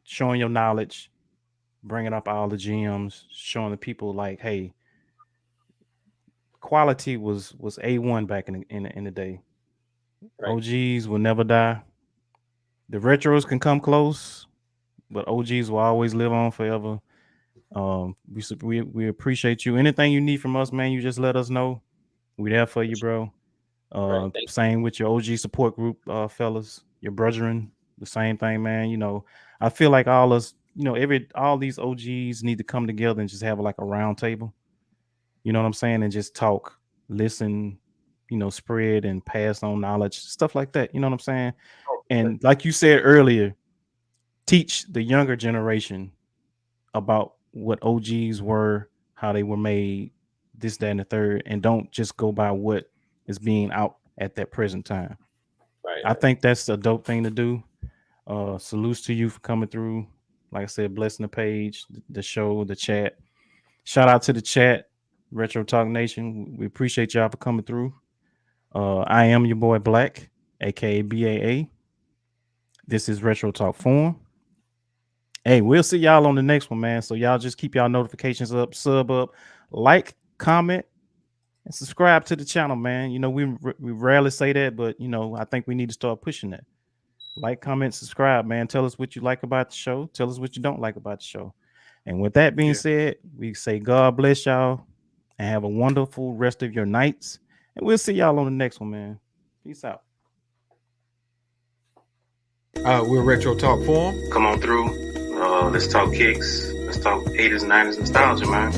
showing your knowledge, bringing up all the gems, showing the people like, hey, quality was A1 back in the day. Right. OGs will never die. The retros can come close, but OGs will always live on forever. We appreciate you. Anything you need from us, man, you just let us know. We're there for you, bro. Right, same with your OG support group, fellas, your brethren, the same thing, man. I feel like all these OGs need to come together and just have like a round table. You know what I'm saying? And just talk, listen, spread and pass on knowledge, stuff like that. You know what I'm saying? And like you said earlier, teach the younger generation about what OGs were, how they were made, this, that, and the third, and don't just go by what is being out at that present time. Right. I think that's a dope thing to do. Salutes to you for coming through. Like I said, blessing the page, the show, the chat. Shout out to the chat, Retro Talk Nation. We appreciate y'all for coming through. I am your boy Black, aka BAA. This is Retro Talk Forum. Hey, we'll see y'all on the next one, man. So y'all just keep y'all notifications up, sub up, like, comment, and subscribe to the channel, man. We rarely say that, but I think we need to start pushing that. Like, comment, subscribe, man. Tell us what you like about the show. Tell us what you don't like about the show. And with that being said, we say God bless y'all and have a wonderful rest of your nights. And we'll see y'all on the next one, man. Peace out. We're Retro Talk Forum. Come on through. Let's talk kicks. Let's talk 80s and 90s nostalgia, man.